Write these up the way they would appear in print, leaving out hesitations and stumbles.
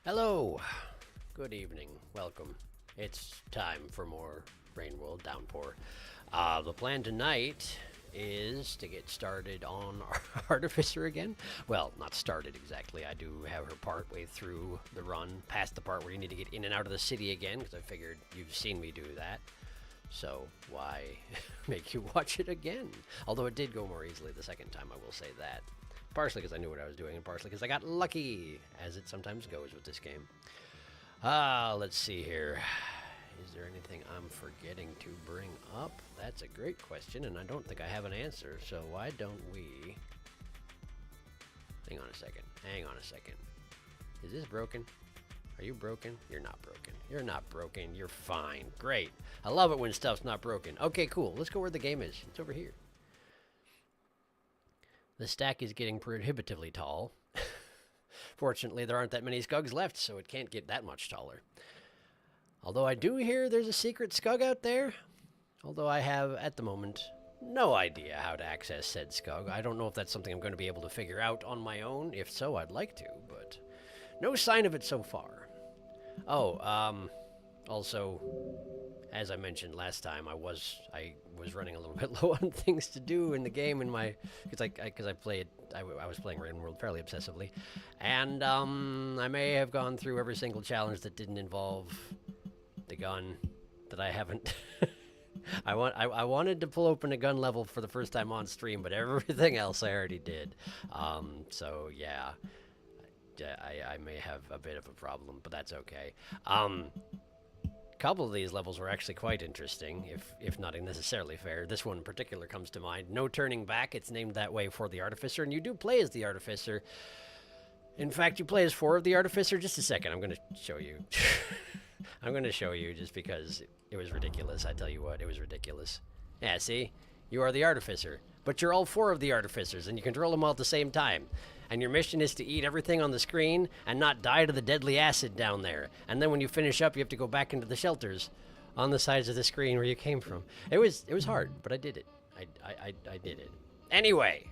Hello, good evening, welcome. It's time for more Rain World Downpour. The plan tonight is to get started on Artificer again. Well, not started exactly. I do have her part way through the run, past the part where you need to get in and out of the city again, because I figured you've seen me do that. So why make you watch it again? Although it did go more easily the second time, I will say that. Partially because I knew what I was doing, and partially because I got lucky, as it sometimes goes with this game. Let's see here. Is there anything I'm forgetting to bring up? That's a great question, and I don't think I have an answer, so why don't we... Hang on a second. Hang on a second. Is this broken? Are you broken? You're not broken. You're not broken. You're fine. Great. I love it when stuff's not broken. Okay, cool. Let's go where the game is. It's over here. The stack is getting prohibitively tall. Fortunately, there aren't that many Skugs left, so it can't get that much taller. Although I do hear there's a secret Skug out there. Although I have, at the moment, no idea how to access said Skug. I don't know if that's something I'm going to be able to figure out on my own. If so, I'd like to, but no sign of it so far. Also, as I mentioned last time, I was running a little bit low on things to do in the game in my because I was playing Rain World fairly obsessively, and I may have gone through every single challenge that didn't involve the gun that I haven't. I wanted to pull open a gun level for the first time on stream, but everything else I already did. So yeah, I may have a bit of a problem, but that's okay. Couple of these levels were actually quite interesting, if not necessarily fair. This one in particular comes to mind. No turning back. It's named that way for the Artificer, and you do play as the Artificer. In fact, you play as 4 of the Artificer. Just a second. I'm going to show you. I'm going to show you just because it was ridiculous. I tell you what, it was ridiculous. Yeah, see? You are the Artificer. But you're all 4 of the Artificers, and you control them all at the same time. And your mission is to eat everything on the screen and not die to the deadly acid down there. And then when you finish up, you have to go back into the shelters on the sides of the screen where you came from. It was hard, but I did it. I did it. Anyway.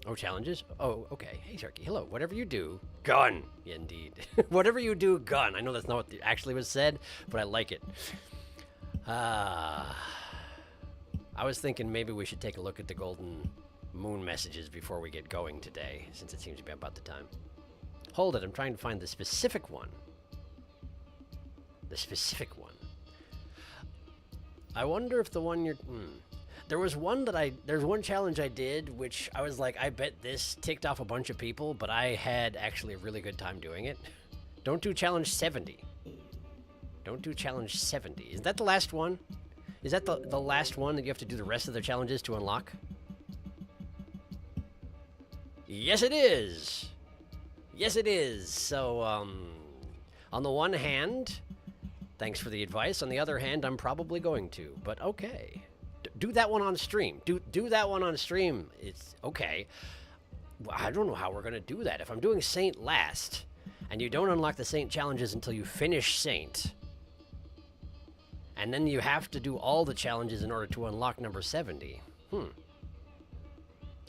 Oh, challenges? Oh, okay. Hey, Sharky. Hello. Whatever you do, gun. Yeah, indeed. Whatever you do, gun. I know that's not what actually was said, but I like it. I was thinking maybe we should take a look at the golden moon messages before we get going today, since it seems to be about the time. Hold it, I'm trying to find the specific one. The specific one. I wonder if the one you're... There was one there's one challenge I did, which I was like, I bet this ticked off a bunch of people, but I had actually a really good time doing it. Don't do challenge 70. Don't do challenge 70. Is that the last one? Is that the last one that you have to do the rest of the challenges to unlock? Yes, it is! Yes, it is! So, on the one hand, thanks for the advice. On the other hand, I'm probably going to. But okay. Do that one on stream. Do that one on stream. It's okay. I don't know how we're going to do that. If I'm doing Saint last, and you don't unlock the Saint challenges until you finish Saint... And then you have to do all the challenges in order to unlock number 70.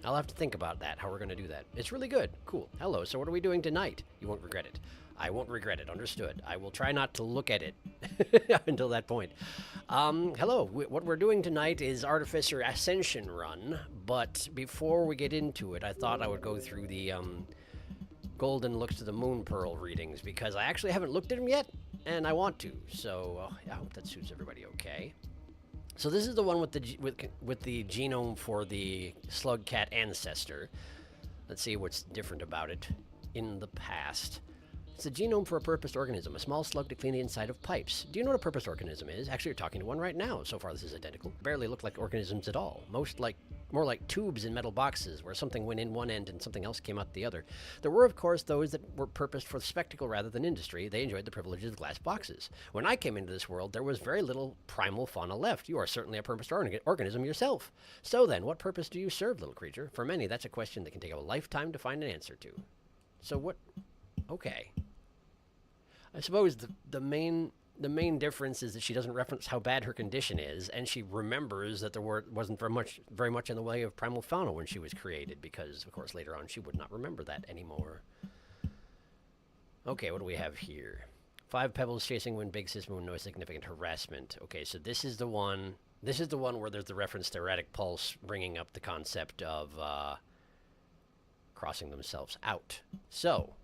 I'll have to think about that, how we're going to do that. It's really good. Cool. Hello, so what are we doing tonight? You won't regret it. I won't regret it. Understood. I will try not to look at it until that point. Hello. What we're doing tonight is Artificer Ascension Run, but before we get into it, I thought I would go through the Golden Looks to the Moon Pearl readings, because I actually haven't looked at them yet. And I want to, so I hope that suits everybody okay. So this is the one with the genome for the slug cat ancestor. Let's see what's different about it in the past. It's a genome for a purposed organism, a small slug to clean the inside of pipes. Do you know what a purposed organism is? Actually, you're talking to one right now. So far, this is identical. Barely look like organisms at all. More like tubes in metal boxes where something went in one end and something else came out the other. There were, of course, those that were purposed for spectacle rather than industry. They enjoyed the privileges of glass boxes. When I came into this world, there was very little primal fauna left. You are certainly a purposed organism yourself. So then, what purpose do you serve, little creature? For many, that's a question that can take a lifetime to find an answer to. So what... Okay. I suppose the main the main difference is that she doesn't reference how bad her condition is, and she remembers that there wasn't very much in the way of primal fauna when she was created, because, of course, later on she would not remember that anymore. Okay, what do we have here? 5 pebbles chasing when big sis moon, no significant harassment. Okay, so this is the one. This is the one where there's the reference to erratic pulse, bringing up the concept of crossing themselves out. So,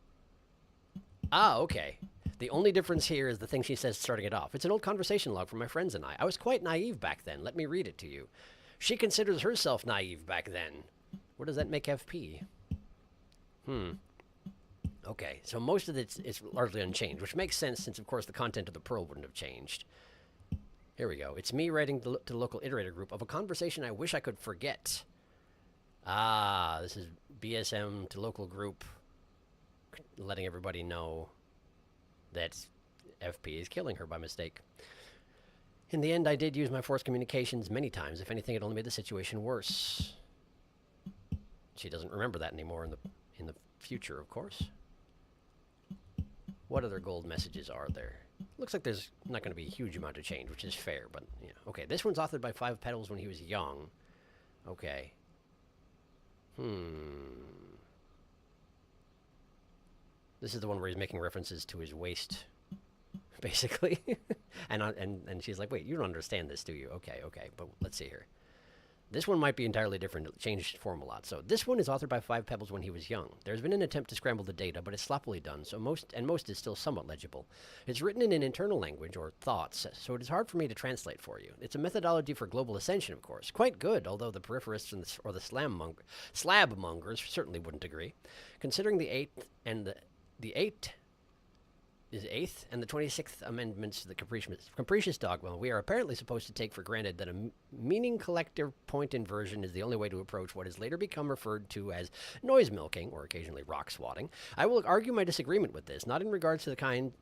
okay. The only difference here is the thing she says starting it off. It's an old conversation log from my friends and I. I was quite naive back then. Let me read it to you. She considers herself naive back then. What does that make FP? Okay, so most of it's largely unchanged, which makes sense since, of course, the content of the Pearl wouldn't have changed. Here we go. It's me writing to the local iterator group of a conversation I wish I could forget. This is BSM to local group, letting everybody know that FP is killing her by mistake. In the end, I did use my forced communications many times. If anything, it only made the situation worse. She doesn't remember that anymore in the future, of course. What other gold messages are there? Looks like there's not going to be a huge amount of change, which is fair, but, you know. Okay, this one's authored by 5 Petals when he was young. Okay. This is the one where he's making references to his waist, basically. and she's like, wait, you don't understand this, do you? Okay, but let's see here. This one might be entirely different. It changed form a lot. So this one is authored by 5 Pebbles when he was young. There's been an attempt to scramble the data, but it's sloppily done, so most is still somewhat legible. It's written in an internal language, or thoughts, so it is hard for me to translate for you. It's a methodology for global ascension, of course. Quite good, although the peripheralists or the slab mongers certainly wouldn't agree. Considering the 8th and the 8th and the 26th amendments to the capricious dogma, we are apparently supposed to take for granted that a meaning collector point inversion is the only way to approach what has later become referred to as noise milking, or occasionally rock swatting. I will argue my disagreement with this, not in regards to kind,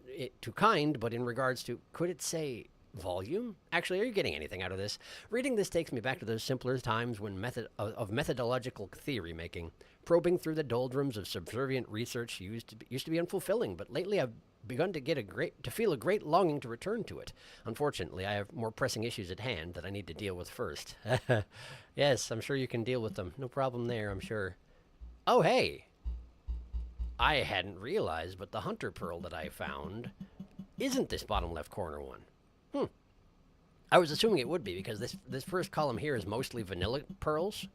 but in regards to, could it say volume? Actually, are you getting anything out of this? Reading this takes me back to those simpler times when methodological theory making, probing through the doldrums of subservient research used to be unfulfilling, but lately I've begun to feel a great longing to return to it. Unfortunately, I have more pressing issues at hand that I need to deal with first. Yes, I'm sure you can deal with them. No problem there, I'm sure. Oh, hey! I hadn't realized, but the Hunter Pearl that I found isn't this bottom left corner one. I was assuming it would be, because this first column here is mostly vanilla pearls,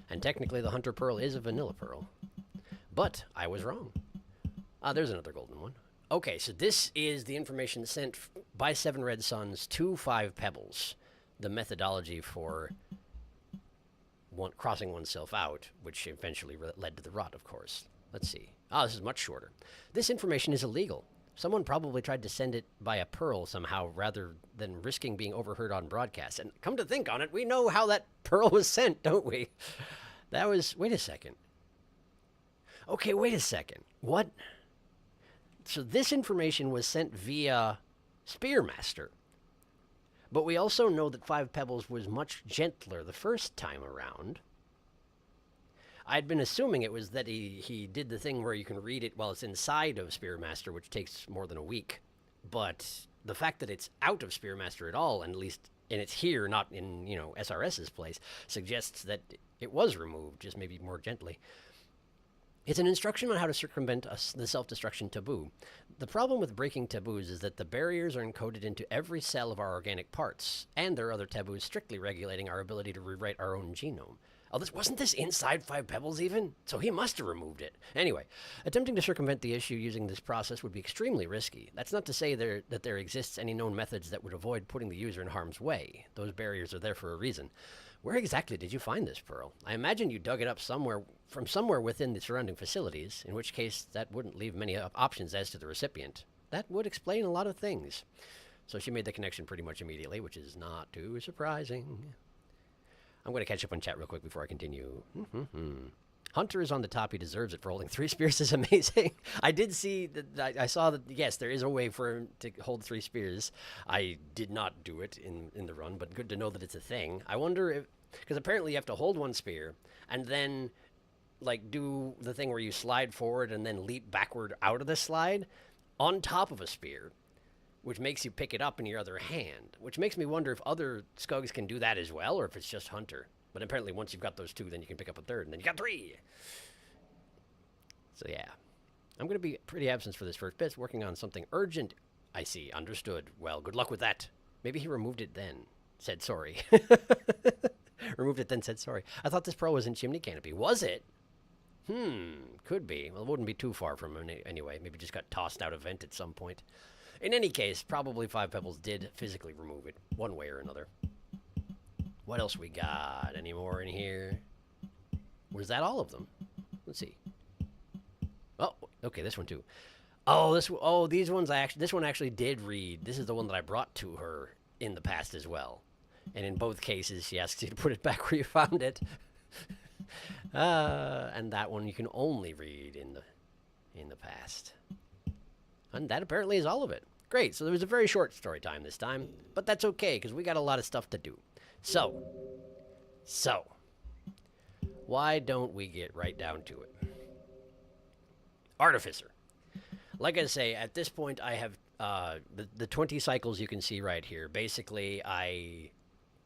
and technically the Hunter Pearl is a vanilla pearl. But I was wrong. There's another golden one. Okay, so this is the information sent by 7 Red Suns to 5 Pebbles, the methodology for crossing oneself out, which eventually led to the rot, of course. Let's see. This is much shorter. This information is illegal. Someone probably tried to send it by a pearl somehow rather than risking being overheard on broadcast. And come to think on it, we know how that pearl was sent, don't we? That was... Wait a second. Okay, wait a second. What? So this information was sent via Spearmaster. But we also know that 5 Pebbles was much gentler the first time around. I'd been assuming it was that he did the thing where you can read it while it's inside of Spearmaster, which takes more than a week. But the fact that it's out of Spearmaster at all, and it's here, not in, SRS's place, suggests that it was removed, just maybe more gently. It's an instruction on how to circumvent the self-destruction taboo. The problem with breaking taboos is that the barriers are encoded into every cell of our organic parts, and there are other taboos strictly regulating our ability to rewrite our own genome. Oh, wasn't this inside 5 Pebbles even? So he must have removed it. Anyway, attempting to circumvent the issue using this process would be extremely risky. That's not to say that there exists any known methods that would avoid putting the user in harm's way. Those barriers are there for a reason. Where exactly did you find this pearl? I imagine you dug it up from somewhere within the surrounding facilities, in which case that wouldn't leave many options as to the recipient. That would explain a lot of things. So she made the connection pretty much immediately, which is not too surprising. I'm going to catch up on chat real quick before I continue. Hunter is on the top. He deserves it for holding 3 spears. Is amazing. I did see that. I saw that, yes, there is a way for him to hold 3 spears. I did not do it in the run, but good to know that it's a thing. I wonder if, because apparently you have to hold 1 spear and then do the thing where you slide forward and then leap backward out of the slide on top of a spear. which makes you pick it up in your other hand, which makes me wonder if other skugs can do that as well, or if it's just hunter. But apparently once you've got those 2, then you can pick up a 3rd, and then you got 3! So yeah. I'm going to be pretty absent for this first bit, working on something urgent. I see. Understood. Well, good luck with that. Maybe he removed it then. Said sorry. Removed it then said sorry. I thought this pearl was in chimney canopy. Was it? Could be. Well, it wouldn't be too far from him anyway. Maybe just got tossed out of vent at some point. In any case, probably 5 Pebbles did physically remove it, one way or another. What else we got? Any more in here? Was that all of them? Let's see. Oh, okay, this one too. Oh, these ones this one actually did read. This is the one that I brought to her in the past as well. And in both cases, she asks you to put it back where you found it. And that one you can only read in the past. And that apparently is all of it. Great, so there was a very short story time this time, but that's okay, because we got a lot of stuff to do. So, why don't we get right down to it? Artificer. Like I say, at this point I have the 20 cycles you can see right here. Basically,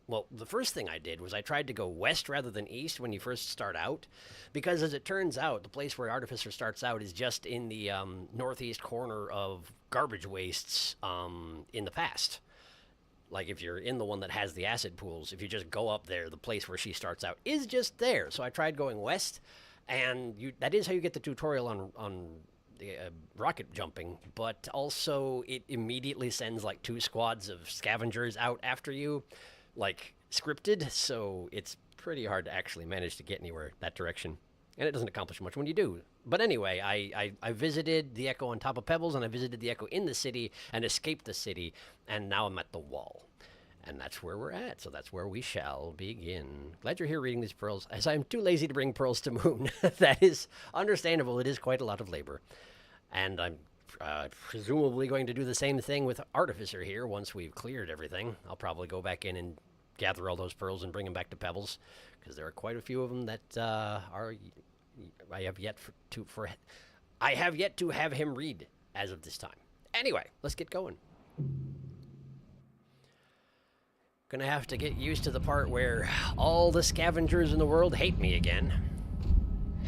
well, the first thing I did was I tried to go west rather than east when you first start out, because as it turns out, the place where Artificer starts out is just in the northeast corner of garbage wastes in the past. Like if you're in the one that has the acid pools, if you just go up there, the place where she starts out is just there. So I tried going west, and that is how you get the tutorial on the rocket jumping, but also it immediately sends like 2 squads of scavengers out after you, like scripted, so it's pretty hard to actually manage to get anywhere that direction, and it doesn't accomplish much when you do. But anyway, I visited the Echo on top of Pebbles, and I visited the Echo in the city and escaped the city, and now I'm at the wall, and that's where we're at. So that's where we shall begin. Glad you're here reading these pearls, as I'm too lazy to bring pearls to Moon. That is understandable. It is quite a lot of labor, and I'm presumably going to do the same thing with Artificer here once we've cleared everything. I'll probably go back in and gather all those pearls and bring them back to Pebbles, because there are quite a few of them that I have yet to have him read as of this time. Anyway, let's get going. Gonna have to get used to the part where all the scavengers in the world hate me again.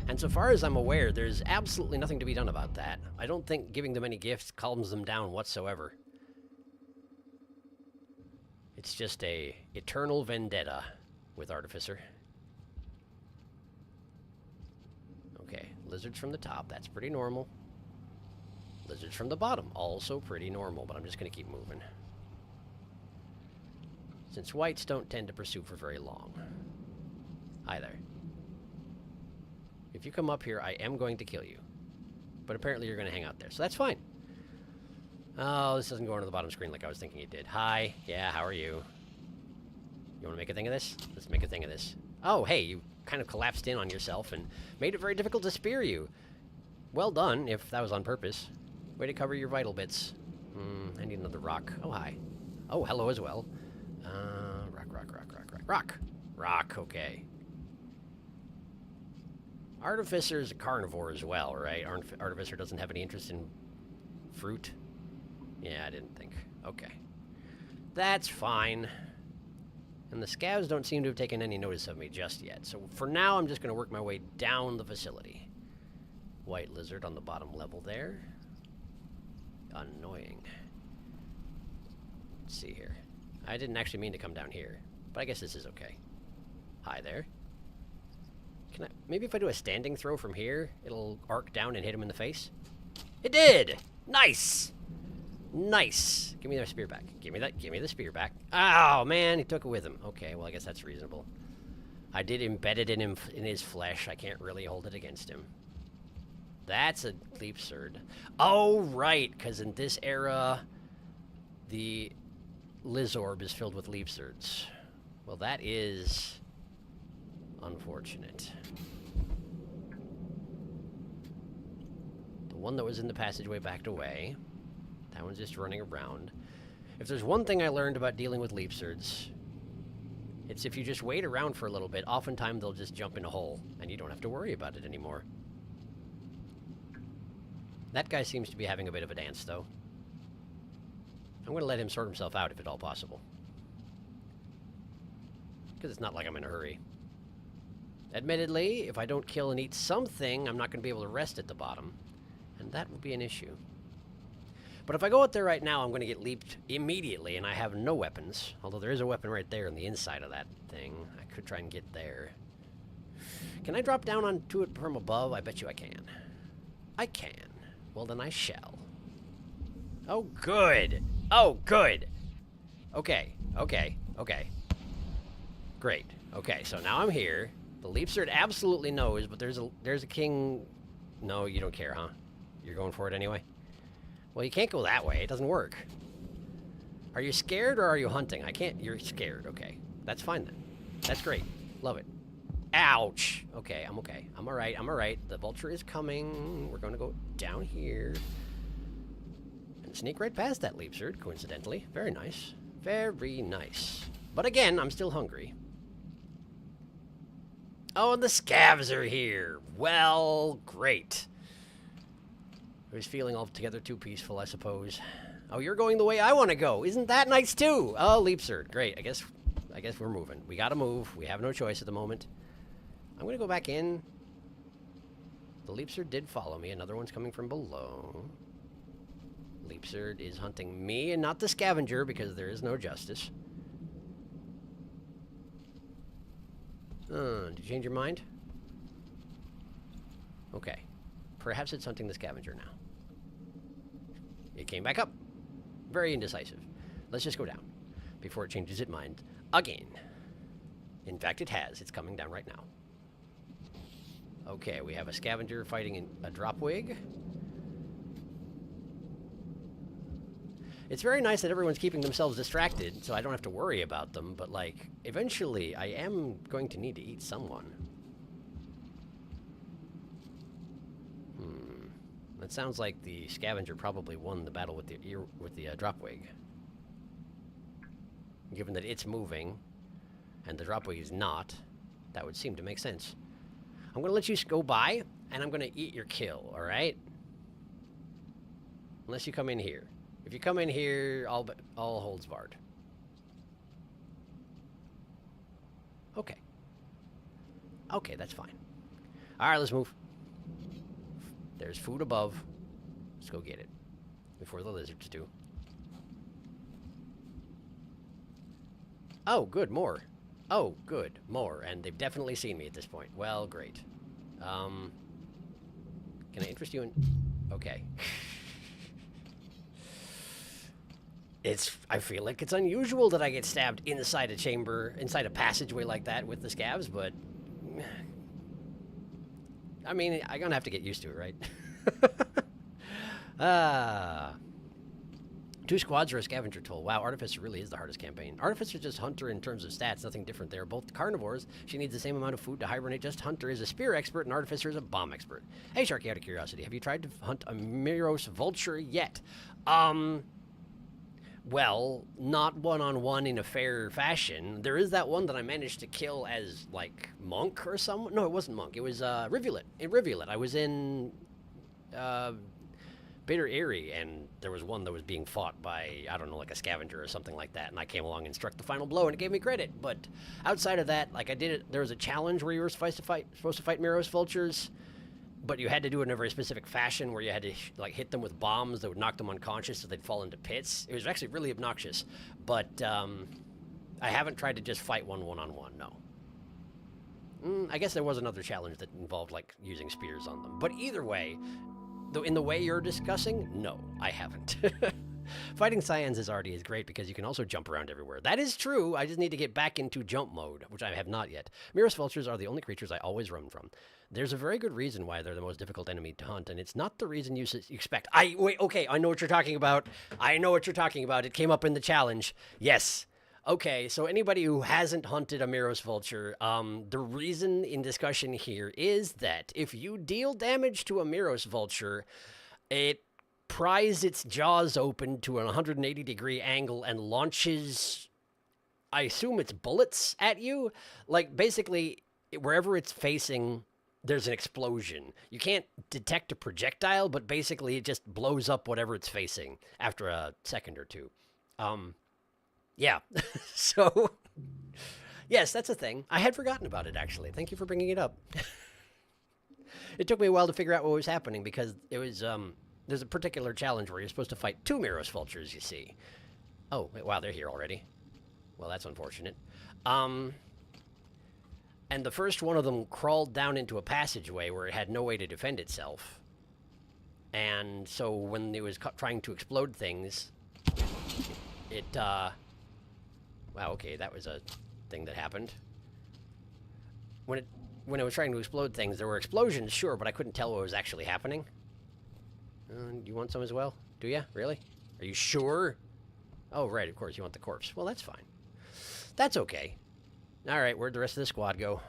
And so far as I'm aware, there's absolutely nothing to be done about that. I don't think giving them any gifts calms them down whatsoever. It's just a eternal vendetta with Artificer. Okay, lizards from the top, that's pretty normal. Lizards from the bottom, also pretty normal, but I'm just going to keep moving. Since whites don't tend to pursue for very long. Hi there. If you come up here, I am going to kill you. But apparently you're going to hang out there, so that's fine. Oh, this doesn't go onto the bottom screen like I was thinking it did. Hi. Yeah, how are you? You want to make a thing of this? Let's make a thing of this. Oh, hey, you kind of collapsed in on yourself and made it very difficult to spear you. Well done, if that was on purpose. Way to cover your vital bits. I need another rock. Oh, hi. Oh, hello as well. Rock, okay. Artificer's a carnivore as well, right? Artificer doesn't have any interest in fruit? Yeah, I didn't think. Okay. That's fine. And the scavs don't seem to have taken any notice of me just yet. So for now, I'm just going to work my way down the facility. White lizard on the bottom level there. Annoying. Let's see here. I didn't actually mean to come down here, but I guess this is okay. Hi there. Can I, maybe if I do a standing throw from here, it'll arc down and hit him in the face? It did! Nice! Nice! Give me the spear back. Give me the spear back. Oh, man, he took it with him. Okay, well, I guess that's reasonable. I did embed it in his flesh. I can't really hold it against him. That's a leap surd. Oh, right, because in this era, the Lizorb is filled with leap surds. Well, that is unfortunate. The one that was in the passageway backed away. That one's just running around. If there's one thing I learned about dealing with leap surds, it's if you just wait around for a little bit, oftentimes they'll just jump in a hole, and you don't have to worry about it anymore. That guy seems to be having a bit of a dance, though. I'm going to let him sort himself out if at all possible. Because it's not like I'm in a hurry. Admittedly, if I don't kill and eat something, I'm not going to be able to rest at the bottom. And that will be an issue. But if I go out there right now, I'm going to get leaped immediately, and I have no weapons. Although there is a weapon right there on the inside of that thing. I could try and get there. Can I drop down onto it from above? I bet you I can. I can. Well, then I shall. Oh, good. Oh, good. Okay, okay, okay. Great. Okay, so now I'm here. The Leapsert absolutely knows, but there's a king... No, you don't care, huh? You're going for it anyway? Well, you can't go that way. It doesn't work. Are you scared or are you hunting? I can't... You're scared. Okay. That's fine then. That's great. Love it. Ouch! Okay, I'm okay. I'm alright. I'm alright. The vulture is coming. We're going to go down here. And sneak right past that Leapsert, coincidentally. Very nice. Very nice. But again, I'm still hungry. Oh, and the scavs are here. Well, great. I was feeling altogether too peaceful, I suppose. Oh, you're going the way I want to go. Isn't that nice, too? Oh, Leapsert. Great. I guess we're moving. We gotta move. We have no choice at the moment. I'm gonna go back in. The Leapsert did follow me. Another one's coming from below. Leapsert is hunting me and not the scavenger because there is no justice. Did you change your mind? Okay. Perhaps it's hunting the scavenger now. It came back up. Very indecisive. Let's just go down before it changes its mind again. In fact, it has. It's coming down right now. Okay, we have a scavenger fighting in a dropwig. It's very nice that everyone's keeping themselves distracted, so I don't have to worry about them, but, like, eventually I am going to need to eat someone. That sounds like the scavenger probably won the battle with the dropwig. Given that it's moving, and the dropwig is not, that would seem to make sense. I'm going to let you go by, and I'm going to eat your kill, alright? Unless you come in here. If you come in here, all holds barred. Okay. Okay, that's fine. Alright, let's move. There's food above. Let's go get it. Before the lizards do. Oh, good, more. Oh, good, more. And they've definitely seen me at this point. Well, great. Can I interest you in... Okay. I feel like it's unusual that I get stabbed inside a chamber, inside a passageway like that with the scavs, but... I mean, I'm gonna have to get used to it, right? 2 squads or a scavenger toll. Wow, Artificer really is the hardest campaign. Artificer is just Hunter in terms of stats, nothing different. They are both carnivores. She needs the same amount of food to hibernate. Just Hunter is a spear expert and Artificer is a bomb expert. Hey, Sharky, out of curiosity, have you tried to hunt a Miros vulture yet? Well, not one-on-one in a fair fashion. There is that one that I managed to kill as, like, Monk or someone. No, it wasn't Monk. It was Rivulet. In Rivulet, I was in Bitter Eyrie, and there was one that was being fought by, I don't know, like a scavenger or something like that, and I came along and struck the final blow, and it gave me credit. But outside of that, like, I did it. There was a challenge where you were supposed to fight Miros vultures, but you had to do it in a very specific fashion where you had to, like, hit them with bombs that would knock them unconscious so they'd fall into pits. It was actually really obnoxious. But I haven't tried to just fight one-on-one, no. I guess there was another challenge that involved, like, using spears on them. But either way, though, in the way you're discussing, no, I haven't. Fighting Cyans is already as great because you can also jump around everywhere. That is true. I just need to get back into jump mode, which I have not yet. Miros vultures are the only creatures I always run from. There's a very good reason why they're the most difficult enemy to hunt, and it's not the reason you expect. Wait, okay, I know what you're talking about. I know what you're talking about. It came up in the challenge. Yes. Okay, so anybody who hasn't hunted a Miros vulture, the reason in discussion here is that if you deal damage to a Miros vulture, it pries its jaws open to an 180-degree angle and launches, I assume it's bullets at you. Like, basically, wherever it's facing, there's an explosion. You can't detect a projectile, but basically it just blows up whatever it's facing after a second or two. Yeah. So, yes, that's a thing. I had forgotten about it, actually. Thank you for bringing it up. It took me a while to figure out what was happening because it was, there's a particular challenge where you're supposed to fight 2 Miros vultures, you see. Oh, wow, they're here already. Well, that's unfortunate. And the first one of them crawled down into a passageway where it had no way to defend itself. And so when it was trying to explode things, it, wow, okay, that was a thing that happened. When it was trying to explode things, there were explosions, sure, but I couldn't tell what was actually happening. You want some as well? Do you? Really? Are you sure? Oh, right, of course, you want the corpse. Well, that's fine. That's okay. Alright, where'd the rest of the squad go?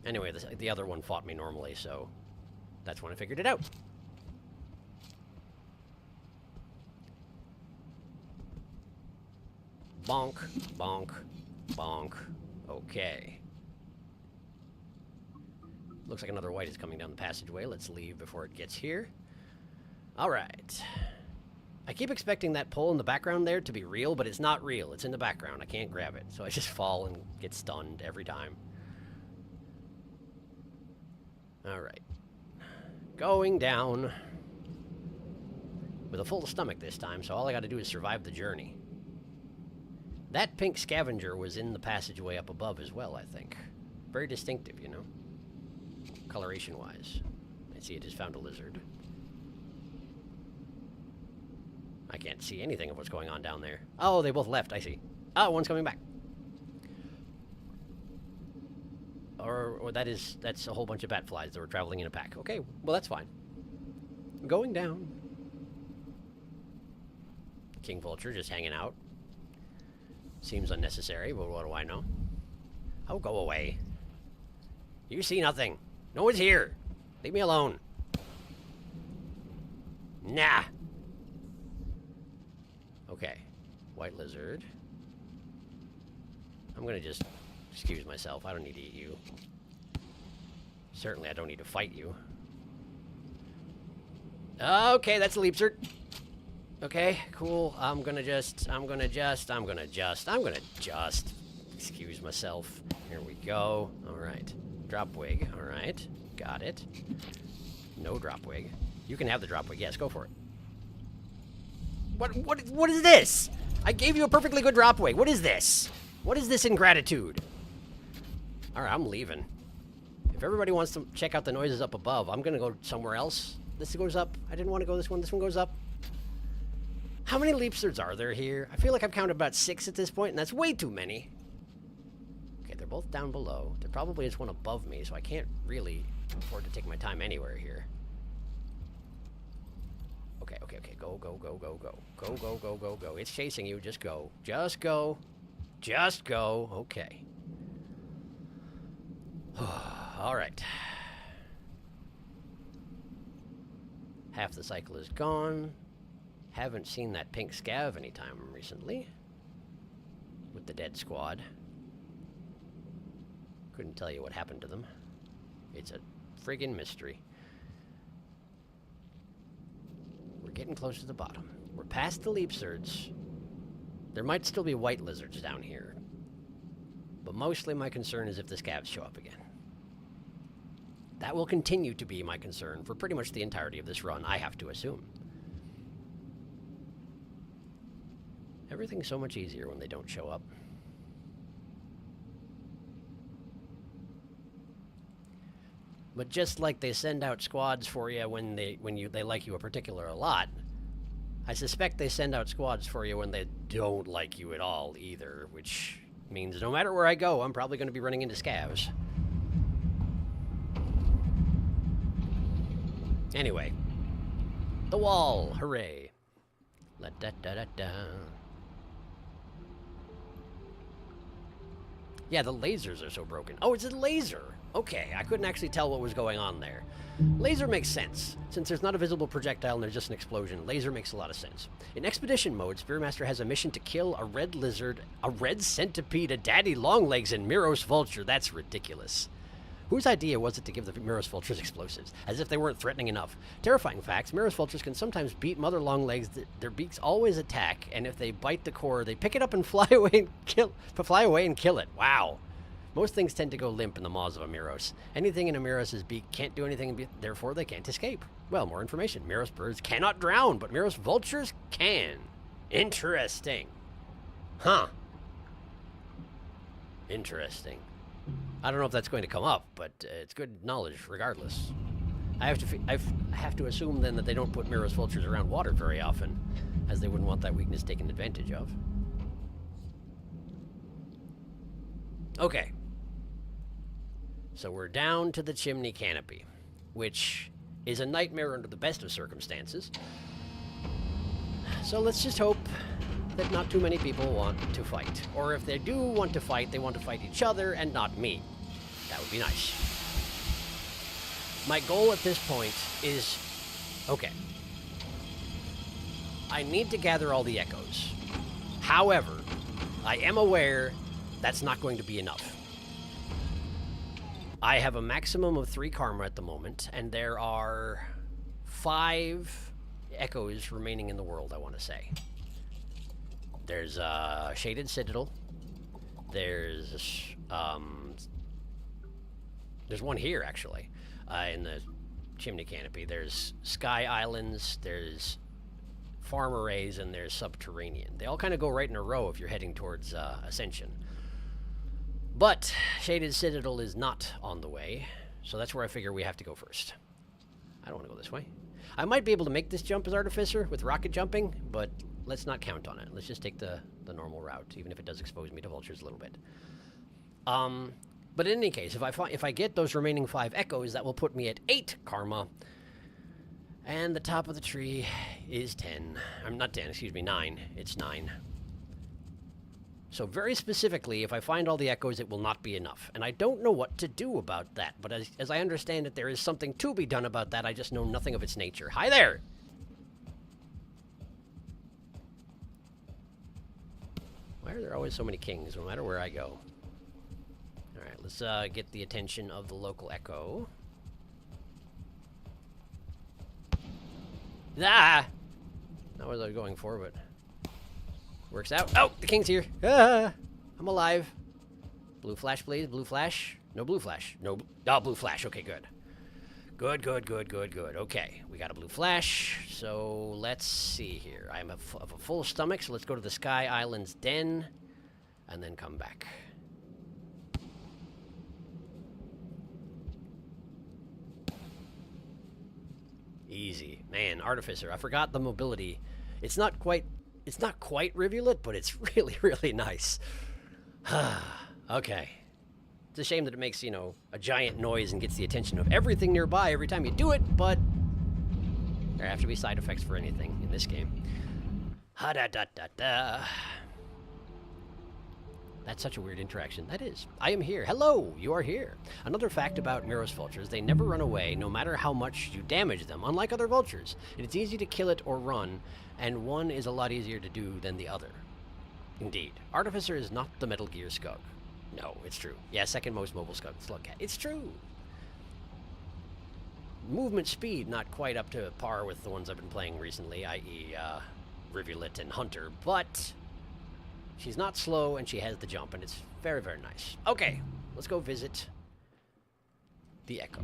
Anyway, the other one fought me normally, so that's when I figured it out. Bonk, bonk, bonk. Okay. Looks like another white is coming down the passageway. Let's leave before it gets here. Alright. I keep expecting that pole in the background there to be real, but it's not real. It's in the background. I can't grab it. So I just fall and get stunned every time. Alright. Going down. With a full stomach this time, so all I gotta do is survive the journey. That pink scavenger was in the passageway up above as well, I think. Very distinctive, you know? Coloration-wise. I see it has found a lizard. I can't see anything of what's going on down there. Oh, they both left, I see. Oh, one's coming back. Or that's a whole bunch of bat flies that were traveling in a pack. Okay, well, that's fine. Going down. King Vulture just hanging out. Seems unnecessary, but what do I know? Oh, go away. You see nothing. No one's here. Leave me alone. Nah. Okay. White lizard. I'm gonna just excuse myself. I don't need to eat you. Certainly I don't need to fight you. Okay, that's a leapsert. Okay, cool. I'm gonna just excuse myself. Here we go. Alright. Drop wig. Alright. Got it. No drop wig. You can have the drop wig. Yes, go for it. What is this? I gave you a perfectly good drop wig. What is this? What is this ingratitude? Alright, I'm leaving. If everybody wants to check out the noises up above, I'm gonna go somewhere else. This goes up. I didn't want to go this one. This one goes up. How many leapsards are there here? I feel like I've counted about 6 at this point, and that's way too many. Okay, they're both down below. There probably is one above me, so I can't really afford to take my time anywhere here. Okay, okay, okay. Go, go, go, go, go. Go, go, go, go, go. It's chasing you. Just go. Just go. Just go. Okay. All right. Half the cycle is gone. Haven't seen that pink scav anytime recently. With the dead squad. Couldn't tell you what happened to them. It's a friggin' mystery. We're getting close to the bottom. We're past the leapsards. There might still be white lizards down here. But mostly my concern is if the scavs show up again. That will continue to be my concern for pretty much the entirety of this run, I have to assume. Everything's so much easier when they don't show up. But just like they send out squads for you when they like you a particular a lot, I suspect they send out squads for you when they don't like you at all either, which means no matter where I go, I'm probably going to be running into scavs. Anyway, the wall, hooray! La da da da da. Yeah, the lasers are so broken. Oh, it's a laser! Okay, I couldn't actually tell what was going on there. Laser makes sense. Since there's not a visible projectile and there's just an explosion, laser makes a lot of sense. In Expedition mode, Spearmaster has a mission to kill a red lizard, a red centipede, a daddy longlegs, and Miros vulture. That's ridiculous. Whose idea was it to give the Mirror's vultures explosives? As if they weren't threatening enough. Terrifying facts, Mirror's vultures can sometimes beat mother longlegs. Their beaks always attack, and if they bite the core, they pick it up and fly away and kill it. Wow. Most things tend to go limp in the maws of a Miros. Anything in a Miros' beak can't do anything, and therefore they can't escape. Well, more information. Miros birds cannot drown, but Miros vultures can. Interesting. Huh. Interesting. I don't know if that's going to come up, but it's good knowledge regardless. I have to assume then that they don't put Miros vultures around water very often, as they wouldn't want that weakness taken advantage of. Okay. So we're down to the chimney canopy, which is a nightmare under the best of circumstances. So let's just hope that not too many people want to fight. Or if they do want to fight, they want to fight each other and not me. That would be nice. My goal at this point is... okay. I need to gather all the echoes. However, I am aware that's not going to be enough. I have a maximum of 3 karma at the moment, and there are 5 echoes remaining in the world, I want to say. There's a Shaded Citadel. There's one here, actually, in the chimney canopy. There's Sky Islands, there's Farm Arrays, and there's Subterranean. They all kind of go right in a row if you're heading towards Ascension. But Shaded Citadel is not on the way, so that's where I figure we have to go first. I don't want to go this way. I might be able to make this jump as Artificer with rocket jumping, but let's not count on it. Let's just take the normal route, even if it does expose me to vultures a little bit. But in any case, if I get those remaining 5 echoes, that will put me at 8 karma. And the top of the tree is 10. I'm not 10, excuse me, 9. It's 9. So very specifically, if I find all the echoes, it will not be enough. And I don't know what to do about that. But as I understand it, there is something to be done about that. I just know nothing of its nature. Hi there! Why are there always so many kings, no matter where I go? Alright, let's get the attention of the local echo. Ah! Not what I was going for, but... works out. Oh, the king's here. Ah, I'm alive. Blue flash, please. Blue flash. No blue flash. No. Oh, blue flash. Okay, good. Good, good, good, good, good. Okay, we got a blue flash. So let's see here. I'm of a full stomach, so let's go to the Sky Islands Den and then come back. Easy. Man, Artificer. I forgot the mobility. It's not quite rivulet, but it's really, really nice. Okay. It's a shame that it makes, you know, a giant noise and gets the attention of everything nearby every time you do it, but there have to be side effects for anything in this game. Ha-da-da-da-da. That's such a weird interaction. That is. I am here. Hello, you are here. Another fact about Miros vultures, they never run away no matter how much you damage them, unlike other vultures. It's easy to kill it or run, and one is a lot easier to do than the other. Indeed. Artificer is not the Metal Gear Skug. No, it's true. Yeah, second most mobile slug cat. It's true. Movement speed, not quite up to par with the ones I've been playing recently, i.e. Rivulet and Hunter, but she's not slow and she has the jump, and it's very, very nice. Okay, let's go visit the Echo.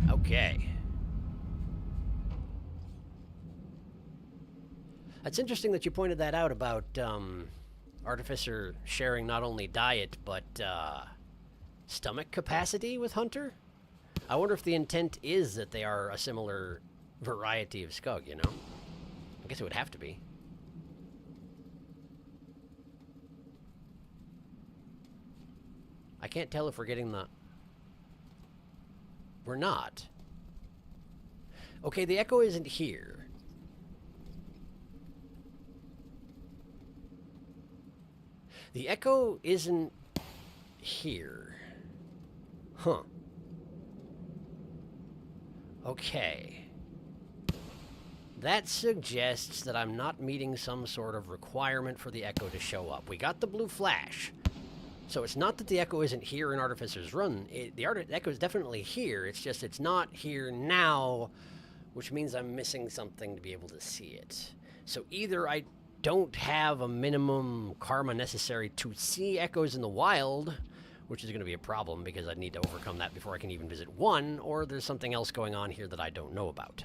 Okay. It's interesting that you pointed that out about Artificer sharing not only diet, but stomach capacity with Hunter. I wonder if the intent is that they are a similar variety of Skug, you know? I guess it would have to be. I can't tell if we're getting the... We're not. Okay, the Echo isn't here. The Echo isn't here. Huh. Okay. that suggests that I'm not meeting some sort of requirement for the echo to show up. We got the blue flash. So it's not that the echo isn't here in Artificer's Run. The echo is definitely here. It's just it's not here now, which means I'm missing something to be able to see it. So either I don't have a minimum karma necessary to see echoes in the wild, which is going to be a problem because I'd need to overcome that before I can even visit one, or there's something else going on here that I don't know about.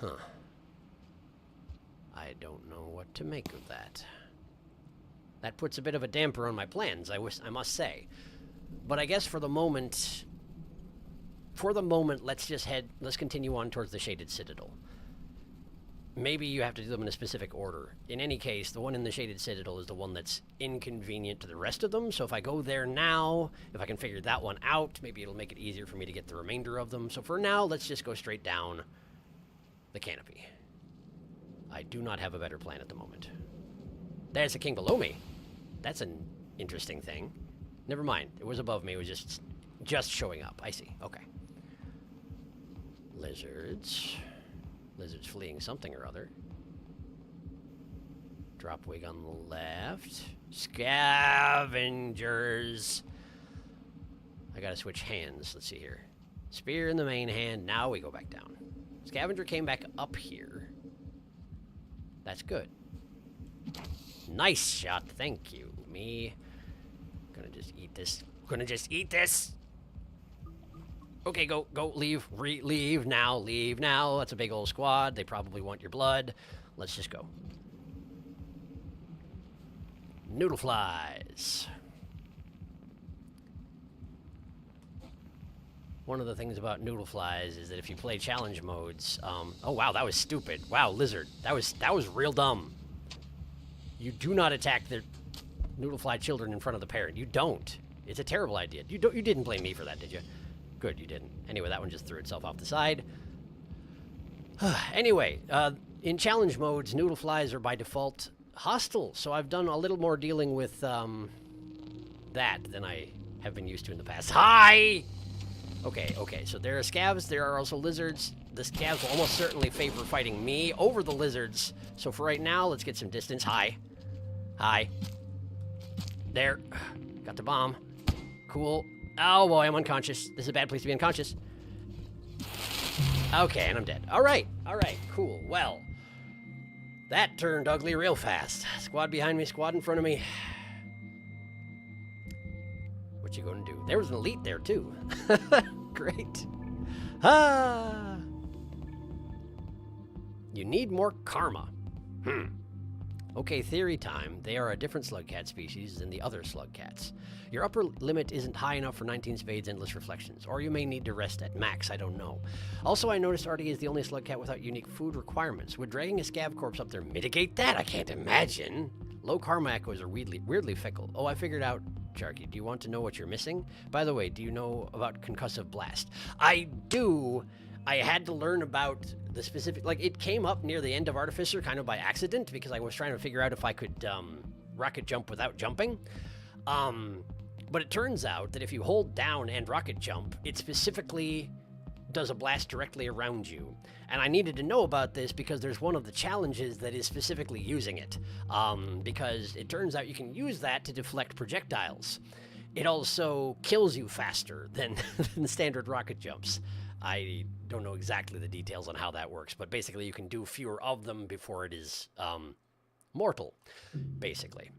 Huh. I don't know what to make of that. That puts a bit of a damper on my plans, I must say. But I guess for the moment, let's continue on towards the Shaded Citadel. Maybe you have to do them in a specific order. In any case, the one in the Shaded Citadel is the one that's inconvenient to the rest of them, so if I go there now, if I can figure that one out, maybe it'll make it easier for me to get the remainder of them. So for now, let's just go straight down the canopy. I do not have a better plan at the moment. There's a king below me. That's an interesting thing. Never mind. It was above me. It was just showing up. I see. Okay. Lizards. Lizards fleeing something or other. Drop wig on the left. Scavengers. I gotta switch hands. Let's see here. Spear in the main hand. Now we go back down. Scavenger came back up here. That's good. Nice shot. Thank you. Me. Gonna just eat this. Gonna just eat this. Okay, go, leave, leave now, leave now. That's a big old squad. They probably want your blood. Let's just go. Noodle flies. One of the things about noodle flies is that if you play challenge modes, oh wow, that was stupid. Wow, lizard, that was real dumb. You do not attack the noodle fly children in front of the parent. You don't. It's a terrible idea. You didn't blame me for that, did you? Good, you didn't. Anyway, that one just threw itself off the side. Anyway, in challenge modes, noodle flies are by default hostile, so I've done a little more dealing with that than I have been used to in the past. Hi! Okay, so there are scavs, there are also lizards. The scavs will almost certainly favor fighting me over the lizards. So for right now, let's get some distance. Hi. There. Got the bomb. Cool. Oh boy, I'm unconscious. This is a bad place to be unconscious. Okay, and I'm dead. Alright, cool. Well, that turned ugly real fast. Squad behind me, squad in front of me. What you gonna do? There was an elite there, too. Great. Ah! You need more karma. Okay, theory time. They are a different slug cat species than the other slug cats. Your upper limit isn't high enough for 19 Spades Endless Reflections, or you may need to rest at max, I don't know. Also, I noticed Artie is the only slug cat without unique food requirements. Would dragging a scav corpse up there mitigate that? I can't imagine. Low karma echoes are weirdly fickle. Oh, I figured out, Sharky. Do you want to know what you're missing? By the way, do you know about concussive blast? I do. I had to learn about the specific, like, it came up near the end of Artificer kind of by accident because I was trying to figure out if I could rocket jump without jumping. But it turns out that if you hold down and rocket jump, it specifically does a blast directly around you. And I needed to know about this because there's one of the challenges that is specifically using it. Because it turns out you can use that to deflect projectiles. It also kills you faster than standard rocket jumps. I don't know exactly the details on how that works, but basically you can do fewer of them before it is mortal, basically.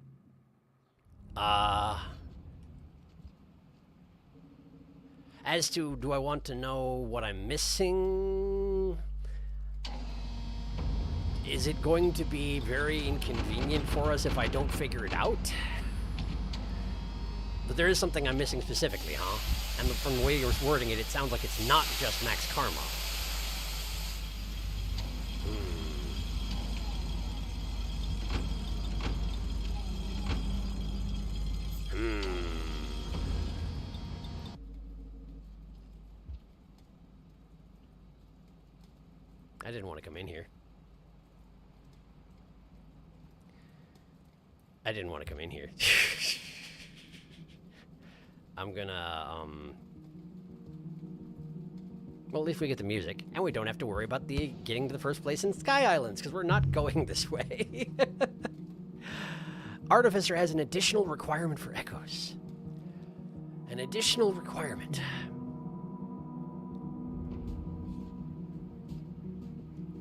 As to, do I want to know what I'm missing? Is it going to be very inconvenient for us if I don't figure it out? But there is something I'm missing specifically, huh? And from the way you're wording it, it sounds like it's not just max karma. I didn't want to come in here. I didn't want to come in here. I'm gonna, Well, at least we get the music, and we don't have to worry about the getting to the first place in Sky Islands, because we're not going this way. Artificer has an additional requirement for echoes. An additional requirement.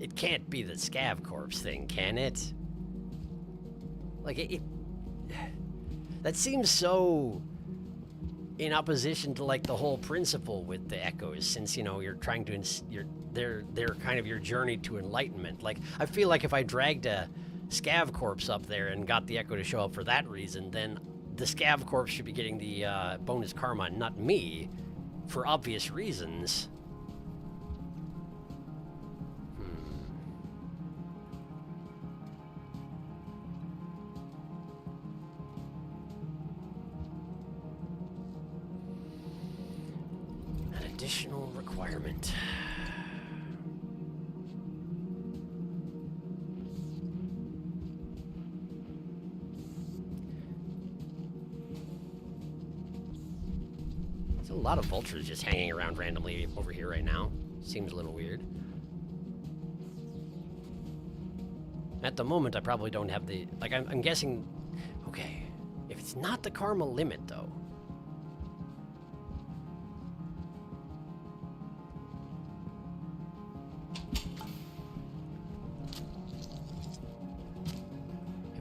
It can't be the Scav Corpse thing, can it? Like, that seems so in opposition to, like, the whole principle with the echoes, since, you know, you're trying to, they're kind of your journey to enlightenment. Like, I feel like if I dragged a Scav Corpse up there and got the echo to show up for that reason, then the Scav Corpse should be getting the bonus karma, not me, for obvious reasons. Additional requirement. There's a lot of vultures just hanging around randomly over here right now. Seems a little weird. At the moment, I probably don't have the... Like, I'm guessing... Okay. If it's not the karma limit, though...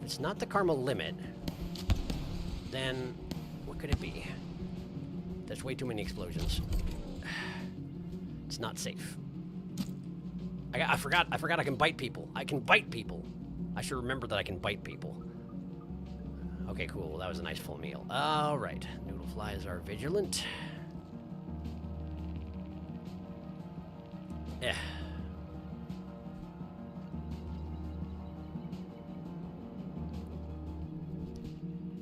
It's not the karma limit, then what could it be? There's way too many explosions. It's not safe. I forgot I can bite people. I can bite people. I should remember that I can bite people. Okay, cool. Well, that was a nice full meal. All right. Noodle flies are vigilant. Yeah.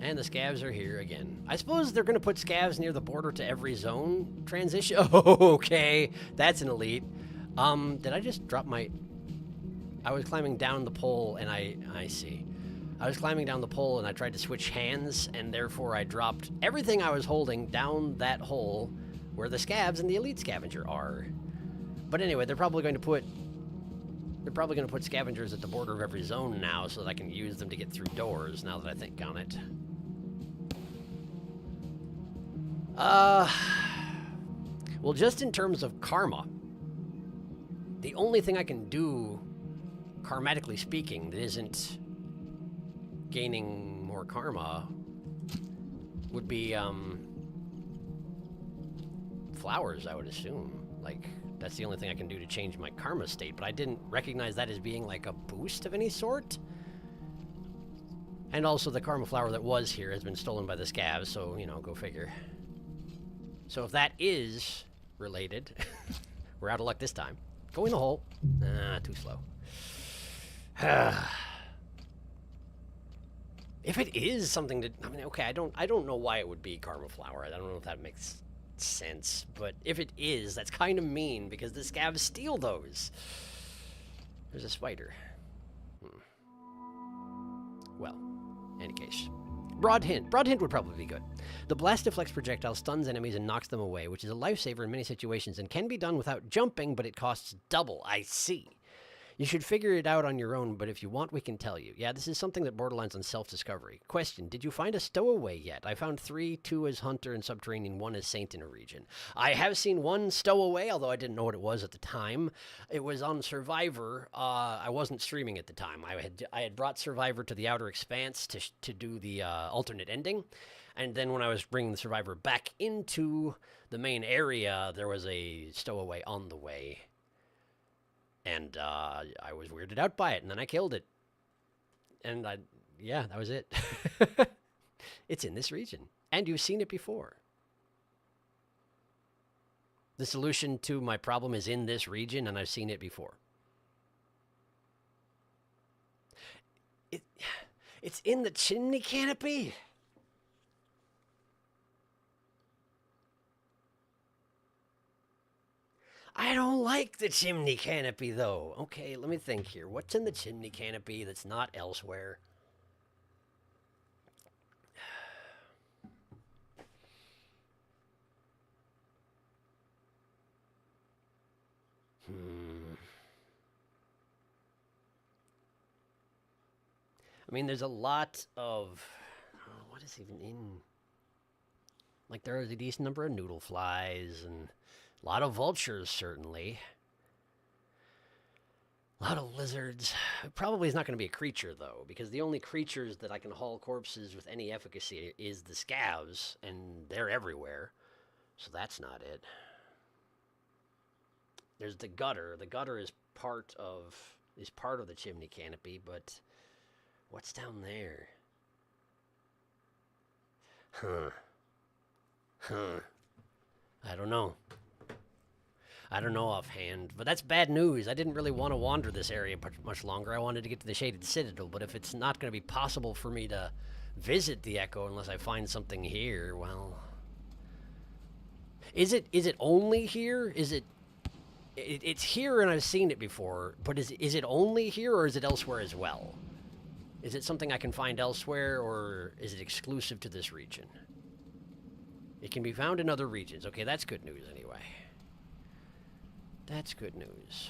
And the scavs are here again. I suppose they're going to put scavs near the border to every zone transition. Oh, okay. That's an elite. Did I just drop my... I was climbing down the pole and I see. I was climbing down the pole and I tried to switch hands, and therefore I dropped everything I was holding down that hole where the scavs and the elite scavenger are. But anyway, they're probably going to put scavengers at the border of every zone now so that I can use them to get through doors, now that I think on it. Well, just in terms of karma, the only thing I can do, karmatically speaking, that isn't gaining more karma would be, flowers, I would assume. Like, that's the only thing I can do to change my karma state, but I didn't recognize that as being like a boost of any sort. And also the karma flower that was here has been stolen by the scavs, so, you know, go figure. So if that is related, we're out of luck this time. Go in the hole. Too slow. If it is something that, I mean, okay, I don't know why it would be karma flower. I don't know if that makes sense, but if it is, that's kind of mean because the scavs steal those. There's a spider. Well, any case. Broad hint. Broad hint would probably be good. The Blastiflex projectile stuns enemies and knocks them away, which is a lifesaver in many situations and can be done without jumping, but it costs double. I see. You should figure it out on your own, but if you want, we can tell you. Yeah, this is something that borderlines on self-discovery. Question, did you find a stowaway yet? I found 3, 2 as Hunter and Subterranean, 1 as Saint in a region. I have seen 1 stowaway, although I didn't know what it was at the time. It was on Survivor. I wasn't streaming at the time. I had brought Survivor to the Outer Expanse to do the alternate ending. And then when I was bringing the Survivor back into the main area, there was a stowaway on the way. And I was weirded out by it, and then I killed it. And yeah, that was it. It's in this region, and you've seen it before. The solution to my problem is in this region, and I've seen it before. It's in the chimney canopy. I don't like the chimney canopy, though. Okay, let me think here. What's in the chimney canopy that's not elsewhere? I mean, there's a lot of... what is even in... Like, there are a decent number of noodle flies and a lot of vultures, certainly. A lot of lizards. It probably is not going to be a creature, though, because the only creatures that I can haul corpses with any efficacy is the scavs, and they're everywhere. So that's not it. There's the gutter. The gutter is part of the chimney canopy, but what's down there? I don't know. I don't know offhand, but that's bad news. I didn't really want to wander this area much longer. I wanted to get to the Shaded Citadel, but if it's not going to be possible for me to visit the Echo unless I find something here, well... Is it only here? It's here and I've seen it before, but is it only here or is it elsewhere as well? Is it something I can find elsewhere or is it exclusive to this region? It can be found in other regions. Okay, that's good news anyway. That's good news.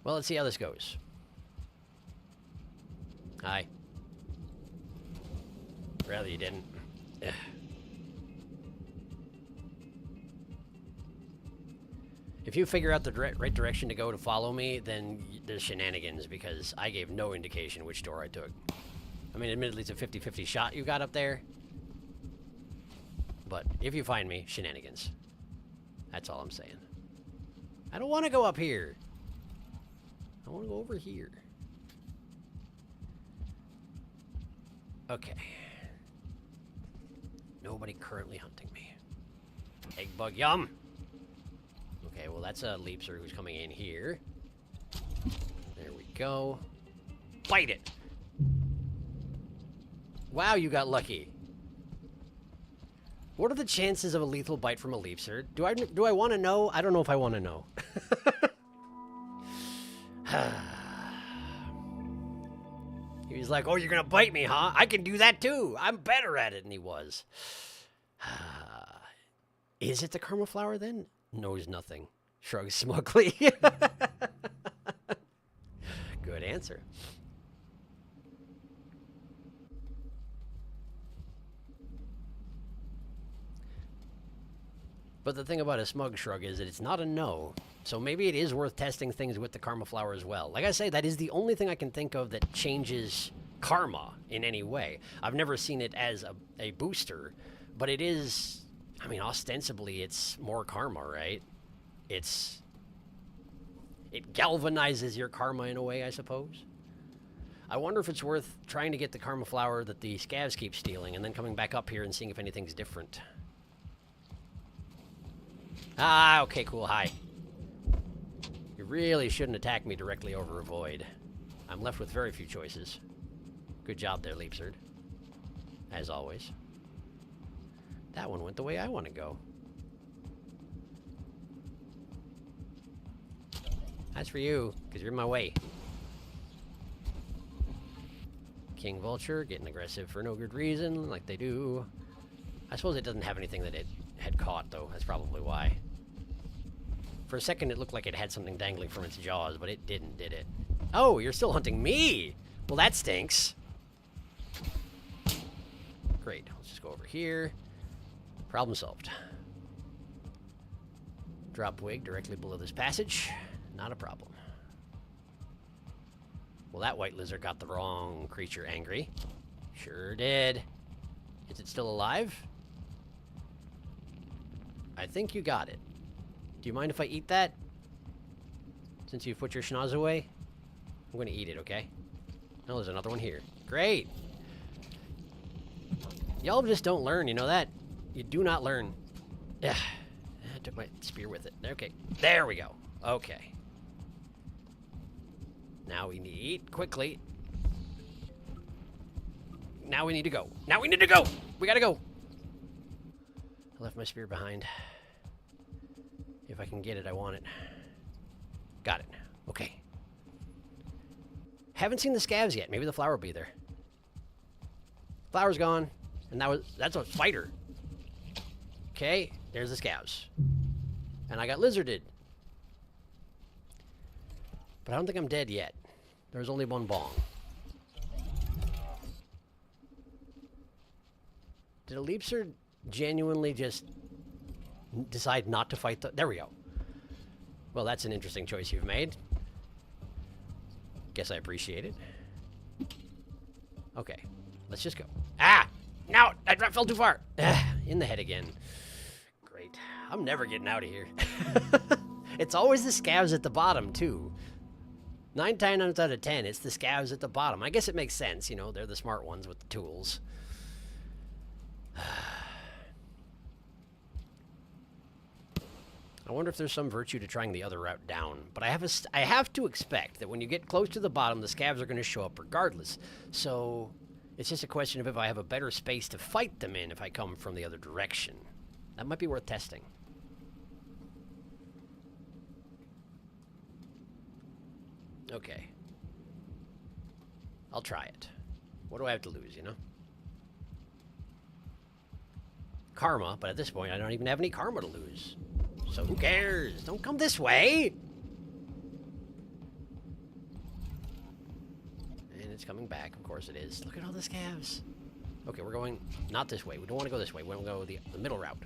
Well, let's see how this goes. Hi. Rather you didn't. Ugh. If you figure out the right direction to go to follow me, then there's shenanigans, because I gave no indication which door I took. I mean, admittedly, it's a 50-50 shot you got up there. But if you find me, shenanigans. That's all I'm saying. I don't want to go up here. I want to go over here. Okay. Nobody currently hunting me. Egg bug yum! Okay, well that's a leapster who's coming in here. There we go. Bite it! Wow, you got lucky. What are the chances of a lethal bite from a leapster? Do I want to know? I don't know if I want to know. He was like, oh, you're going to bite me, huh? I can do that too. I'm better at it. And he was. Is it the karma flower then? Knows nothing. Shrugs smugly. Good answer. But the thing about a smug shrug is that it's not a no. So maybe it is worth testing things with the karma flower as well. Like I say, that is the only thing I can think of that changes karma in any way. I've never seen it as a booster, but it is... I mean, ostensibly, it's more karma, right? It galvanizes your karma in a way, I suppose. I wonder if it's worth trying to get the karma flower that the scavs keep stealing and then coming back up here and seeing if anything's different. Ah, okay, cool, hi. You really shouldn't attack me directly over a void. I'm left with very few choices. Good job there, Leapsard. As always. That one went the way I want to go. That's for you, because you're in my way. King Vulture, getting aggressive for no good reason, like they do. I suppose it doesn't have anything that it had caught, though. That's probably why. For a second, it looked like it had something dangling from its jaws, but it didn't, did it? Oh, you're still hunting me! Well, that stinks. Great. Let's just go over here. Problem solved. Drop wig directly below this passage. Not a problem. Well, that white lizard got the wrong creature angry. Sure did. Is it still alive? I think you got it. Do you mind if I eat that? Since you've put your schnoz away? I'm going to eat it, okay? Oh, there's another one here. Great! Y'all just don't learn, you know that? You do not learn. Yeah, I took my spear with it. Okay, there we go. Okay. Now we need to eat quickly. Now we need to go. Now we need to go! We gotta go! I left my spear behind. If I can get it, I want it. Got it. Okay. Haven't seen the scavs yet. Maybe the flower will be there. Flower's gone. And that's a spider. Okay, there's the scabs. And I got lizarded. But I don't think I'm dead yet. There's only one bong. Did a leapster genuinely just decide not to fight the... There we go. Well, that's an interesting choice you've made. Guess I appreciate it. Okay, let's just go. Ah! No! I fell too far! In the head again. Great. I'm never getting out of here. It's always the scabs at the bottom, too. 9 times out of 10, it's the scabs at the bottom. I guess it makes sense, you know, they're the smart ones with the tools. I wonder if there's some virtue to trying the other route down. But I have to expect that when you get close to the bottom, the scabs are going to show up regardless. So it's just a question of if I have a better space to fight them in if I come from the other direction. That might be worth testing. Okay. I'll try it. What do I have to lose, you know? Karma, but at this point I don't even have any karma to lose. So who cares? Don't come this way! And it's coming back, of course it is. Look at all the scabs. Okay, we're going not this way. We don't want to go this way. We want to go the middle route.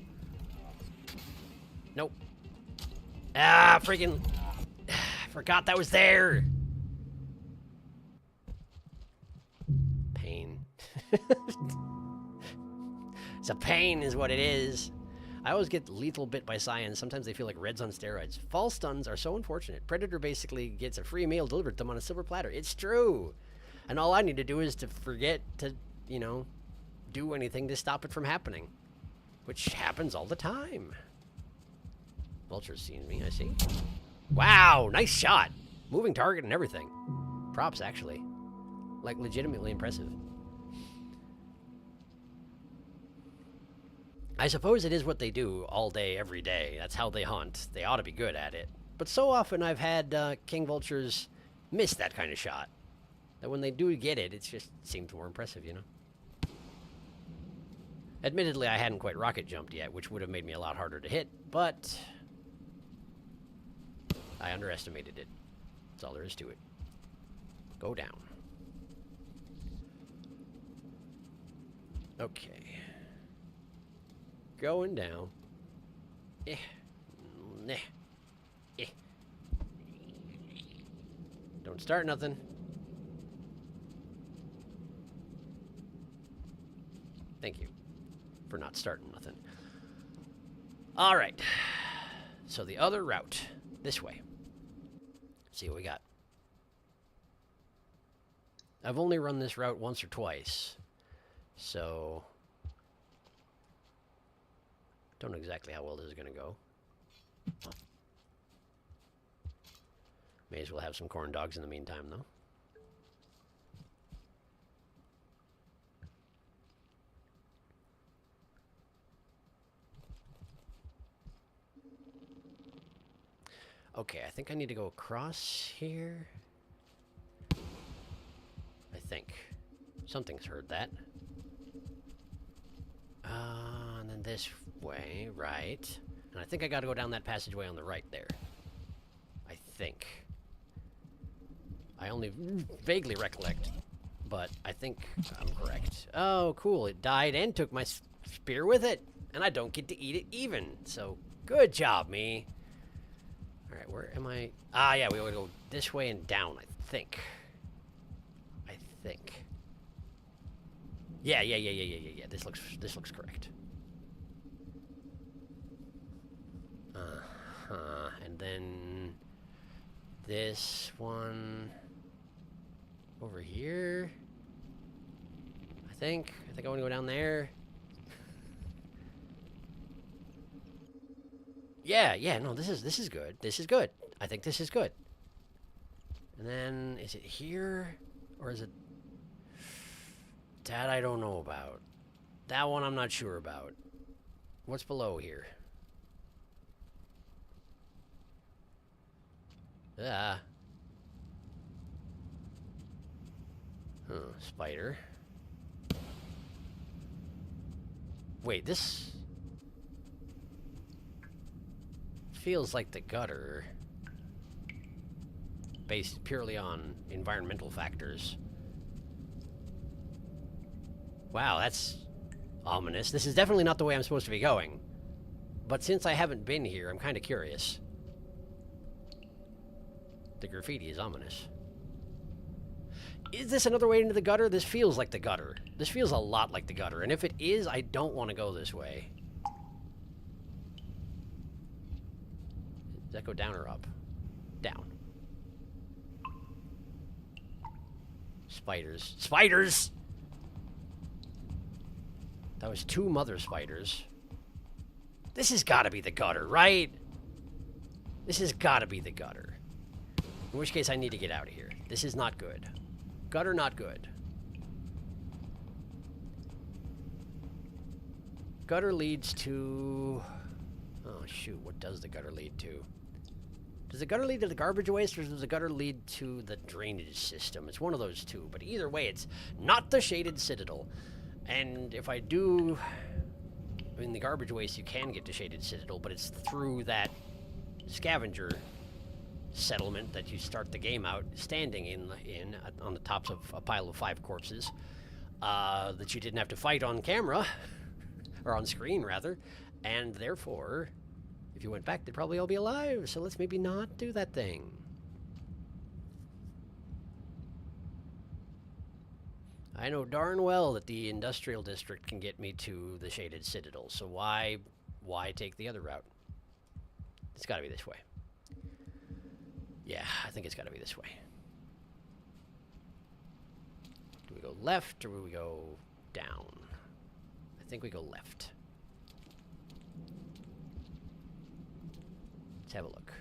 Nope. Ah, freaking... I forgot that was there! Pain. It's a pain is what it is. I always get lethal bit by science. Sometimes they feel like Reds on steroids. Fall stuns are so unfortunate. Predator basically gets a free meal delivered to them on a silver platter. It's true. And all I need to do is to forget to, you know, do anything to stop it from happening. Which happens all the time. Vulture's seen me, I see. Wow, nice shot. Moving target and everything. Props, actually. Like, legitimately impressive. I suppose it is what they do all day, every day. That's how they hunt. They ought to be good at it. But so often I've had king vultures miss that kind of shot. That when they do get it, it just seems more impressive, you know? Admittedly, I hadn't quite rocket jumped yet, which would have made me a lot harder to hit, but I underestimated it. That's all there is to it. Go down. Okay. Going down. Eh. Nah. Eh. Don't start nothing. Thank you for not starting nothing. All right. So the other route. This way. Let's see what we got. I've only run this route once or twice. So... don't know exactly how well this is going to go. May as well have some corn dogs in the meantime, though. Okay, I think I need to go across here. I think. Something's heard that. And then this way, right. And I think I gotta go down that passageway on the right there. I think. I only vaguely recollect, but I think I'm correct. Oh, cool. It died and took my spear with it, and I don't get to eat it even. So, good job, me. All right, where am I? Ah, yeah, we gotta go this way and down, I think. I think. Yeah. This looks correct. And then this one over here. I think I want to go down there. Yeah, no, this is good. This is good. I think this is good. And then is it here or is it that I don't know about. That one I'm not sure about. What's below here? Ah. Huh, spider. Wait, this feels like the gutter, based purely on environmental factors. Wow, that's ominous. This is definitely not the way I'm supposed to be going. But since I haven't been here, I'm kind of curious. The graffiti is ominous. Is this another way into the gutter? This feels like the gutter. This feels a lot like the gutter. And if it is, I don't want to go this way. Does that go down or up? Down. Spiders. Spiders! That was 2 mother spiders. This has got to be the gutter, right? This has got to be the gutter. In which case, I need to get out of here. This is not good. Gutter, not good. Gutter leads to... Oh, shoot. What does the gutter lead to? Does the gutter lead to the garbage waste, or does the gutter lead to the drainage system? It's one of those two. But either way, it's not the Shaded Citadel. And if I do... I mean, the garbage waste, you can get to Shaded Citadel, but it's through that scavenger settlement that you start the game out standing in on the tops of a pile of 5 corpses that you didn't have to fight on camera, or on screen, rather. And therefore, if you went back, they'd probably all be alive. So let's maybe not do that thing. I know darn well that the industrial district can get me to the Shaded Citadel, so why take the other route? It's got to be this way. Yeah, I think it's got to be this way. Do we go left, or do we go down? I think we go left. Let's have a look.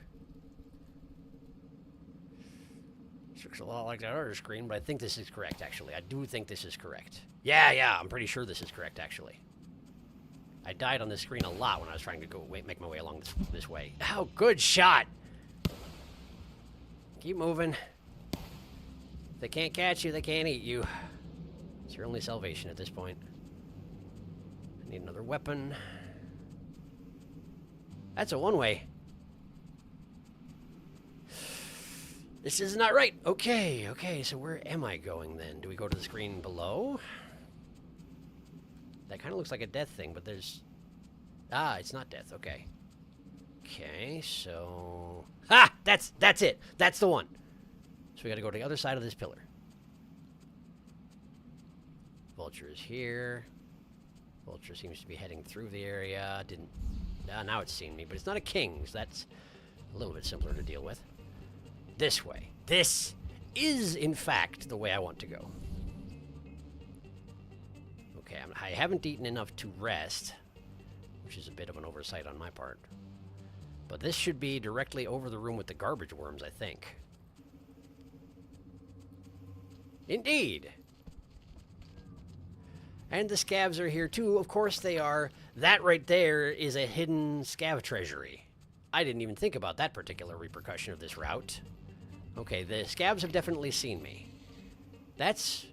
This looks a lot like that other screen, but I think this is correct, actually. I do think this is correct. Yeah, I'm pretty sure this is correct, actually. I died on this screen a lot when I was trying to make my way along this way. Oh, good shot! Keep moving. If they can't catch you, they can't eat you. It's your only salvation at this point. I need another weapon. That's a one-way. This is not right. Okay, so where am I going then? Do we go to the screen below? That kind of looks like a death thing, but there's... Ah, it's not death, okay. Okay, so... Ah! That's it! That's the one! So we gotta go to the other side of this pillar. Vulture is here. Vulture seems to be heading through the area. Didn't... now it's seen me, but it's not a king, so that's a little bit simpler to deal with. This way. This is, in fact, the way I want to go. Okay, I haven't eaten enough to rest, which is a bit of an oversight on my part. But this should be directly over the room with the garbage worms, I think. Indeed! And the scavs are here, too. Of course they are. That right there is a hidden scav treasury. I didn't even think about that particular repercussion of this route. Okay, the scavs have definitely seen me. That's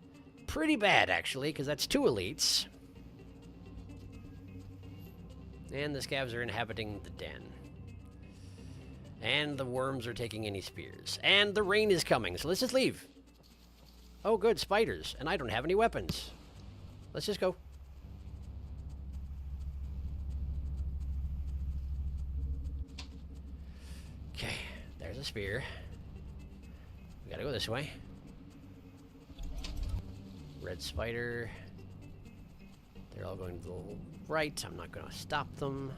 pretty bad, actually, because that's 2 elites. And the scavs are inhabiting the den. And the worms are taking any spears. And the rain is coming, so let's just leave. Oh, good, spiders. And I don't have any weapons. Let's just go. Okay, there's a spear. We gotta go this way. Red spider. They're all going to the right. I'm not gonna stop them.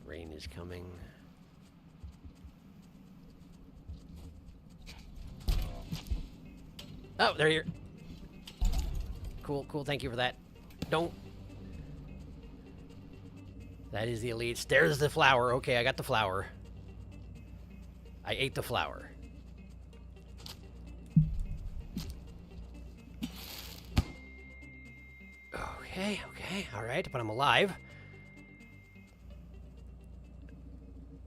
Rain is coming. Oh, they're here. Cool, thank you for that. Don't. That is the elites. There's the flower. Okay, I got the flower. I ate the flower. Okay, all right, but I'm alive.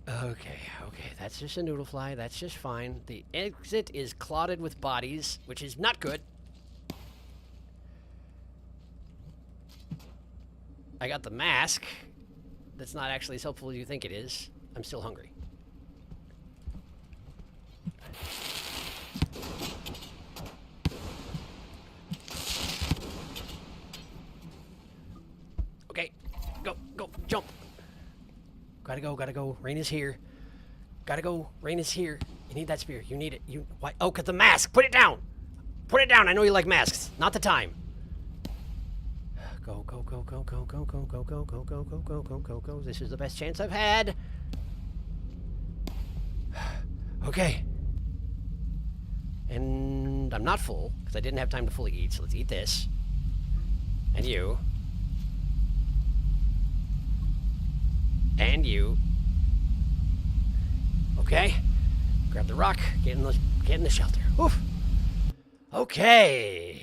Okay, that's just a noodle fly. That's just fine. The exit is clotted with bodies, which is not good. I got the mask. That's not actually as helpful as you think it is. I'm still hungry. Okay, go, jump. Gotta go. Rain is here. Gotta go. Rain is here. You need that spear. You need it. Why? Oh, 'cause the mask. Put it down. Put it down. I know you like masks. Not the time. Go. This is the best chance I've had. Okay. And I'm not full, because I didn't have time to fully eat, so let's eat this. And you. And you. Okay. Grab the rock, get in the shelter. Oof. Okay.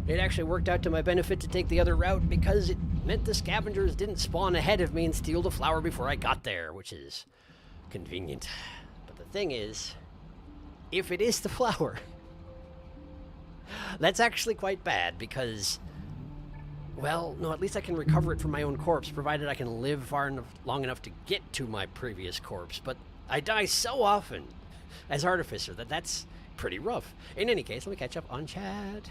It actually worked out to my benefit to take the other route because it meant the scavengers didn't spawn ahead of me and steal the flower before I got there, which is convenient. But the thing is, if it is the flower, that's actually quite bad because, well, no, at least I can recover it from my own corpse, provided I can live long enough to get to my previous corpse. But I die so often as Artificer that's pretty rough. In any case, let me catch up on chat.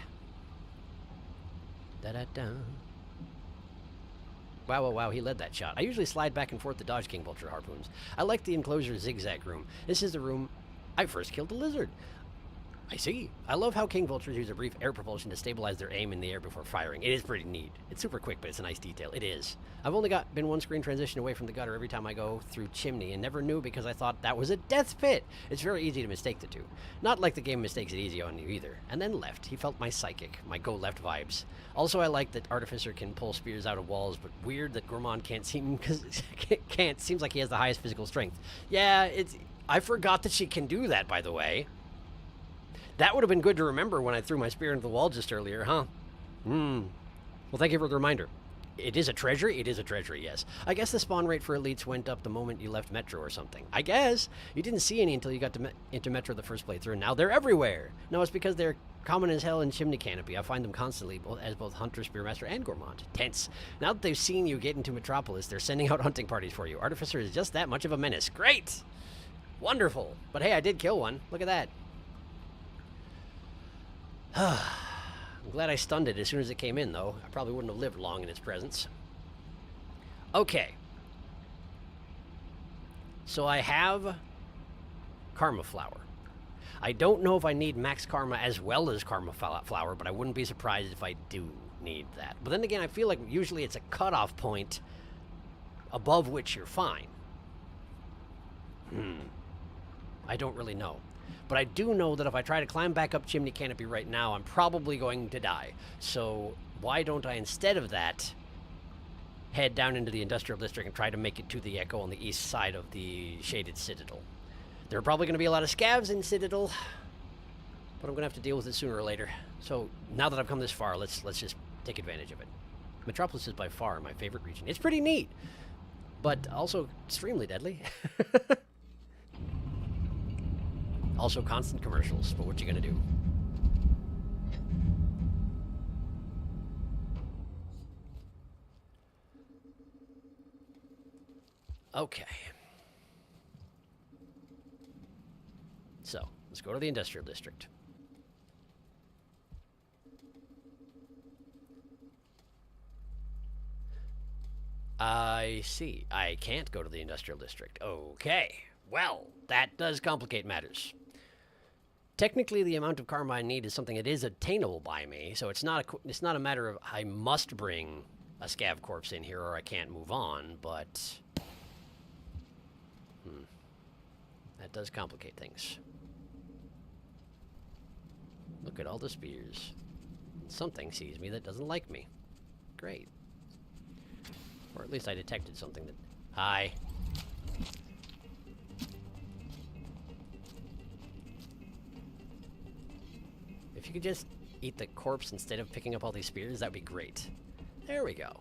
Da-da-da. Wow, he led that shot. I usually slide back and forth to dodge King Vulture harpoons. I like the enclosure zigzag room. This is the room I first killed the lizard. I see. I love how King Vultures use a brief air propulsion to stabilize their aim in the air before firing. It is pretty neat. It's super quick, but it's a nice detail. It is. I've only been one screen transition away from the gutter every time I go through Chimney, and never knew because I thought that was a death pit. It's very easy to mistake the two. Not like the game mistakes it easy on you either. And then left. He felt my psychic, my go left vibes. Also, I like that Artificer can pull spears out of walls, but weird that Gourmand can't seem, because can't. Seems like he has the highest physical strength. Yeah, I forgot that she can do that, by the way. That would have been good to remember when I threw my spear into the wall just earlier, huh? Well, thank you for the reminder. It is a treasury? It is a treasury, yes. I guess the spawn rate for elites went up the moment you left Metro or something. I guess. You didn't see any until you got into Metro the first playthrough, and now they're everywhere. No, it's because they're common as hell in Chimney Canopy. I find them constantly, as both Hunter, Spearmaster, and Gourmand. Tense. Now that they've seen you get into Metropolis, they're sending out hunting parties for you. Artificer is just that much of a menace. Great! Wonderful. But hey, I did kill one. Look at that. I'm glad I stunned it as soon as it came in, though. I probably wouldn't have lived long in its presence. Okay. So I have Karma Flower. I don't know if I need Max Karma as well as Karma Flower, but I wouldn't be surprised if I do need that. But then again, I feel like usually it's a cutoff point above which you're fine. I don't really know. But I do know that if I try to climb back up Chimney Canopy right now, I'm probably going to die. So why don't I, instead of that, head down into the Industrial District and try to make it to the Echo on the east side of the Shaded Citadel. There are probably going to be a lot of scavs in Citadel, but I'm going to have to deal with it sooner or later. So now that I've come this far, let's just take advantage of it. Metropolis is by far my favorite region. It's pretty neat, but also extremely deadly. Also constant commercials, but what you gonna do? Okay. So, let's go to the Industrial District. I see. I can't go to the Industrial District. Okay. Well, that does complicate matters. Technically, the amount of karma I need is something that is attainable by me, so it's not a matter of I must bring a scav corpse in here or I can't move on, but that does complicate things. Look at all the spears. Something sees me that doesn't like me. Great. Or at least I detected something that... Hi. If you could just eat the corpse instead of picking up all these spears, that'd be great. There we go.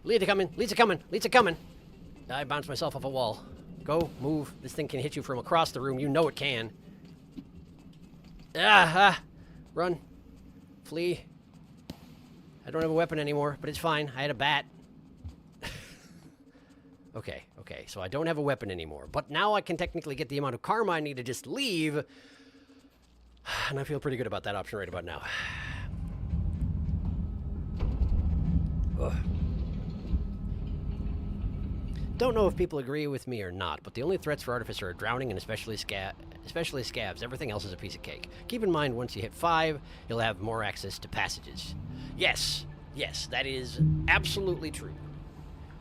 Leads are coming! Leads are coming! Leads are coming! I bounced myself off a wall. Go, move. This thing can hit you from across the room. You know it can. Run. Flee. I don't have a weapon anymore, but it's fine. I had a bat. Okay, so I don't have a weapon anymore. But now I can technically get the amount of karma I need to just leave. And I feel pretty good about that option right about now. Ugh. Don't know if people agree with me or not, but the only threats for Artificer are drowning and especially scabs. Everything else is a piece of cake. Keep in mind, once you hit 5, you'll have more access to passages. Yes, that is absolutely true.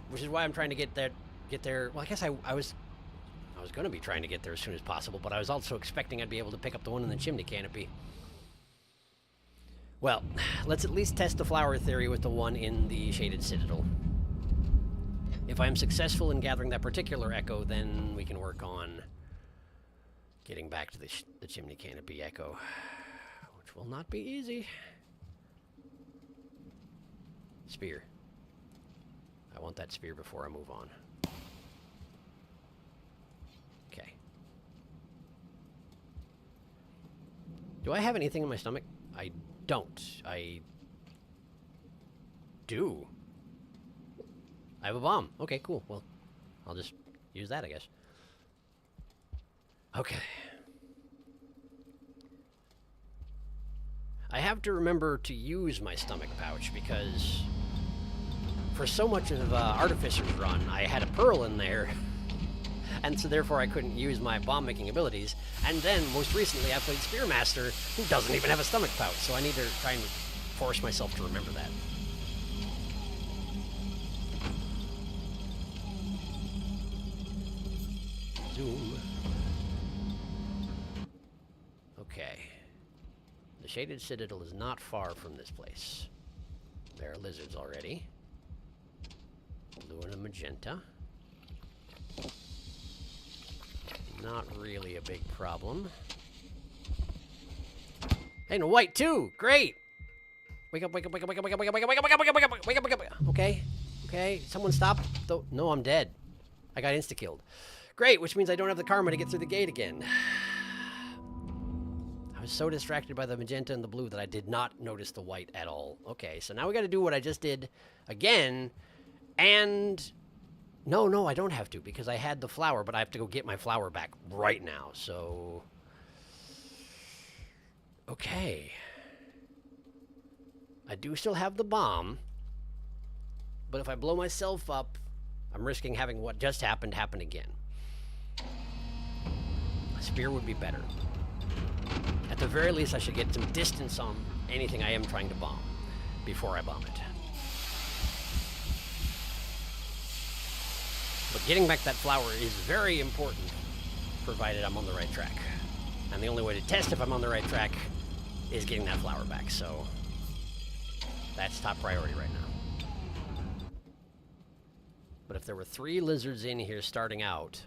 Which is why I'm trying to get there. Well, I guess I was going to be trying to get there as soon as possible, but I was also expecting I'd be able to pick up the one in the chimney canopy. Well, let's at least test the flower theory with the one in the Shaded Citadel. If I am successful in gathering that particular echo, then we can work on getting back to the chimney canopy echo, which will not be easy. Spear. I want that spear before I move on. Okay. Do I have anything in my stomach? I don't. I do. I have a bomb. Okay, cool. Well, I'll just use that, I guess. Okay. I have to remember to use my stomach pouch because for so much of Artificer's Run, I had a pearl in there, and so therefore I couldn't use my bomb-making abilities. And then, most recently, I played Spearmaster, who doesn't even have a stomach pouch, so I need to try and force myself to remember that. Zoom. Okay. The Shaded Citadel is not far from this place. There are lizards already. Blue and a magenta. Not really a big problem. Hey, and a white too! Great! Wake up, wake up, wake up, wake up, wake up, wake up, wake up, wake up, wake up, wake up, wake up, wake up, wake up. Okay. Okay. Someone stop. No, I'm dead. I got insta-killed. Great, which means I don't have the karma to get through the gate again. I was so distracted by the magenta and the blue that I did not notice the white at all. Okay, so now we got to do what I just did again. And no, I don't have to because I had the flower, but I have to go get my flower back right now. So, okay. I do still have the bomb, but if I blow myself up, I'm risking having what just happened happen again. A spear would be better. At the very least, I should get some distance on anything I am trying to bomb before I bomb it. But getting back that flower is very important, provided I'm on the right track. And the only way to test if I'm on the right track is getting that flower back, so that's top priority right now. But if there were 3 lizards in here starting out,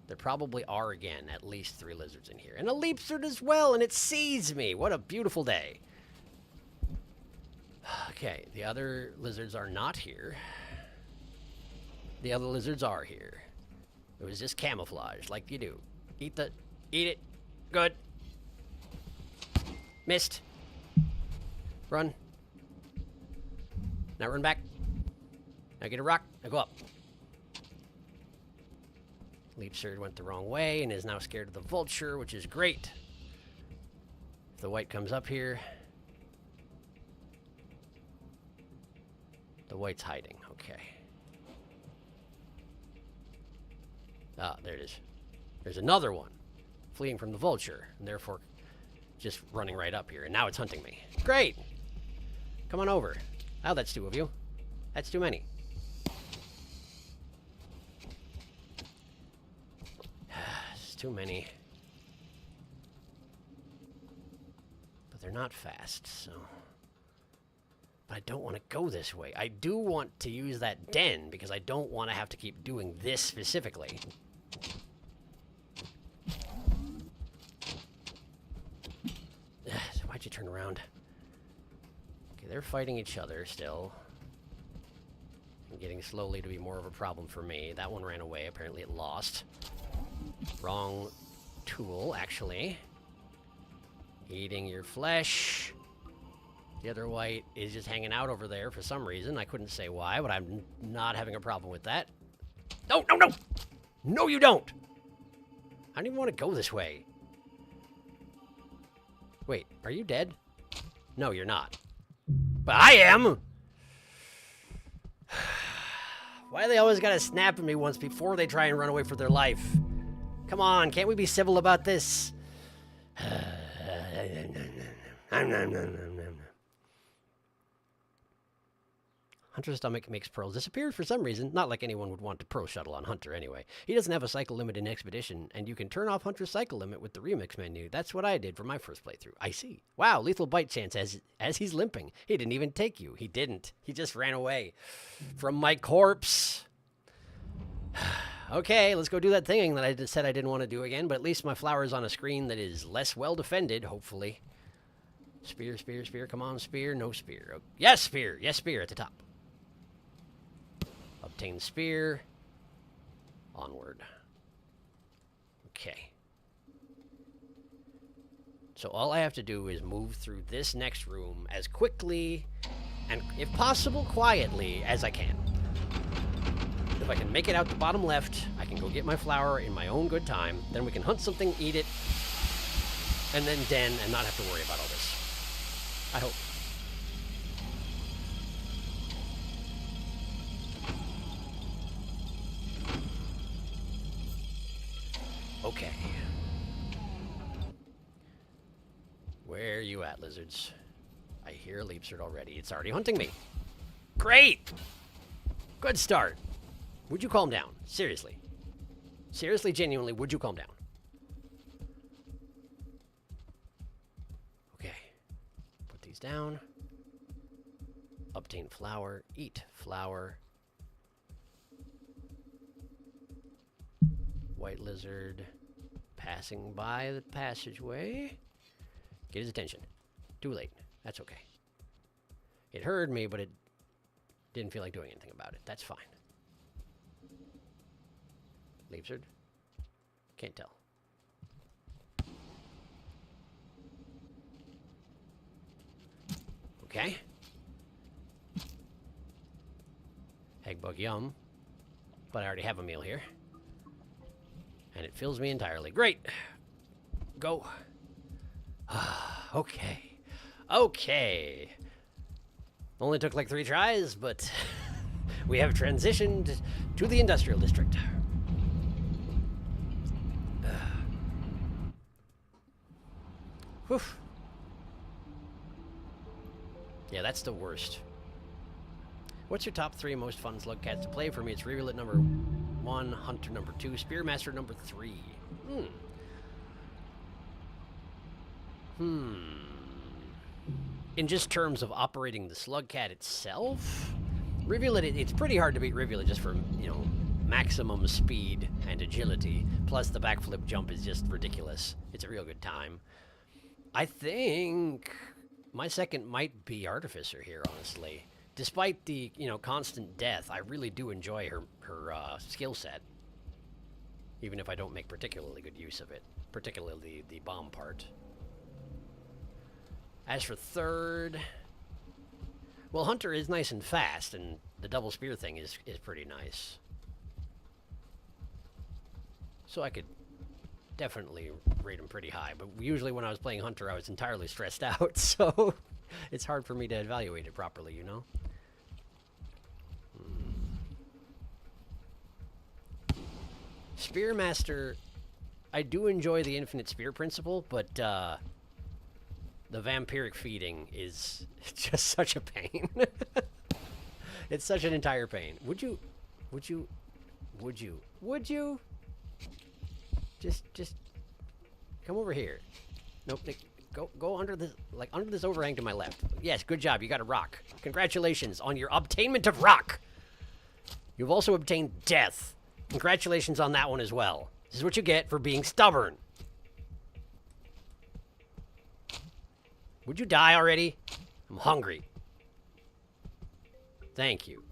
there probably are again at least 3 lizards in here. And a leapsard as well, and it sees me! What a beautiful day. Okay, the other lizards are not here. The other lizards are here. It was just camouflage, like you do. Eat it. Good. Missed. Run. Now run back. Now get a rock. Now go up. Leapsard went the wrong way and is now scared of the vulture, which is great. If the white comes up here, the white's hiding. Okay. Ah, there it is. There's another one fleeing from the vulture, and therefore just running right up here. And now it's hunting me. Great! Come on over. Oh, that's 2 of you. That's too many. It's too many. But they're not fast, so... But I don't want to go this way. I do want to use that den, because I don't want to have to keep doing this specifically. Why'd you turn around? Okay, they're fighting each other still. And getting slowly to be more of a problem for me. That one ran away. Apparently it lost. Wrong tool, actually. Eating your flesh. The other white is just hanging out over there for some reason. I couldn't say why, but I'm not having a problem with that. No, no, no! No, you don't! I don't even want to go this way. Wait, are you dead? No, you're not. But I am! Why do they always gotta snap at me once before they try and run away for their life? Come on, can't we be civil about this? Hunter's stomach makes pearls disappear for some reason. Not like anyone would want to pro shuttle on Hunter anyway. He doesn't have a cycle limit in Expedition, and you can turn off Hunter's cycle limit with the remix menu. That's what I did for my first playthrough. I see. Wow, lethal bite chance as he's limping. He didn't even take you. He didn't. He just ran away from my corpse. Okay, let's go do that thing that I just said I didn't want to do again, but at least my flower's on a screen that is less well defended, hopefully. Spear, spear, spear. Come on, spear. No spear. Oh, yes, spear. Yes, spear at the top. Obtain spear. Onward. Okay. So all I have to do is move through this next room as quickly and, if possible, quietly as I can. If I can make it out the bottom left, I can go get my flower in my own good time. Then we can hunt something, eat it, and then den and not have to worry about all this. I hope. Okay. Where are you at, lizards? I hear a leapsert already. It's already hunting me. Great! Good start. Would you calm down? Seriously. Seriously, genuinely, would you calm down? Okay. Put these down. Obtain flower. Eat flower. White lizard passing by the passageway. Get his attention. Too late. That's okay. It heard me, but it didn't feel like doing anything about it. That's fine. Leapsard? Can't tell. Okay. Egg bug yum. But I already have a meal here. And it fills me entirely. Great. Go. Okay. Okay. Only took like 3 tries, but we have transitioned to the industrial district. Whew. Yeah, that's the worst. What's your top 3 most fun slug cats to play? For me, it's Reveal at number 1, Hunter number 2, Spearmaster number 3. In just terms of operating the slug cat itself, Reveal it's pretty hard to beat Reveal just for, you know, maximum speed and agility. Plus the backflip jump is just ridiculous. It's a real good time. I think my second might be Artificer here, honestly. Despite the, you know, constant death, I really do enjoy her skill set. Even if I don't make particularly good use of it. Particularly the bomb part. As for third, well, Hunter is nice and fast, and the double spear thing is pretty nice. So I could definitely rate him pretty high, but usually when I was playing Hunter, I was entirely stressed out, so it's hard for me to evaluate it properly, you know? Spearmaster, I do enjoy the infinite spear principle, but the vampiric feeding is just such a pain. It's such an entire pain. Would you just come over here? Nope. Go under this, like under this overhang to my left. Yes, good job. You got a rock. Congratulations on your obtainment of rock. You've also obtained death. Congratulations on that one as well. This is what you get for being stubborn. Would you die already? I'm hungry. Thank you.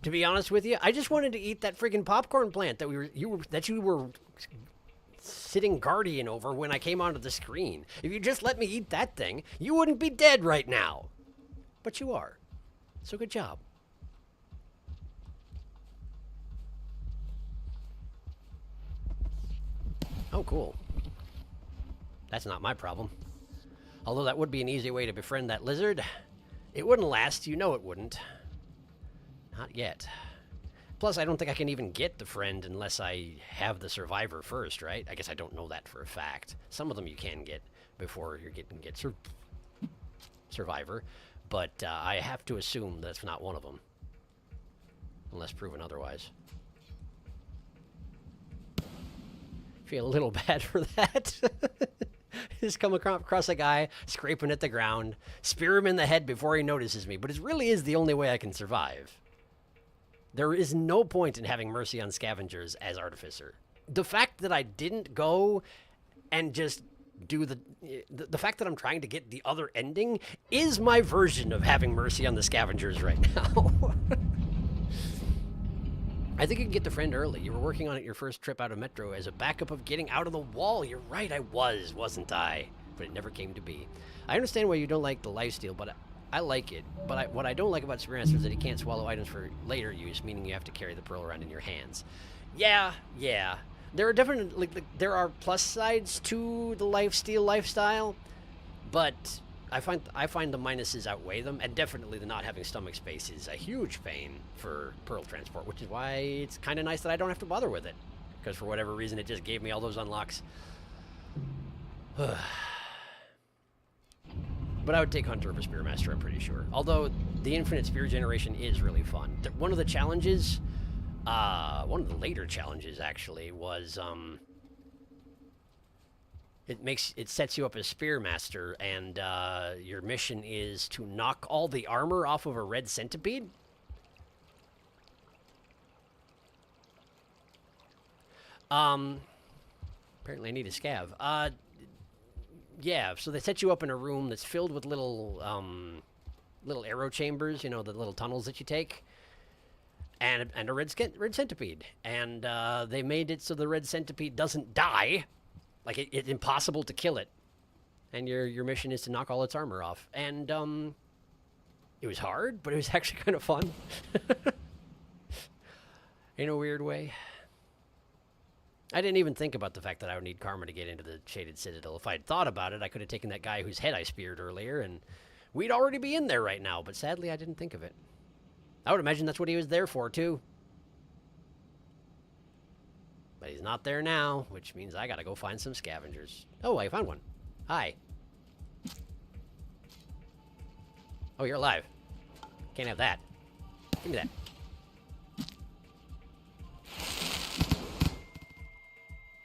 To be honest with you, I just wanted to eat that freaking popcorn plant that you were sitting guardian over when I came onto the screen. If you just let me eat that thing, you wouldn't be dead right now. But you are. So good job. Oh, cool. That's not my problem. Although that would be an easy way to befriend that lizard. It wouldn't last, you know it wouldn't. Not yet. Plus, I don't think I can even get the friend unless I have the survivor first, right? I guess I don't know that for a fact. Some of them you can get before you get survivor, but I have to assume that's not one of them. Unless proven otherwise. Feel a little bad for that. Just come across a guy scraping at the ground, spear him in the head before he notices me, but it really is the only way I can survive. There is no point in having mercy on scavengers as Artificer. The fact that I didn't go and just do the fact that I'm trying to get the other ending is my version of having mercy on the scavengers right now. I think you can get the friend early. You were working on it your first trip out of Metro as a backup of getting out of the wall. You're right, I was, wasn't I? But it never came to be. I understand why you don't like the lifesteal, but I like it. But what I don't like about Spearmaster is that he can't swallow items for later use, meaning you have to carry the pearl around in your hands. Yeah. There are different, there are plus sides to the lifesteal lifestyle, but I find the minuses outweigh them, and definitely the not having stomach space is a huge pain for pearl transport, which is why it's kind of nice that I don't have to bother with it, because for whatever reason it just gave me all those unlocks. But I would take Hunter over Spearmaster, I'm pretty sure. Although the infinite spear generation is really fun. One of the challenges, one of the later challenges actually, was it sets you up as Spearmaster, and your mission is to knock all the armor off of a red centipede. Apparently I need a scav. Yeah, so they set you up in a room that's filled with little arrow chambers, you know, the little tunnels that you take, and a red centipede. And they made it so the red centipede doesn't die. Like, it's impossible to kill it. And your mission is to knock all its armor off. And it was hard, but it was actually kind of fun. In a weird way. I didn't even think about the fact that I would need karma to get into the Shaded Citadel. If I'd thought about it, I could have taken that guy whose head I speared earlier, and we'd already be in there right now. But sadly, I didn't think of it. I would imagine that's what he was there for, too. But he's not there now, which means I gotta go find some scavengers. Oh, I found one. Hi. Oh, you're alive. Can't have that. Give me that.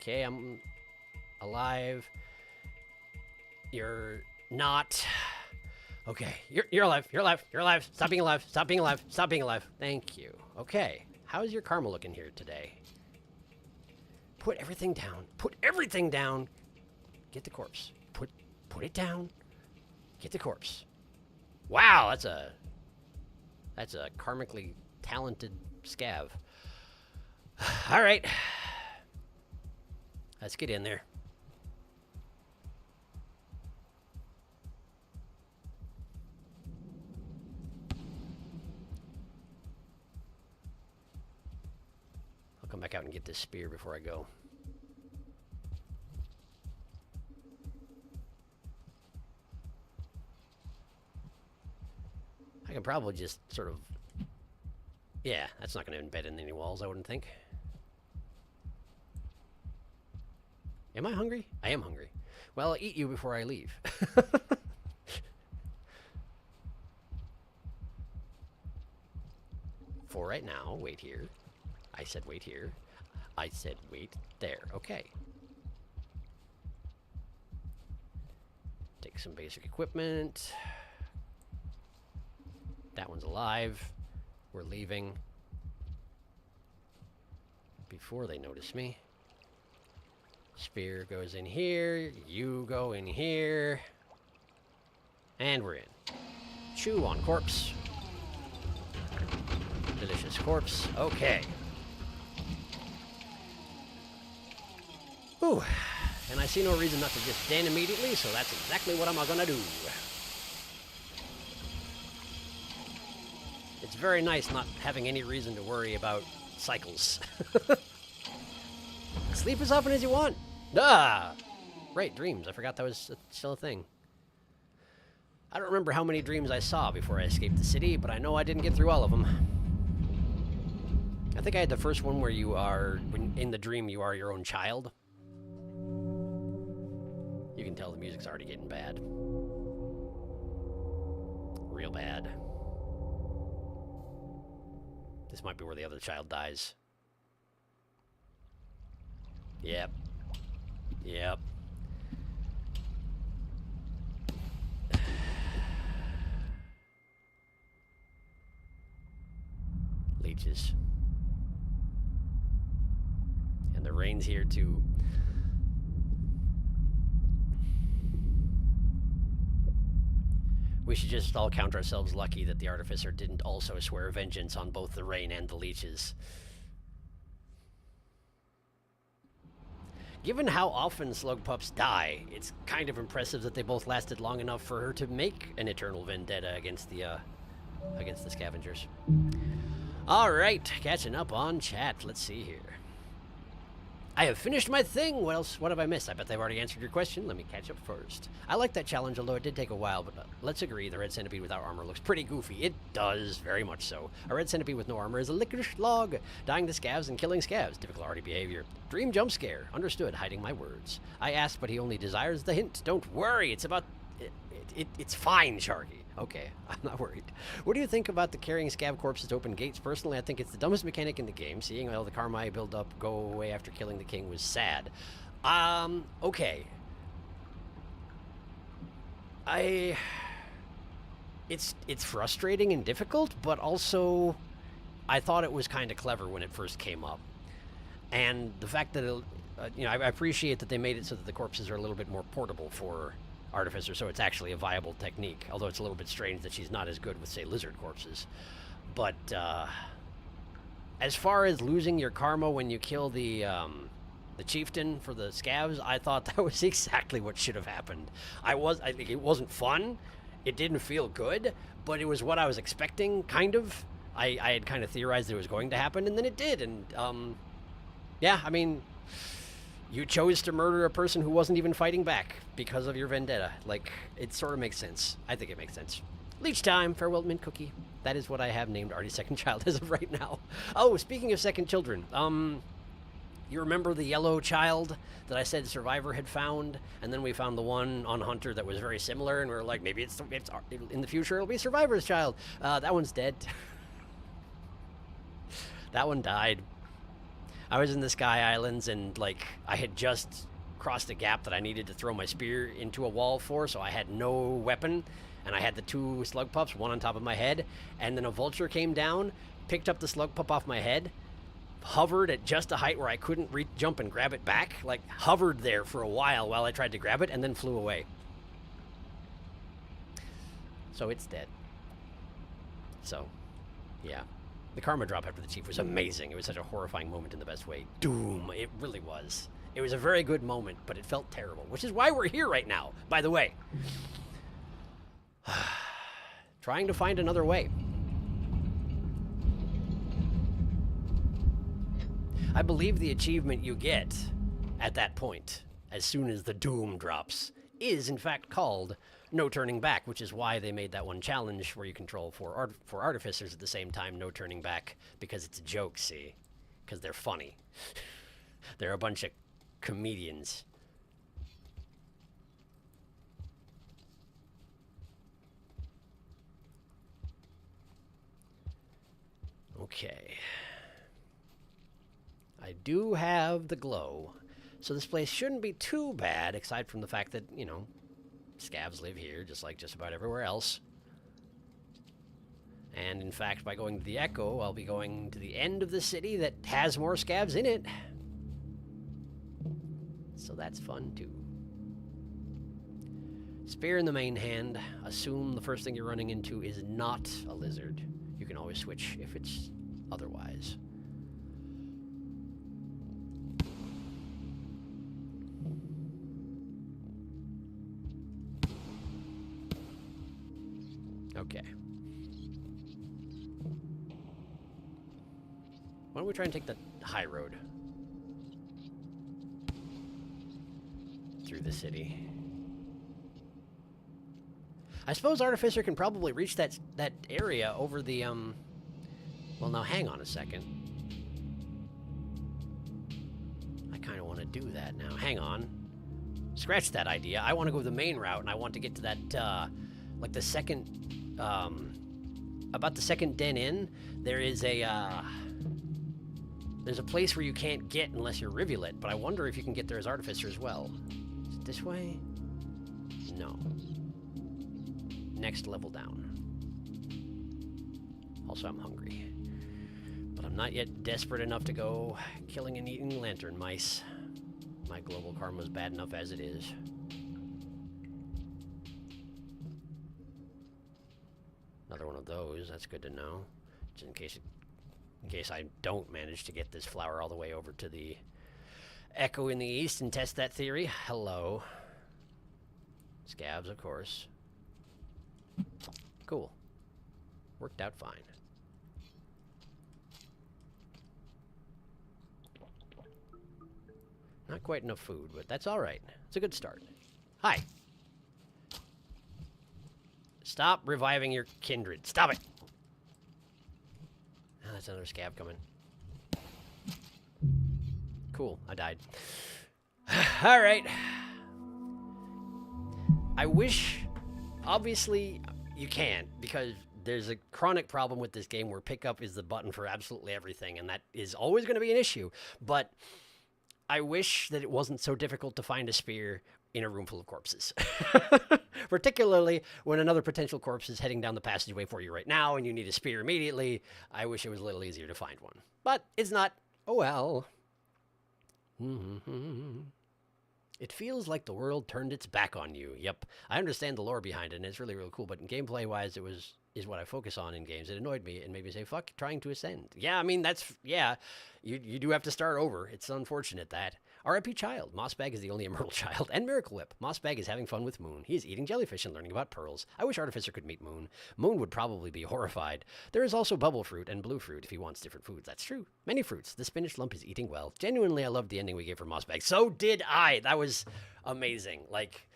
Okay, I'm alive. You're not. Okay, you're alive. You're alive. You're alive. Stop being alive. Stop being alive. Stop being alive. Thank you. Okay, how's your karma looking here today? Put everything down. Put everything down. Get the corpse. Put it down. Get the corpse. Wow, that's a karmically talented scav. All right. Let's get in there. I'll come back out and get this spear before I go. I can probably just sort of... Yeah, that's not going to embed in any walls, I wouldn't think. Am I hungry? I am hungry. Well, I'll eat you before I leave. For right now, wait here. I said wait here. I said wait there. Okay. Take some basic equipment. That one's alive. We're leaving before they notice me. Spear goes in here. You go in here. And we're in. Chew on corpse. Delicious corpse. Okay. Whew. And I see no reason not to just den immediately, so that's exactly what I'm gonna do. It's very nice not having any reason to worry about cycles. Sleep as often as you want. Ah! Right, dreams. I forgot that was still a thing. I don't remember how many dreams I saw before I escaped the city, but I know I didn't get through all of them. I think I had the first one where you are, when in the dream, you are your own child. You can tell the music's already getting bad. Real bad. This might be where the other child dies. Yep. Yep. Leeches. And the rain's here too. We should just all count ourselves lucky that the Artificer didn't also swear vengeance on both the rain and the leeches. Given how often slug pups die, it's kind of impressive that they both lasted long enough for her to make an eternal vendetta against the scavengers. All right, catching up on chat. Let's see here. I have finished my thing. What else? What have I missed? I bet they've already answered your question. Let me catch up first. I like that challenge, although it did take a while, but let's agree the red centipede without armor looks pretty goofy. It does, very much so. A red centipede with no armor is a licorice log. Dying to scavs and killing scavs. Difficult already behavior. Dream jump scare. Understood, hiding my words. I asked, but he only desires the hint. Don't worry, it's about... It's fine, Sharky. Okay, I'm not worried. What do you think about the carrying scav corpses to open gates? Personally, I think it's the dumbest mechanic in the game. Seeing all the karma I build up go away after killing the king was sad. Okay. It's frustrating and difficult, but also I thought it was kind of clever when it first came up. And the fact that, I appreciate that they made it so that the corpses are a little bit more portable for Artificer, so it's actually a viable technique, although it's a little bit strange that she's not as good with, say, lizard corpses. But as far as losing your karma when you kill the chieftain for the scavs, I thought that was exactly what should have happened. I think it wasn't fun, it didn't feel good, but it was what I was expecting, kind of. I had kind of theorized it was going to happen, and then it did, and yeah, I mean, you chose to murder a person who wasn't even fighting back because of your vendetta. Like, it sort of makes sense. I think it makes sense. Leech time, farewell mint cookie. That is what I have named Artie's second child as of right now. Oh, speaking of second children, you remember the yellow child that I said Survivor had found, and then we found the one on Hunter that was very similar, and we were like, maybe it's in the future it'll be Survivor's child. That one's dead. That one died. I was in the Sky Islands, and, like, I had just crossed a gap that I needed to throw my spear into a wall for, so I had no weapon, and I had the two slug pups, one on top of my head, and then a vulture came down, picked up the slug pup off my head, hovered at just a height where I couldn't jump and grab it back, like, hovered there for a while I tried to grab it, and then flew away. So it's dead. So, yeah. The karma drop after the chief was amazing. It was such a horrifying moment in the best way. Doom. It really was. It was a very good moment, but it felt terrible, which is why we're here right now, by the way. Trying to find another way. I believe the achievement you get at that point, as soon as the doom drops, is in fact called No Turning Back, which is why they made that one challenge where you control four artificers at the same time, no turning back, because it's a joke, see? Because they're funny. They're a bunch of comedians. Okay. I do have the glow, so this place shouldn't be too bad, aside from the fact that, you know, scavs live here, just like just about everywhere else. And in fact, by going to the Echo, I'll be going to the end of the city that has more scavs in it. So that's fun, too. Spear in the main hand. Assume the first thing you're running into is not a lizard. You can always switch if it's otherwise. Okay. Why don't we try and take the high road through the city? I suppose Artificer can probably reach that area over the, well, now hang on a second. I kind of want to do that now. Hang on. Scratch that idea. I want to go the main route, and I want to get to that, like the second, about the second den in, there is a, there's a place where you can't get unless you're Rivulet, but I wonder if you can get there as Artificer as well. Is it this way? No. Next level down. Also, I'm hungry. But I'm not yet desperate enough to go killing and eating lantern mice. My global karma is bad enough as it is. Another one of those. That's good to know. Just in case I don't manage to get this flower all the way over to the Echo in the east and test that theory. Hello. Scabs, of course. Cool. Worked out fine. Not quite enough food, but that's all right. It's a good start. Hi. Stop reviving your kindred. Stop it. Oh, that's another scab coming. Cool. I died. All right. I wish... Obviously, you can't, because there's a chronic problem with this game where pickup is the button for absolutely everything, and that is always going to be an issue. But I wish that it wasn't so difficult to find a spear in a room full of corpses. Particularly when another potential corpse is heading down the passageway for you right now, and you need a spear immediately. I wish it was a little easier to find one. But it's not. Oh well. It feels like the world turned its back on you. Yep. I understand the lore behind it, and it's really, really cool, but in gameplay-wise, is what I focus on in games. It annoyed me and made me say, fuck, trying to ascend. Yeah, I mean, yeah, you do have to start over. It's unfortunate that. R.I.P. Child. Mossbag is the only immortal child. And Miracle Whip. Mossbag is having fun with Moon. He is eating jellyfish and learning about pearls. I wish Artificer could meet Moon. Moon would probably be horrified. There is also Bubble Fruit and Blue Fruit if he wants different foods. That's true. Many fruits. The spinach lump is eating well. Genuinely, I loved the ending we gave for Mossbag. So did I. That was amazing. Like...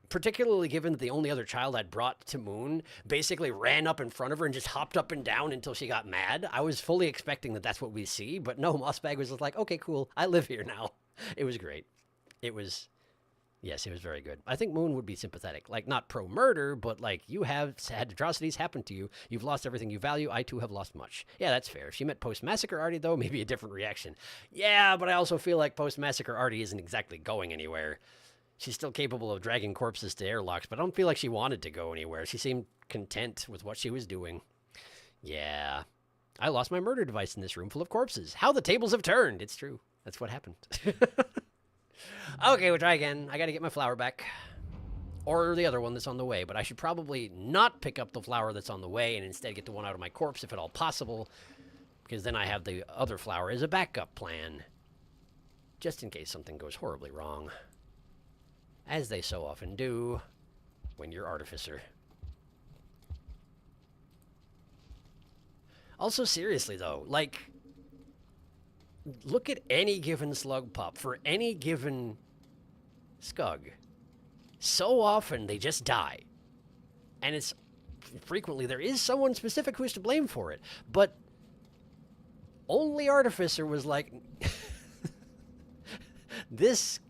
particularly given that the only other child I'd brought to Moon basically ran up in front of her and just hopped up and down until she got mad. I was fully expecting that that's what we see, but no, Mossbag was just like, okay, cool, I live here now. It was great. It was, yes, it was very good. I think Moon would be sympathetic. Like, not pro-murder, but like, you have had atrocities happen to you. You've lost everything you value. I too have lost much. Yeah, that's fair. If she met post-massacre Artie, though, maybe a different reaction. Yeah, but I also feel like post-massacre Artie isn't exactly going anywhere. She's still capable of dragging corpses to airlocks, but I don't feel like she wanted to go anywhere. She seemed content with what she was doing. Yeah. I lost my murder device in this room full of corpses. How the tables have turned. It's true. That's what happened. Okay, we'll try again. I gotta get my flower back. Or the other one that's on the way, but I should probably not pick up the flower that's on the way and instead get the one out of my corpse if at all possible, because then I have the other flower as a backup plan, just in case something goes horribly wrong. As they so often do when you're Artificer. Also, seriously, though, like, look at any given slug pup for any given scug. So often, they just die. And it's frequently, there is someone specific who's to blame for it. But only Artificer was like, this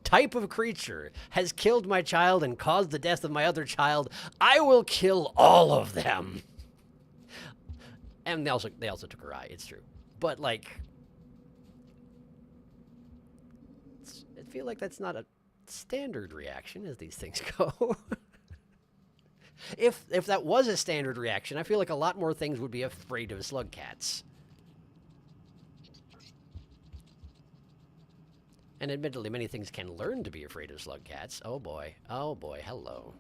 type of creature has killed my child and caused the death of my other child. I will kill all of them. And they also took her eye. It's true. But like, I feel like that's not a standard reaction as these things go. If that was a standard reaction, I feel like a lot more things would be afraid of slug cats. And admittedly, many things can learn to be afraid of slug cats. Oh boy. Oh boy. Hello.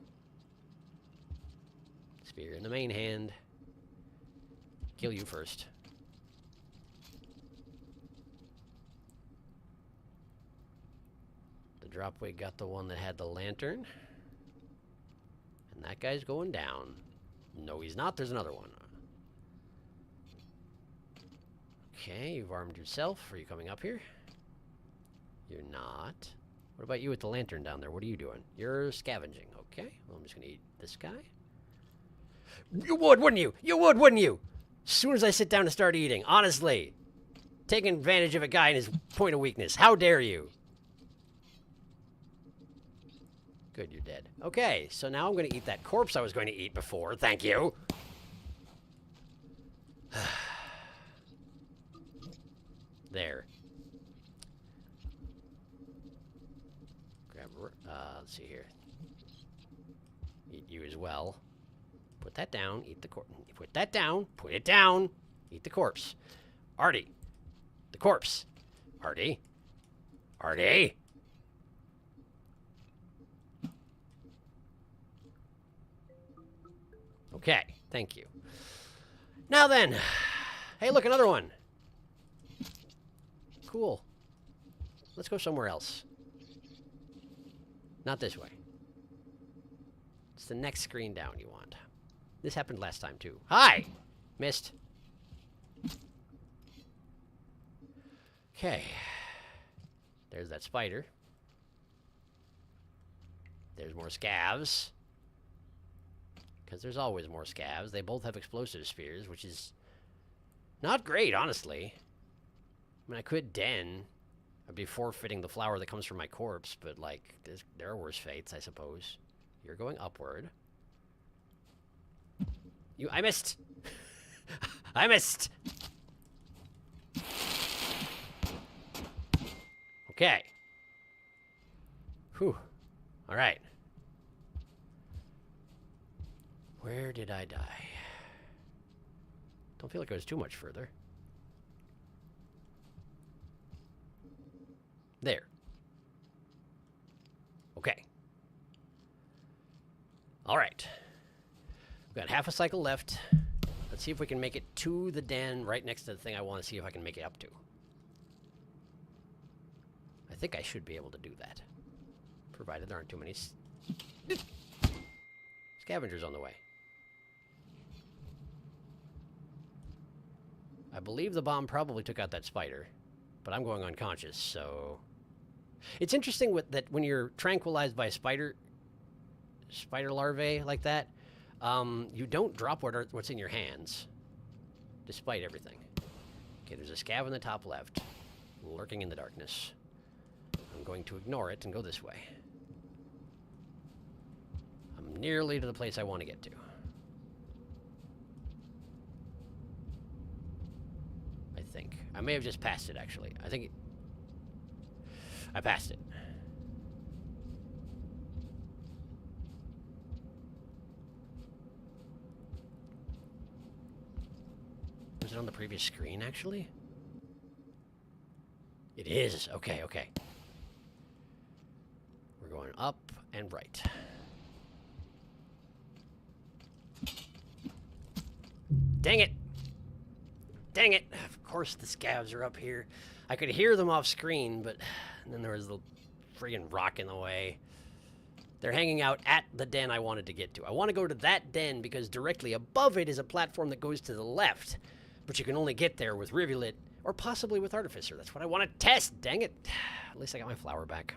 Spear in the main hand. Kill you first. The Dropwig got the one that had the lantern. And that guy's going down. No, he's not. There's another one. Okay, you've armed yourself. Are you coming up here? You're not. What about you with the lantern down there? What are you doing? You're scavenging. Okay, well, I'm just going to eat this guy. You would, wouldn't you? You would, wouldn't you? As soon as I sit down to start eating, honestly. Taking advantage of a guy in his point of weakness. How dare you? Good, you're dead. Okay, so now I'm going to eat that corpse I was going to eat before. Thank you. There. Grab, let's see here. Eat you as well. Put that down, eat the corpse. Put that down, put it down, eat the corpse. Artie. The corpse. Artie. Artie. Okay, thank you. Now then. Hey, look, another one. Cool. Let's go somewhere else. Not this way. It's the next screen down you want. This happened last time, too. Hi! Missed. Okay. There's that spider. There's more scavs. Because there's always more scavs. They both have explosive spears, which is not great, honestly. I mean, I could den. I'd be forfeiting the flower that comes from my corpse, but, like, there are worse fates, I suppose. You're going upward. I missed! I missed! Okay. Whew. Alright. Where did I die? Don't feel like it was too much further. There. Okay. All right. We've got half a cycle left. Let's see if we can make it to the den right next to the thing I want to see if I can make it up to. I think I should be able to do that. Provided there aren't too many scavengers on the way. I believe the bomb probably took out that spider, but I'm going unconscious, so... It's interesting that when you're tranquilized by spider larvae like that, you don't drop what's in your hands, despite everything. Okay, there's a scav in the top left, lurking in the darkness. I'm going to ignore it and go this way. I'm nearly to the place I want to get to. I think. I may have just passed it, actually. I think I passed it. Was it on the previous screen, actually? It is. Okay, okay. We're going up and right. Dang it! Dang it! Of course the scavs are up here. I could hear them off screen, but then there was the friggin' rock in the way. They're hanging out at the den I wanted to get to. I want to go to that den because directly above it is a platform that goes to the left. But you can only get there with Rivulet or possibly with Artificer. That's what I want to test, dang it. At least I got my flower back.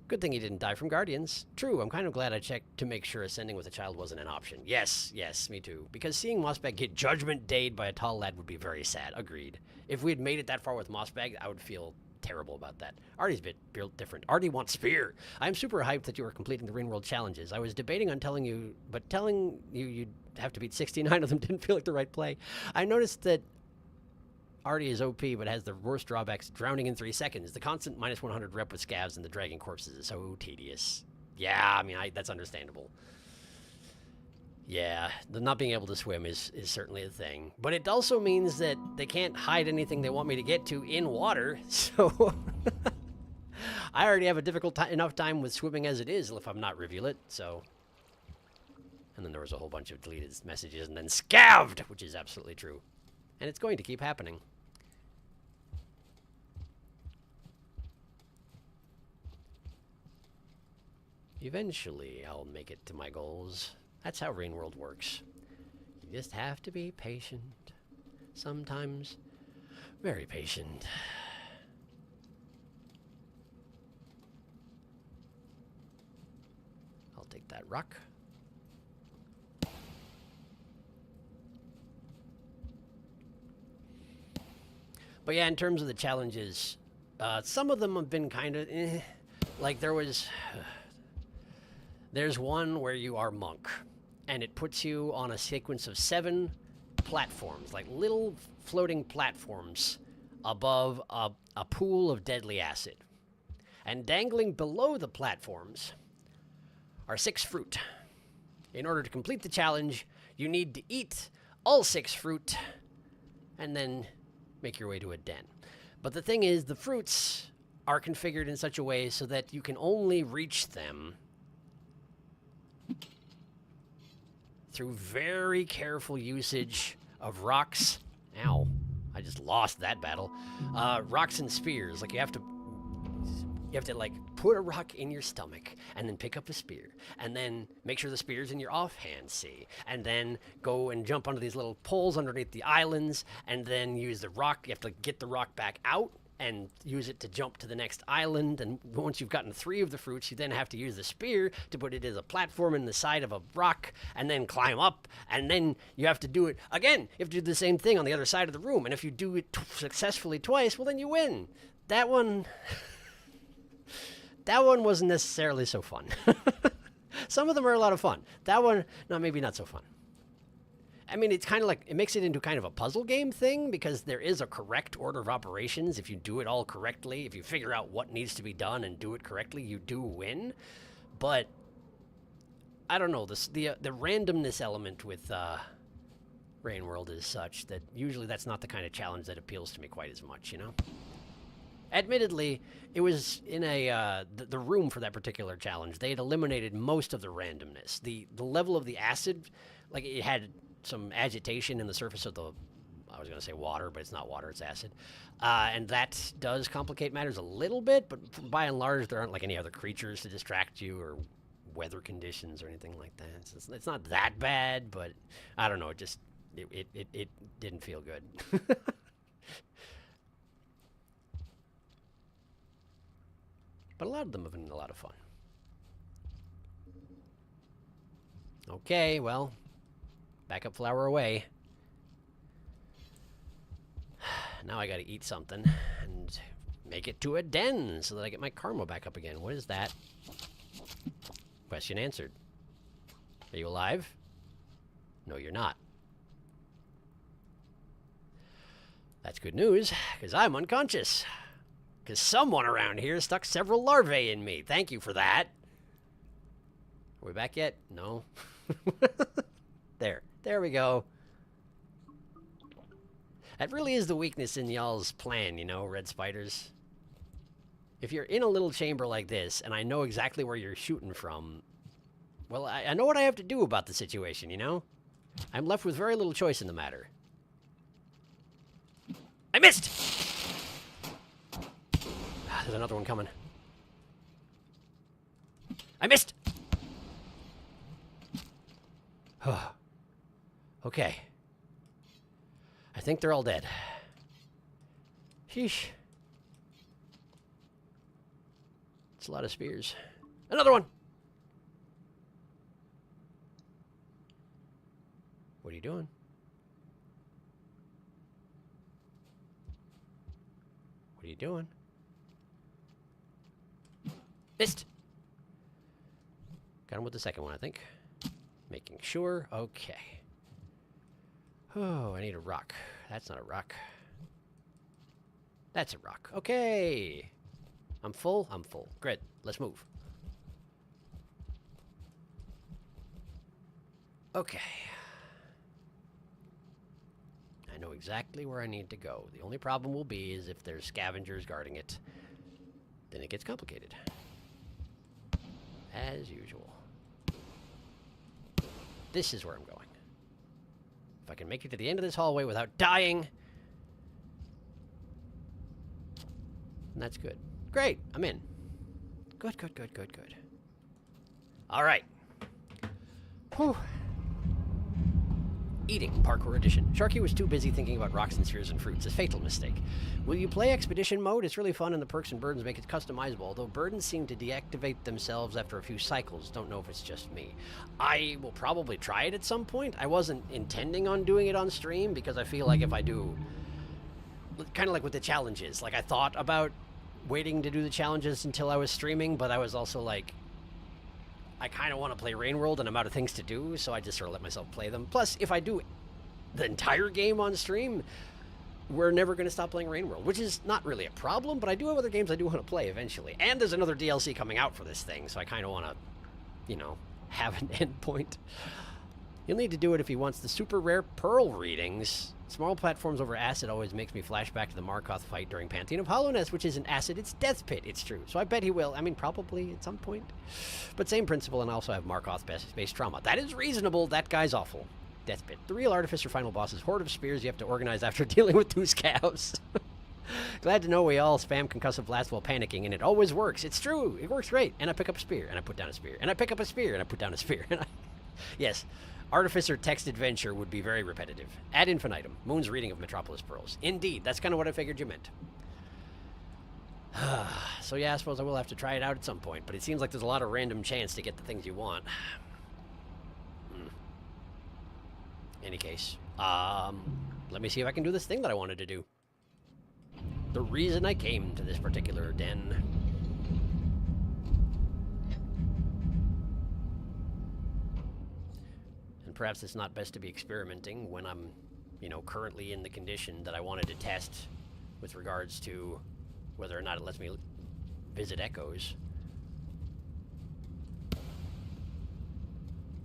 Good thing he didn't die from Guardians. True, I'm kind of glad I checked to make sure ascending with a child wasn't an option. Yes, yes, me too. Because seeing Mossbag get Judgment Dayed by a tall lad would be very sad. Agreed. If we had made it that far with Mossbag, I would feel terrible about that. Artie's a bit built different. Artie wants Spear. I'm super hyped that you were completing the Ring World challenges. I was debating on telling you, but telling you you'd have to beat 69 of them didn't feel like the right play. I noticed that Artie is OP, but has the worst drawbacks, drowning in 3 seconds. The constant minus 100 rep with scavs and the dragon corpses is so tedious. Yeah, I mean, that's understandable. Yeah, the not being able to swim is certainly a thing. But it also means that they can't hide anything they want me to get to in water, so... I already have a difficult enough time with swimming as it is if I'm not Rivulet, so... And then there was a whole bunch of deleted messages and then scavved, which is absolutely true. And it's going to keep happening. Eventually, I'll make it to my goals. That's how Rain World works. You just have to be patient. Sometimes, very patient. I'll take that rock. But yeah, in terms of the challenges, some of them have been kind of like there's one where you are monk, and it puts you on a sequence of 7 platforms, like little floating platforms above a pool of deadly acid. And dangling below the platforms are 6 fruit. In order to complete the challenge, you need to eat all 6 fruit and then make your way to a den. But the thing is, the fruits are configured in such a way so that you can only reach them through very careful usage of rocks. Ow, I just lost that battle. Rocks and spears. Like you have to like put a rock in your stomach and then pick up a spear and then make sure the spear's in your offhand, see, and then go and jump onto these little poles underneath the islands and then use the rock. You have to get the rock back out and use it to jump to the next island. And once you've gotten 3 of the fruits, you then have to use the spear to put it as a platform in the side of a rock and then climb up. And then you have to do it again. You have to do the same thing on the other side of the room. And if you do it successfully twice, well, then you win. That one wasn't necessarily so fun. Some of them are a lot of fun. That one, no, maybe not so fun. I mean, it's kind of like, it makes it into kind of a puzzle game thing because there is a correct order of operations. If you do it all correctly, if you figure out what needs to be done and do it correctly, you do win. But I don't know, the randomness element with Rain World is such that usually that's not the kind of challenge that appeals to me quite as much, you know? Admittedly, it was in the room for that particular challenge. They had eliminated most of the randomness. The level of the acid, like it had some agitation in the surface of the, I was going to say water, but it's not water, it's acid. And that does complicate matters a little bit, but by and large, there aren't like any other creatures to distract you or weather conditions or anything like that. It's not that bad, but I don't know, it didn't feel good. But a lot of them have been a lot of fun. Okay, well, backup flower away. Now I gotta eat something and make it to a den so that I get my karma back up again. What is that? Question answered. Are you alive? No, you're not. That's good news, because I'm unconscious. Because someone around here stuck several larvae in me. Thank you for that. Are we back yet? No. There we go. That really is the weakness in y'all's plan, you know, red spiders. If you're in a little chamber like this, and I know exactly where you're shooting from, well, I know what I have to do about the situation, you know? I'm left with very little choice in the matter. I missed! There's another one coming. I missed! Okay. I think they're all dead. Sheesh. It's a lot of spears. Another one! What are you doing? What are you doing? Missed! Got him with the second one, I think. Making sure. Okay. Oh, I need a rock. That's not a rock. That's a rock. Okay. I'm full? I'm full. Great. Let's move. Okay. I know exactly where I need to go. The only problem will be is if there's scavengers guarding it. Then it gets complicated. As usual. This is where I'm going. If I can make it to the end of this hallway without dying, then that's good. Great, I'm in. Good, good, good, good, good. All right. Whew. Eating, Parkour Edition. Sharky was too busy thinking about rocks and spheres and fruits. A fatal mistake. Will you play Expedition Mode? It's really fun and the perks and burdens make it customizable, although burdens seem to deactivate themselves after a few cycles. Don't know if it's just me. I will probably try it at some point. I wasn't intending on doing it on stream because I feel like if I do, kind of like with the challenges, like I thought about waiting to do the challenges until I was streaming, but I was also like, I kind of want to play Rain World and I'm out of things to do, so I just sort of let myself play them. Plus, if I do the entire game on stream, we're never going to stop playing Rain World, which is not really a problem, but I do have other games I do want to play eventually. And there's another DLC coming out for this thing, so I kind of want to, you know, have an endpoint. You'll need to do it if he wants the super rare Pearl readings. Small platforms over acid always makes me flash back to the Markoth fight during Pantheon of Hollowness, which isn't acid, it's Death Pit. It's true. So I bet he will. I mean, probably at some point. But same principle, and I also have Markoth-based trauma. That is reasonable. That guy's awful. Death Pit. The real Artificer final boss is Horde of Spears you have to organize after dealing with 2 scavs. Glad to know we all spam concussive blast while panicking, and it always works. It's true. It works great. And I pick up a spear, and I put down a spear. And I pick up a spear, and I put down a spear. And yes. Artificer text adventure would be very repetitive. Ad infinitum. Moon's reading of Metropolis Pearls. Indeed, that's kind of what I figured you meant. So yeah, I suppose I will have to try it out at some point, but it seems like there's a lot of random chance to get the things you want. Any case, let me see if I can do this thing that I wanted to do. The reason I came to this particular den. Perhaps it's not best to be experimenting when I'm, you know, currently in the condition that I wanted to test with regards to whether or not it lets me visit echoes.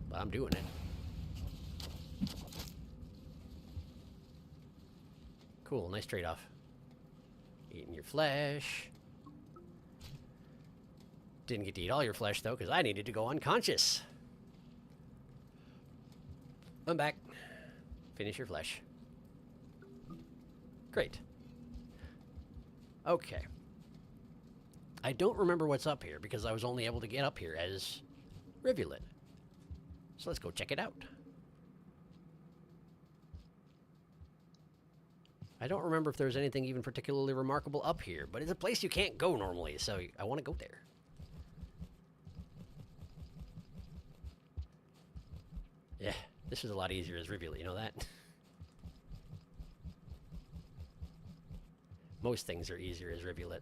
But I'm doing it. Cool, nice trade-off. Eating your flesh. Didn't get to eat all your flesh, though, because I needed to go unconscious. I'm back. Finish your flesh. Great. Okay. I don't remember what's up here because I was only able to get up here as Rivulet. So let's go check it out. I don't remember if there's anything even particularly remarkable up here, but it's a place you can't go normally, so I want to go there. Yeah. This is a lot easier as Rivulet, you know that? Most things are easier as Rivulet.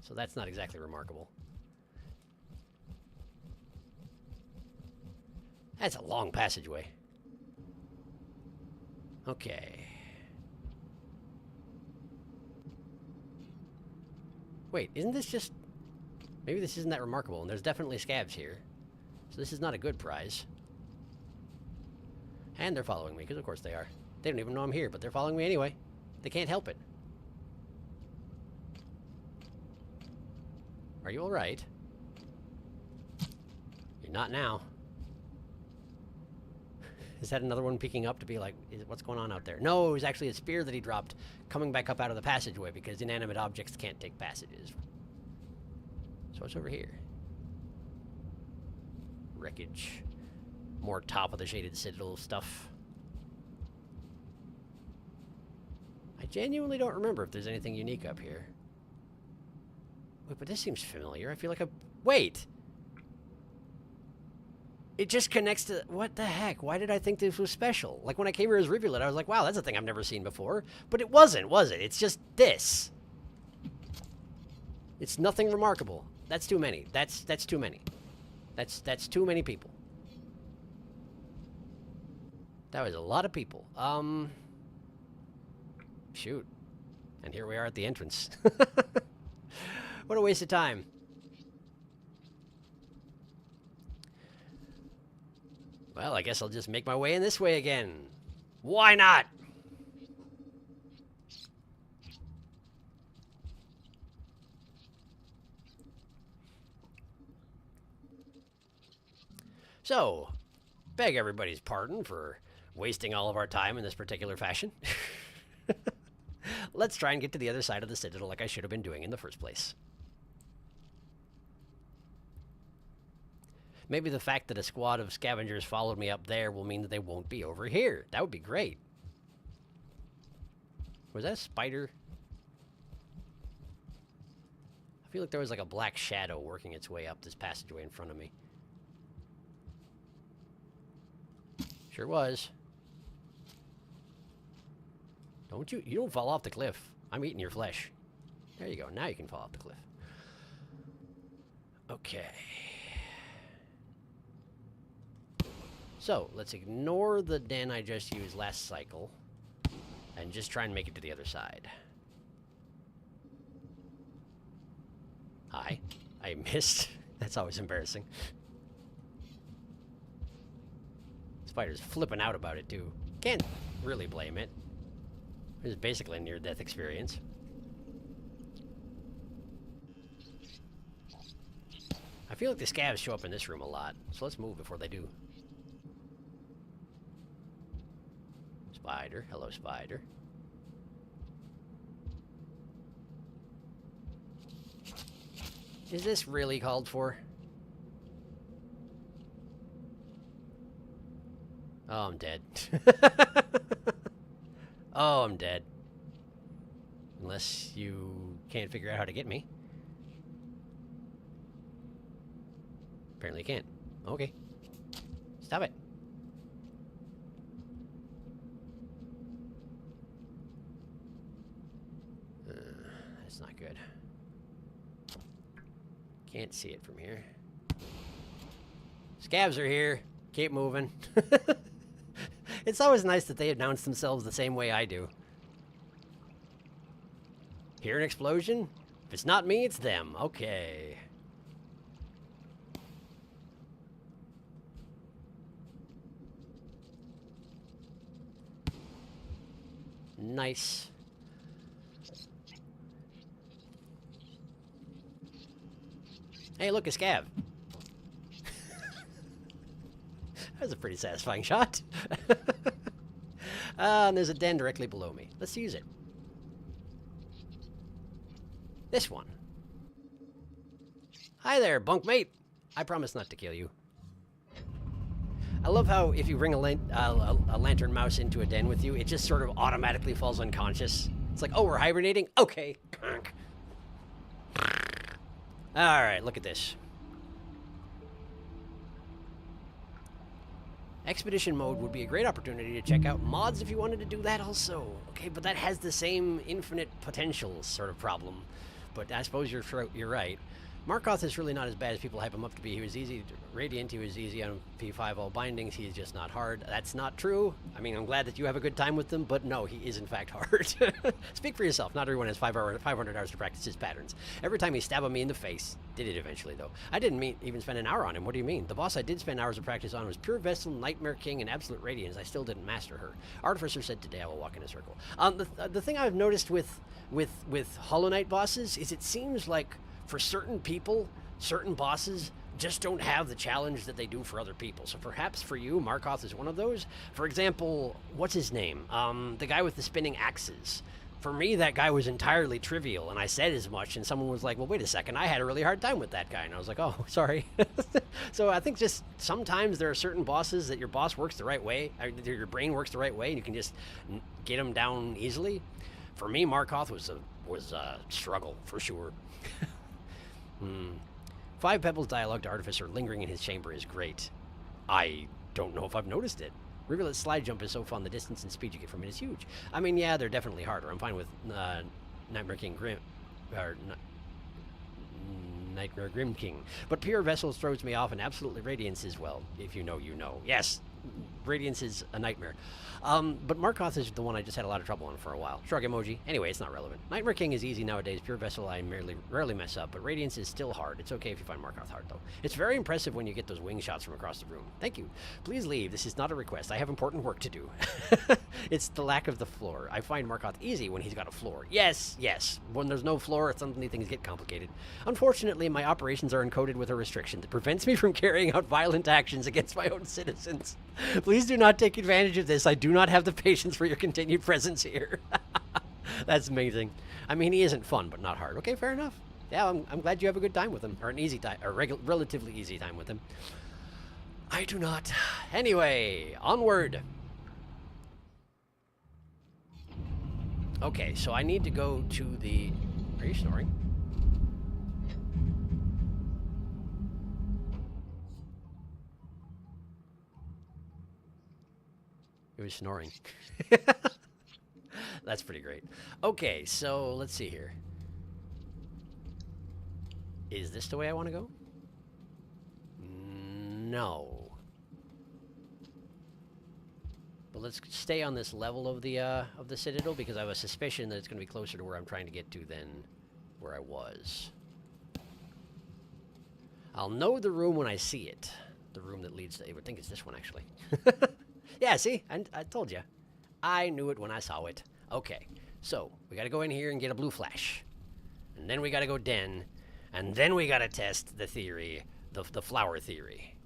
So that's not exactly remarkable. That's a long passageway. Okay. Wait, isn't this just... Maybe this isn't that remarkable, and there's definitely scavs here. So this is not a good prize. And they're following me, because of course they are. They don't even know I'm here, but they're following me anyway. They can't help it. Are you alright? You're not now. Is that another one peeking up to be like, what's going on out there? No, it was actually a spear that he dropped coming back up out of the passageway because inanimate objects can't take passages. So what's over here? Wreckage. More top of the Shaded Citadel stuff. I genuinely don't remember if there's anything unique up here. Wait, but this seems familiar. I feel like wait! It just connects to... What the heck? Why did I think this was special? Like, when I came here as Rivulet, I was like, wow, that's a thing I've never seen before. But it wasn't, was it? It's just this. It's nothing remarkable. That's too many. That's too many. That's too many people. That was a lot of people. Shoot. And here we are at the entrance. What a waste of time. Well, I guess I'll just make my way in this way again. Why not? So, beg everybody's pardon for wasting all of our time in this particular fashion. Let's try and get to the other side of the Citadel like I should have been doing in the first place. Maybe the fact that a squad of scavengers followed me up there will mean that they won't be over here. That would be great. Was that a spider? I feel like there was like a black shadow working its way up this passageway in front of me. Sure was. You don't fall off the cliff. I'm eating your flesh. There you go. Now you can fall off the cliff. Okay. So, let's ignore the den I just used last cycle and just try and make it to the other side. Hi. I missed. That's always embarrassing. Spider's flipping out about it, too. Can't really blame it. It was basically a near-death experience. I feel like the scavs show up in this room a lot, so let's move before they do. Spider. Hello, spider. Is this really called for? Oh, I'm dead. Oh, I'm dead. Unless you can't figure out how to get me. Apparently you can't. Okay. Stop it. That's not good. Can't see it from here. Scavs are here. Keep moving. It's always nice that they announce themselves the same way I do. Hear an explosion? If it's not me, it's them. Okay. Nice. Hey, look, a scav. That was a pretty satisfying shot. And there's a den directly below me. Let's use it. This one. Hi there, bunkmate. I promise not to kill you. I love how if you bring a lantern mouse into a den with you, it just sort of automatically falls unconscious. It's like, oh, we're hibernating? Okay. Alright, look at this. Expedition mode would be a great opportunity to check out mods if you wanted to do that also. Okay, but that has the same infinite potential sort of problem. But I suppose you're right. Markoth is really not as bad as people hype him up to be. He was easy, Radiant, he was easy on P5 all bindings, he's just not hard. That's not true. I mean, I'm glad that you have a good time with him, but no, he is in fact hard. Speak for yourself, not everyone has 500 hours to practice his patterns. Every time he stabbed me in the face, did it eventually though. I didn't even spend an hour on him, what do you mean? The boss I did spend hours of practice on was Pure Vessel, Nightmare King, and Absolute Radiance. I still didn't master her. Artificer said today I will walk in a circle. The thing I've noticed with Hollow Knight bosses is it seems like for certain people, certain bosses just don't have the challenge that they do for other people. So perhaps for you, Markoth is one of those. For example, what's his name? The guy with the spinning axes. For me, that guy was entirely trivial, and I said as much, and someone was like, well, wait a second, I had a really hard time with that guy. And I was like, oh, sorry. So I think just sometimes there are certain bosses that your boss works the right way, or your brain works the right way, and you can just get them down easily. For me, Markoth was a struggle, for sure. 5 Pebbles dialogue to Artificer lingering in his chamber is great. I don't know if I've noticed it. Rivulet's slide jump is so fun, the distance and speed you get from it is huge. I mean, yeah, they're definitely harder. I'm fine with Nightmare King Grim, or Nightmare Grim King. But Pure Vessels throws me off, and absolutely Radiance as well. If you know, you know. Yes, Radiance is a nightmare. But Markoth is the one I just had a lot of trouble on for a while. Shrug emoji. Anyway, it's not relevant. Nightmare King is easy nowadays. Pure Vessel I rarely mess up, but Radiance is still hard. It's okay if you find Markoth hard, though. It's very impressive when you get those wing shots from across the room. Thank you. Please leave. This is not a request. I have important work to do. It's the lack of the floor. I find Markoth easy when he's got a floor. Yes, yes. When there's no floor, suddenly things get complicated. Unfortunately, my operations are encoded with a restriction that prevents me from carrying out violent actions against my own citizens. Please do not take advantage of this. I do not have the patience for your continued presence here. That's amazing. I mean, he isn't fun, but not hard. Okay, fair enough. Yeah, I'm glad you have a good time with him, or an easy time, or relatively easy time with him. I do not. Anyway, onward. Okay, so I need to go to the... Are you snoring? It was snoring. That's pretty great. Okay, so let's see here. Is this the way I want to go? No. But let's stay on this level of the Citadel, because I have a suspicion that it's going to be closer to where I'm trying to get to than where I was. I'll know the room when I see it. The room that leads to... I would think it's this one, actually. Yeah, see? I told you. I knew it when I saw it. Okay, so we got to go in here and get a blue flash. And then we got to go den. And then we got to test the theory, the flower theory.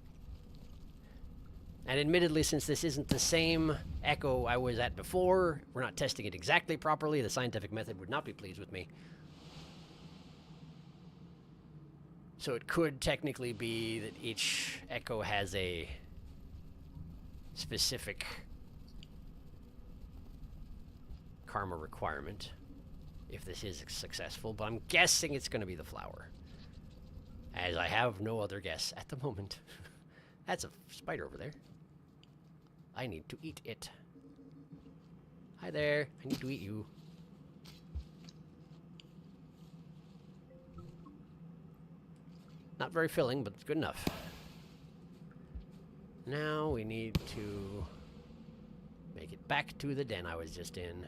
And admittedly, since this isn't the same echo I was at before, we're not testing it exactly properly. The scientific method would not be pleased with me. So it could technically be that each echo has a specific karma requirement, if this is successful, but I'm guessing it's going to be the flower, as I have no other guess at the moment. That's a spider over there. I need to eat it. Hi there, I need to eat you. Not very filling, but it's good enough. Now we need to make it back to the den I was just in.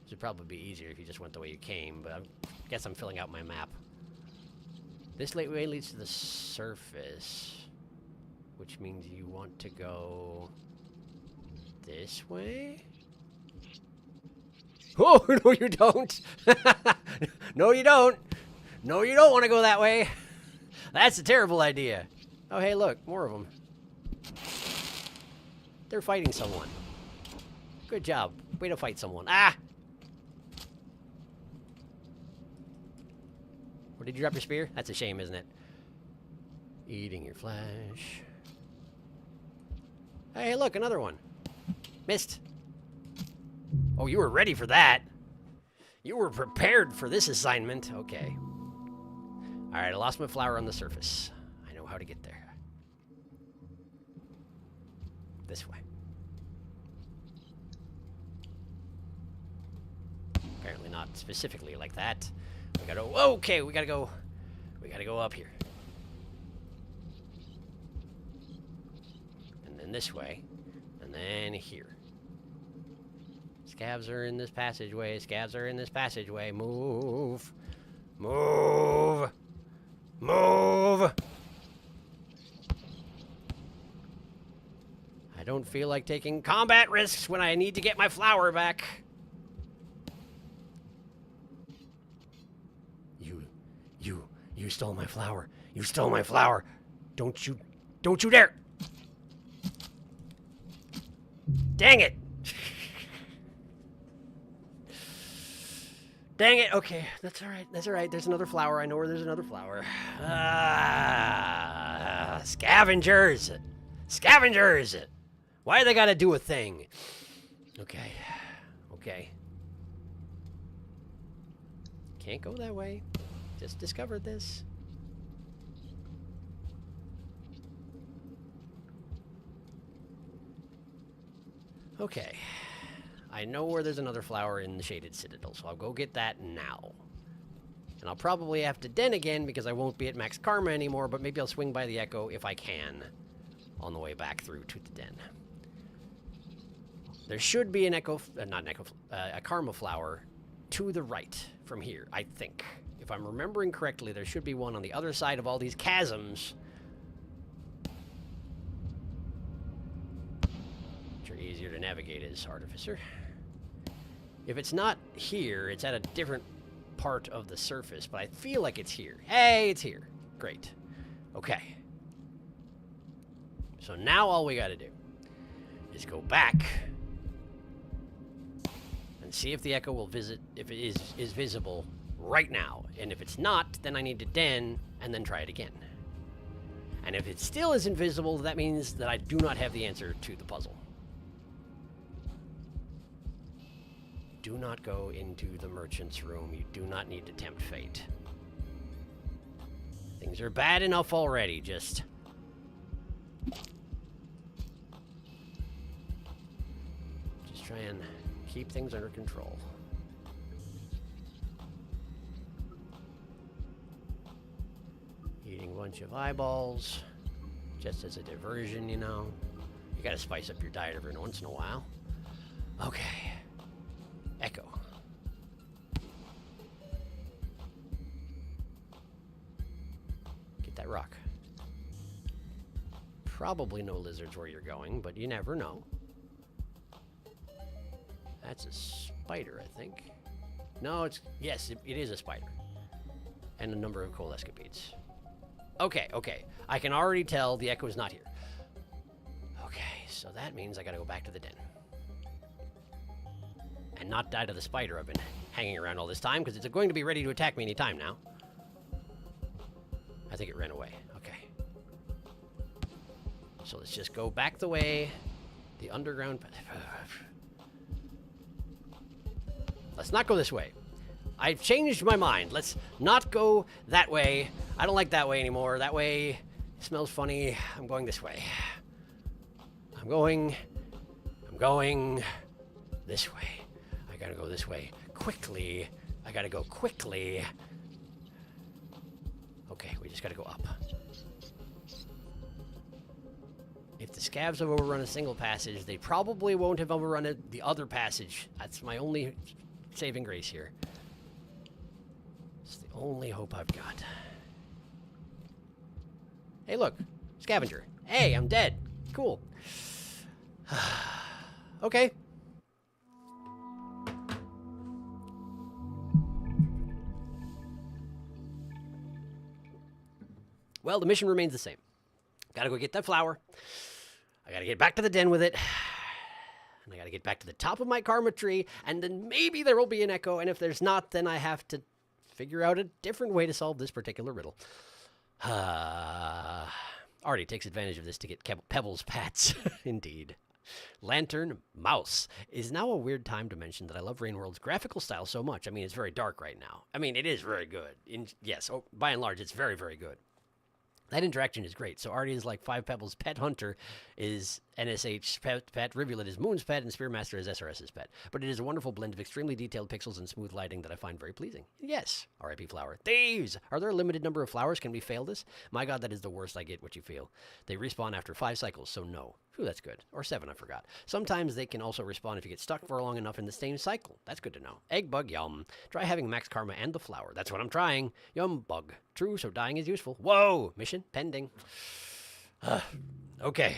This would probably be easier if you just went the way you came, but I guess I'm filling out my map. This way leads to the surface, which means you want to go this way? Oh, no you don't! No you don't! No you don't want to go that way! That's a terrible idea. Oh, hey, look, more of them. They're fighting someone. Good job. Way to fight someone. Ah! Or did you drop your spear? That's a shame, isn't it? Eating your flesh. Hey, look, another one. Missed. Oh, you were ready for that. You were prepared for this assignment. Okay. Alright, I lost my flower on the surface. I know how to get there. This way. Apparently not specifically like that. We gotta... Okay, we gotta go... We gotta go up here. And then this way. And then here. Scavs are in this passageway. Scavs are in this passageway. Move. Move. Move! I don't feel like taking combat risks when I need to get my flower back. You stole my flower. You stole my flower. Don't you dare! Dang it! Dang it, okay, that's alright, there's another flower, I know where there's another flower. Scavengers! Scavengers! Why they gotta do a thing? Okay, okay. Can't go that way. Just discovered this. Okay. I know where there's another flower in the Shaded Citadel, so I'll go get that now. And I'll probably have to den again because I won't be at max karma anymore, but maybe I'll swing by the Echo if I can on the way back through to the den. There should be an Echo, not an Echo, a karma flower to the right from here, I think. If I'm remembering correctly, there should be one on the other side of all these chasms. Which are easier to navigate as Artificer. If it's not here, it's at a different part of the surface, but I feel like it's here. Hey, it's here. Great. Okay. So now all we gotta do is go back and see if the Echo will visit, if it is visible right now. And if it's not, then I need to den and then try it again. And if it still is invisible, that means that I do not have the answer to the puzzle. Do not go into the merchant's room. You do not need to tempt fate. Things are bad enough already, just try and keep things under control. Eating a bunch of eyeballs, just as a diversion, you know. You gotta spice up your diet every once in a while. Okay. Echo. Get that rock. Probably no lizards where you're going, but you never know. That's a spider, I think. No, it's... Yes, it is a spider. And a number of coal escapees. Okay, okay. I can already tell the echo is not here. Okay, so that means I gotta go back to the den. And not die to the spider I've been hanging around all this time, because it's going to be ready to attack me any time now. I think it ran away. Okay. So let's just go back the way. The underground... Let's not go this way. I've changed my mind. Let's not go that way. I don't like that way anymore. That way smells funny. I'm going this way. I'm going this way. I gotta go this way quickly. I gotta go quickly. Okay, we just gotta go up. If the scavs have overrun a single passage, they probably won't have overrun the other passage. That's my only saving grace here. It's the only hope I've got. Hey, look. Scavenger. Hey, I'm dead. Cool. Okay. Well, the mission remains the same. Gotta go get that flower. I gotta get back to the den with it. And I gotta get back to the top of my karma tree, and then maybe there will be an echo, and if there's not, then I have to figure out a different way to solve this particular riddle. Artie takes advantage of this to get Pebbles pats. Indeed. Lantern Mouse is now a weird time to mention that I love Rainworld's graphical style so much. I mean, it's very dark right now. I mean, it is very good. Yes, by and large, it's very, very good. That interaction is great. So Artie is like Five Pebbles' pet, Hunter is NSH's pet, Rivulet is Moon's pet, and Spearmaster is SRS's pet. But it is a wonderful blend of extremely detailed pixels and smooth lighting that I find very pleasing. Yes, R.I.P. Flower. Thieves! Are there a limited number of flowers? Can we fail this? My god, that is the worst. I get what you feel. They respawn after 5 cycles, so no. Ooh, that's good. Or 7, I forgot. Sometimes they can also respawn if you get stuck for long enough in the same cycle. That's good to know. Egg bug, yum. Try having max karma and the flower. That's what I'm trying. Yum bug. True, so dying is useful. Whoa! Mission pending. Okay.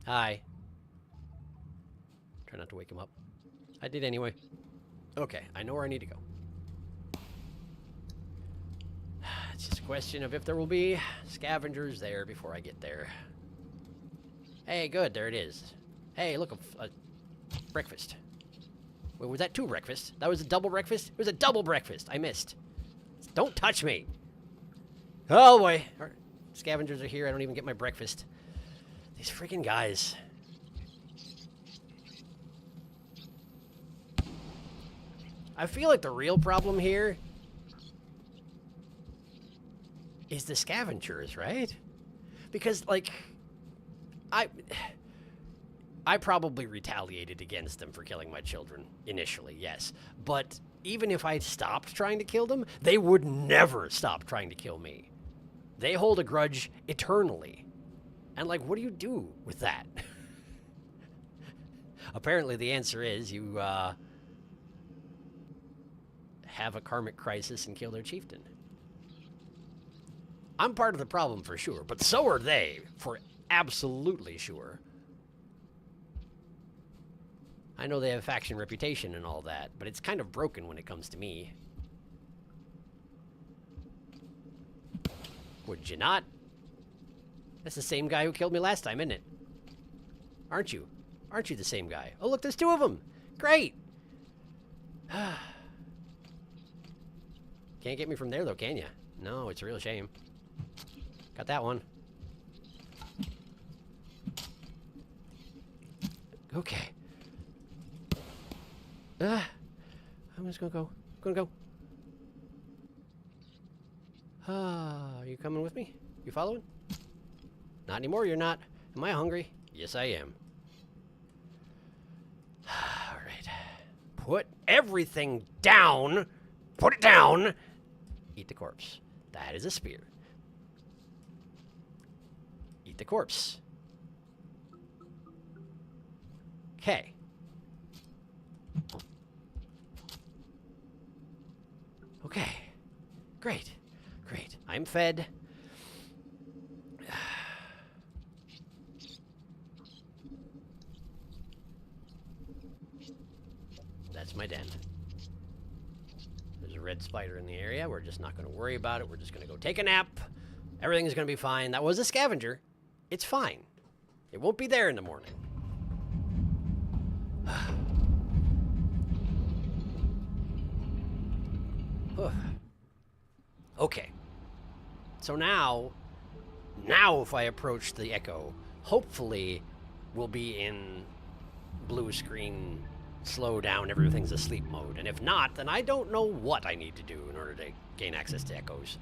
Hi. Try not to wake him up. I did anyway. Okay, I know where I need to go. It's just a question of if there will be scavengers there before I get there. Hey, good, there it is. Hey, look, a breakfast. Wait, was that 2 breakfasts? That was a double breakfast? It was a double breakfast. I missed. Don't touch me. Oh, boy. Scavengers are here. I don't even get my breakfast. These freaking guys. I feel like the real problem here is the scavengers, right? Because, like, I probably retaliated against them for killing my children initially, yes. But even if I stopped trying to kill them, they would never stop trying to kill me. They hold a grudge eternally. And, like, what do you do with that? Apparently the answer is you have a karmic crisis and kill their chieftain. I'm part of the problem for sure, but so are they, for absolutely sure. I know they have faction reputation and all that, but it's kind of broken when it comes to me. Would you not? That's the same guy who killed me last time, isn't it? Aren't you? Aren't you the same guy? Oh, look, there's 2 of them. Great. Can't get me from there, though, can you? No, it's a real shame. Got that one. Okay. I'm just gonna go. Gonna go. Ah, are you coming with me? You following? Not anymore, you're not. Am I hungry? Yes, I am. Alright. Put everything down. Put it down. Eat the corpse. That is a spear. Eat the corpse. Okay. Okay. Great. Great. I'm fed. That's my den. There's a red spider in the area. We're just not going to worry about it. We're just going to go take a nap. Everything's going to be fine. That was a scavenger. It's fine. It won't be there in the morning. Okay. So now if I approach the echo, hopefully we'll be in blue screen, slow down, everything's asleep mode. And if not, then I don't know what I need to do in order to gain access to echoes.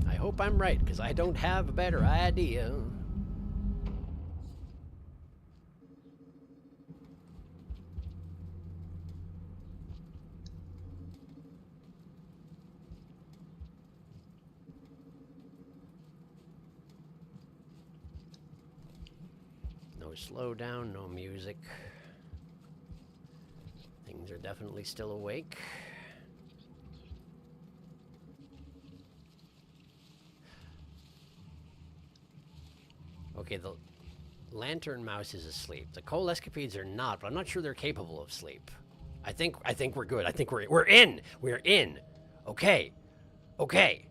I hope I'm right, because I don't have a better idea. No slow down, no music. Things are definitely still awake. Okay, the lantern mouse is asleep. The coal escapades are not, but I'm not sure they're capable of sleep. I think we're good. I think we're in. We're in. Okay. Okay.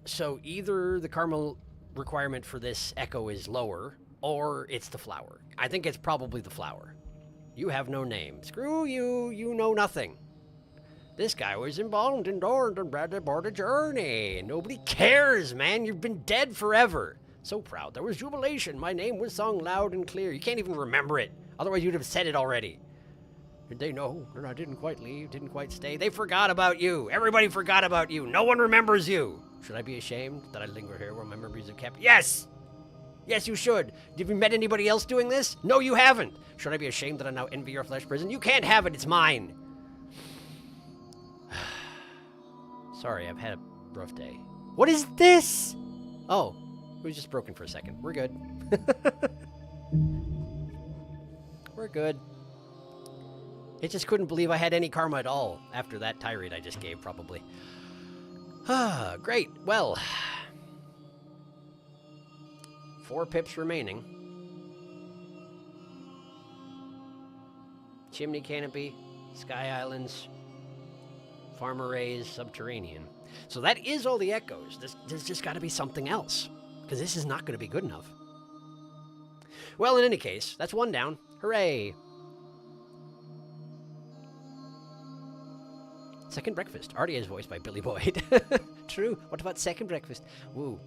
So either the karma requirement for this echo is lower, or it's the flower. I think it's probably the flower. You have no name. Screw you. You know nothing. This guy was embalmed, endured, and bred aboard a journey. Nobody cares, man. You've been dead forever. So proud. There was jubilation. My name was sung loud and clear. You can't even remember it. Otherwise, you'd have said it already. Did they know? And I didn't quite leave, didn't quite stay. They forgot about you. Everybody forgot about you. No one remembers you. Should I be ashamed that I linger here where my memories are kept? Yes! Yes, you should. Have you met anybody else doing this? No, you haven't. Should I be ashamed that I now envy your flesh prison? You can't have it. It's mine. Sorry, I've had a rough day. What is this? Oh, it was just broken for a second. We're good. We're good. It just couldn't believe I had any karma at all after that tirade I just gave, probably. Ah, great. Well, 4 pips remaining. Chimney Canopy, Sky Islands, Farm Arrays, Subterranean. So that is all the echoes. There's just got to be something else, because this is not going to be good enough. Well, in any case, that's 1 down. Hooray! Second Breakfast. Artie is voiced by Billy Boyd. True. What about Second Breakfast? Woo.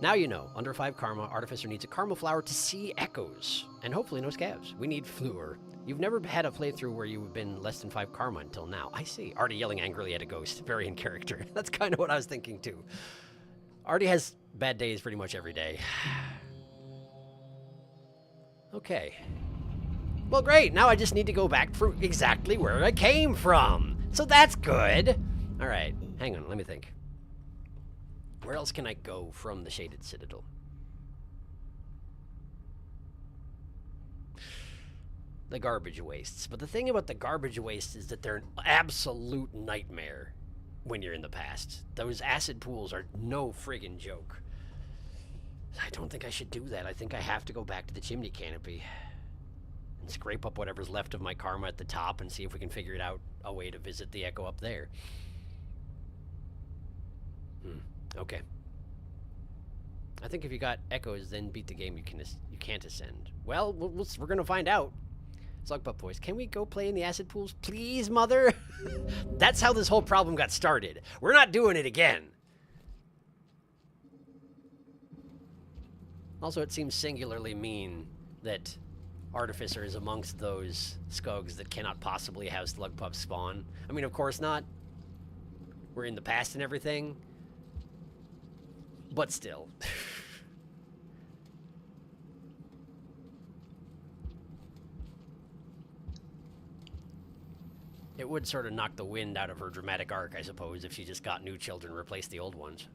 Now you know. Under 5 karma, Artificer needs a karma flower to see echoes. And hopefully no scavs. We need Fluor. You've never had a playthrough where you've been less than 5 karma until now. I see. Artie yelling angrily at a ghost. Very in character. That's kind of what I was thinking too. Artie has bad days pretty much every day. Okay. Well, great. Now I just need to go back for exactly where I came from. So that's good. All right. Hang on. Let me think. Where else can I go from the Shaded Citadel? The garbage wastes. But the thing about the garbage wastes is that they're an absolute nightmare when you're in the past. Those acid pools are no friggin' joke. I don't think I should do that. I think I have to go back to the Chimney Canopy and scrape up whatever's left of my karma at the top and see if we can figure it out a way to visit the echo up there. Okay. I think if you got echoes, then beat the game. You can't ascend. Well, we're gonna find out. Slug pup voice. Can we go play in the acid pools, please, mother? That's how this whole problem got started. We're not doing it again. Also, it seems singularly mean that Artificer is amongst those Skogs that cannot possibly have slug pups spawn. I mean, of course not. We're in the past and everything. But still. It would sort of knock the wind out of her dramatic arc, I suppose, if she just got new children and replaced the old ones.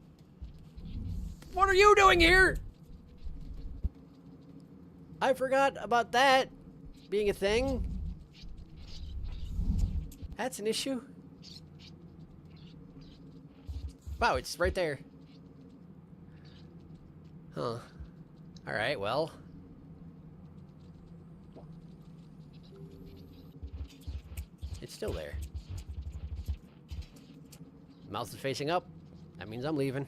What are you doing here? I forgot about that being a thing. That's an issue. Wow, it's right there. Huh. Alright, well. It's still there. Mouth is facing up. That means I'm leaving.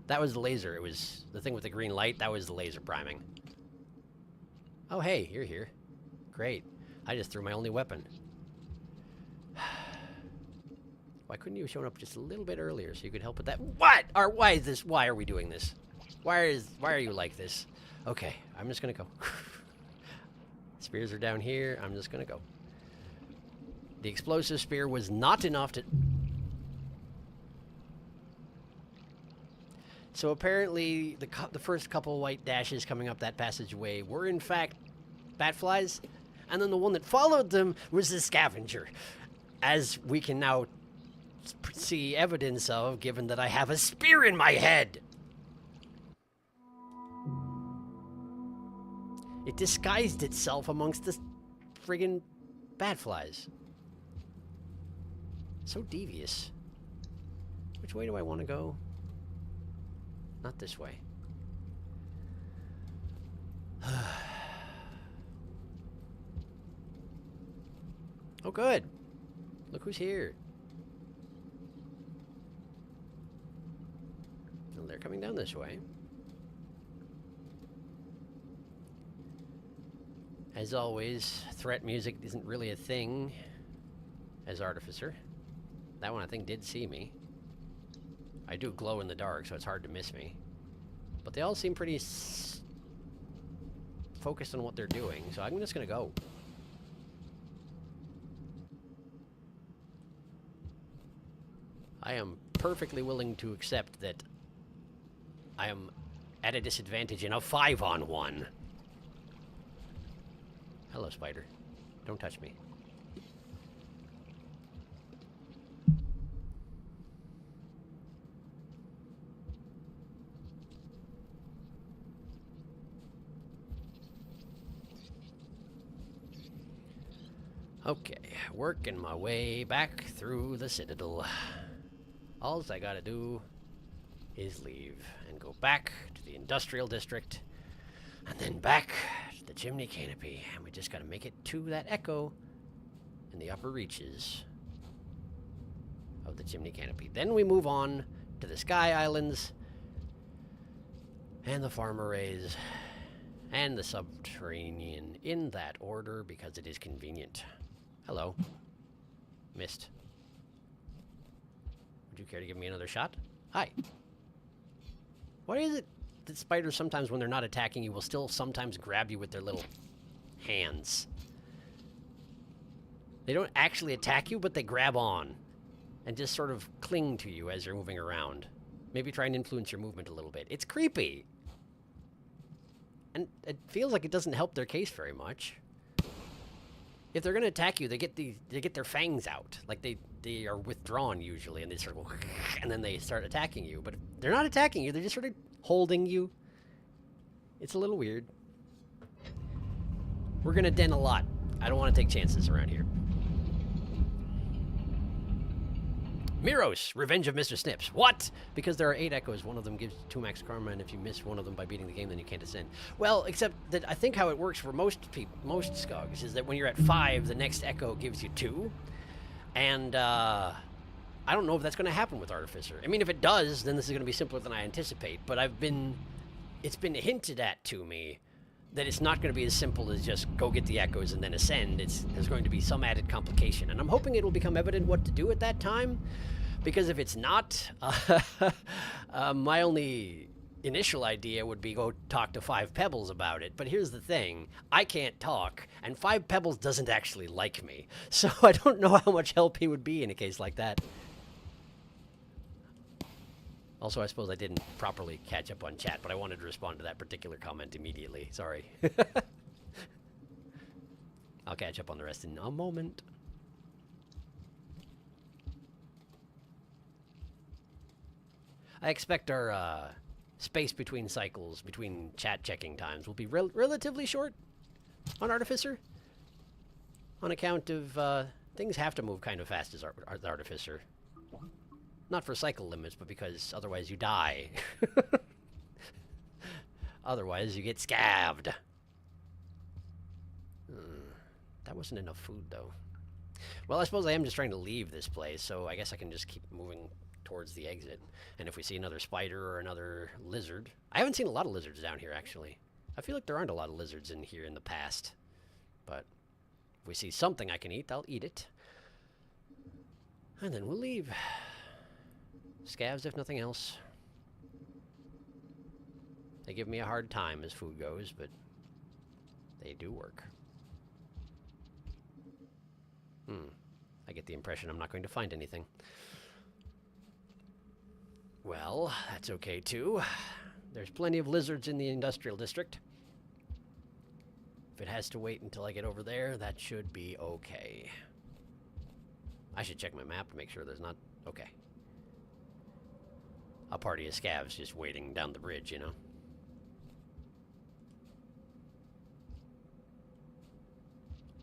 That was the laser. It was the thing with the green light. That was the laser priming. Oh, hey, you're here. Great. I just threw my only weapon. Why couldn't you have shown up just a little bit earlier so you could help with that? What? Or why is this? Why are we doing this? Why are you like this? Okay, I'm just gonna go. Spears are down here. I'm just gonna go. The explosive spear was not enough to... So apparently, the first couple white dashes coming up that passageway were in fact batflies, and then the one that followed them was the scavenger, as we can now see evidence of, given that I have a spear in my head. It disguised itself amongst the friggin' batflies. So devious. Which way do I want to go? Not this way. Oh, good. Look who's here. Well, they're coming down this way. As always, threat music isn't really a thing as Artificer. That one, I think, did see me. I do glow in the dark, so it's hard to miss me. But they all seem pretty focused on what they're doing, so I'm just gonna go. I am perfectly willing to accept that I am at a disadvantage in a 5-on-1. Hello, spider. Don't touch me. Okay, working my way back through the Citadel. All I gotta do is leave and go back to the Industrial District, and then back to the Chimney Canopy, and we just gotta make it to that echo in the upper reaches of the Chimney Canopy. Then we move on to the Sky Islands, and the farm arrays, and the subterranean, in that order, because it is convenient. Hello. Missed. Would you care to give me another shot? Hi. Why is it that spiders sometimes, when they're not attacking you, will still sometimes grab you with their little hands? They don't actually attack you, but they grab on and just sort of cling to you as you're moving around. Maybe try and influence your movement a little bit. It's creepy. And it feels like it doesn't help their case very much. If they're going to attack you, they get their fangs out. Like they are withdrawn usually, and they sort of go, and then they start attacking you. But if they're not attacking you, they're just sort of holding you. It's a little weird. We're going to den a lot. I don't want to take chances around here. Miros, Revenge of Mr. Snips. What? Because there are 8 echoes. One of them gives 2 max karma, and if you miss one of them by beating the game, then you can't ascend. Well, except that I think how it works for most people, most Skogs, is that when you're at 5, the next echo gives you 2. And I I don't know if that's going to happen with Artificer. I mean, if it does, then this is going to be simpler than I anticipate. But it's been hinted at to me that it's not going to be as simple as just go get the echoes and then ascend. There's going to be some added complication. And I'm hoping it'll become evident what to do at that time. Because if it's not, my only initial idea would be go talk to Five Pebbles about it. But here's the thing. I can't talk, and Five Pebbles doesn't actually like me. So I don't know how much help he would be in a case like that. Also, I suppose I didn't properly catch up on chat, but I wanted to respond to that particular comment immediately. Sorry. I'll catch up on the rest in a moment. I expect our space between cycles, between chat checking times, will be relatively short on Artificer. On account of things have to move kind of fast as Artificer. Not for cycle limits, but because otherwise you die. Otherwise you get scavved. That wasn't enough food, though. Well, I suppose I am just trying to leave this place, so I guess I can just keep moving towards the exit. And if we see another spider or another lizard... I haven't seen a lot of lizards down here, actually. I feel like there aren't a lot of lizards in here in the past. But if we see something I can eat, I'll eat it. And then we'll leave. Scavs, if nothing else. They give me a hard time as food goes, but they do work. I get the impression I'm not going to find anything. Well, that's okay too. There's plenty of lizards in the industrial district. If it has to wait until I get over there, that should be okay. I should check my map to make sure there's not... Okay. A party of scavs just waiting down the bridge, you know?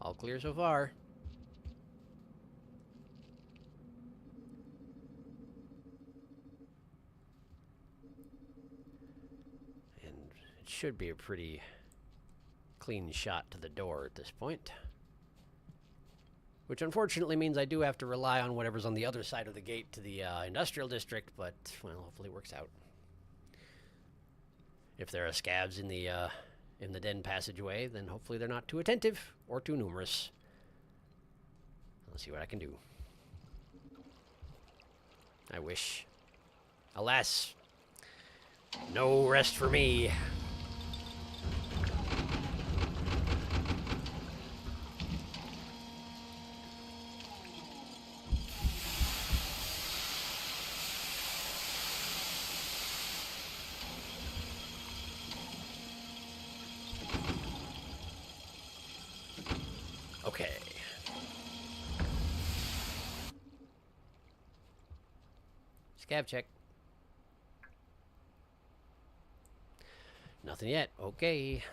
All clear so far. And it should be a pretty clean shot to the door at this point. Which unfortunately means I do have to rely on whatever's on the other side of the gate to the industrial district, but, well, hopefully it works out. If there are scavs in the den passageway, then hopefully they're not too attentive or too numerous. Let's see what I can do. I wish. Alas, no rest for me. Okay. Scav check. Nothing yet. Okay.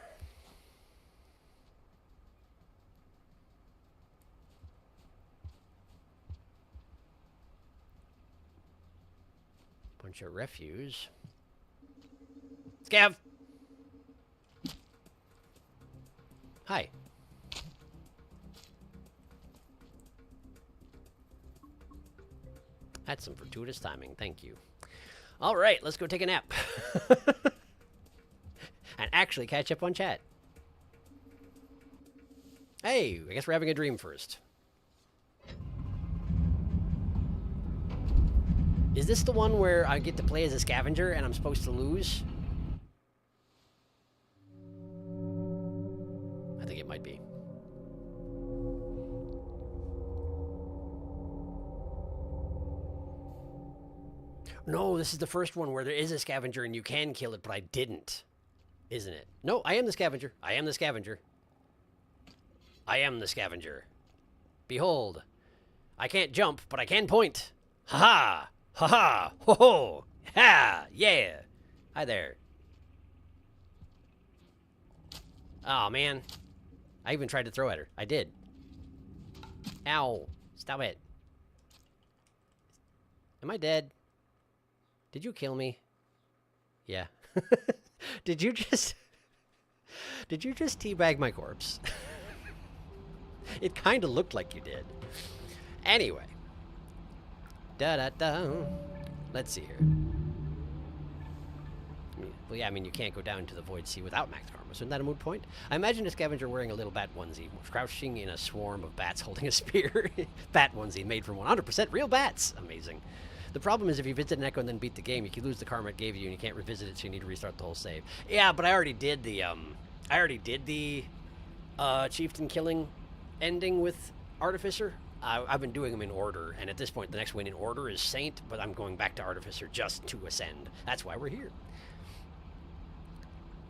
Bunch of refuse. Scav! Hi. That's some fortuitous timing. Thank you. All right, let's go take a nap. And actually catch up on chat. Hey, I guess we're having a dream first. Is this the one where I get to play as a scavenger and I'm supposed to lose? I think it might be. No, this is the first one where there is a scavenger and you can kill it, but I didn't. Isn't it? No, I am the scavenger. I am the scavenger. I am the scavenger. Behold. I can't jump, but I can point. Ha-ha! Ha-ha! Ho-ho! Ha! Yeah! Hi there. Oh, man. I even tried to throw at her. I did. Ow. Stop it. Am I dead? Did you kill me? Yeah. Did you just teabag my corpse? It kind of looked like you did. Anyway. Da-da-da. Let's see here. Well, yeah, I mean, you can't go down into the Void Sea without max karma, so isn't that a moot point? I imagine a scavenger wearing a little bat onesie, crouching in a swarm of bats holding a spear. Bat onesie made from 100% real bats. Amazing. The problem is if you visit an echo and then beat the game, you can lose the karma it gave you and you can't revisit it, so you need to restart the whole save. Yeah, but I already did the, chieftain killing ending with Artificer. I've been doing them in order, and at this point, the next win in order is Saint, but I'm going back to Artificer just to ascend. That's why we're here.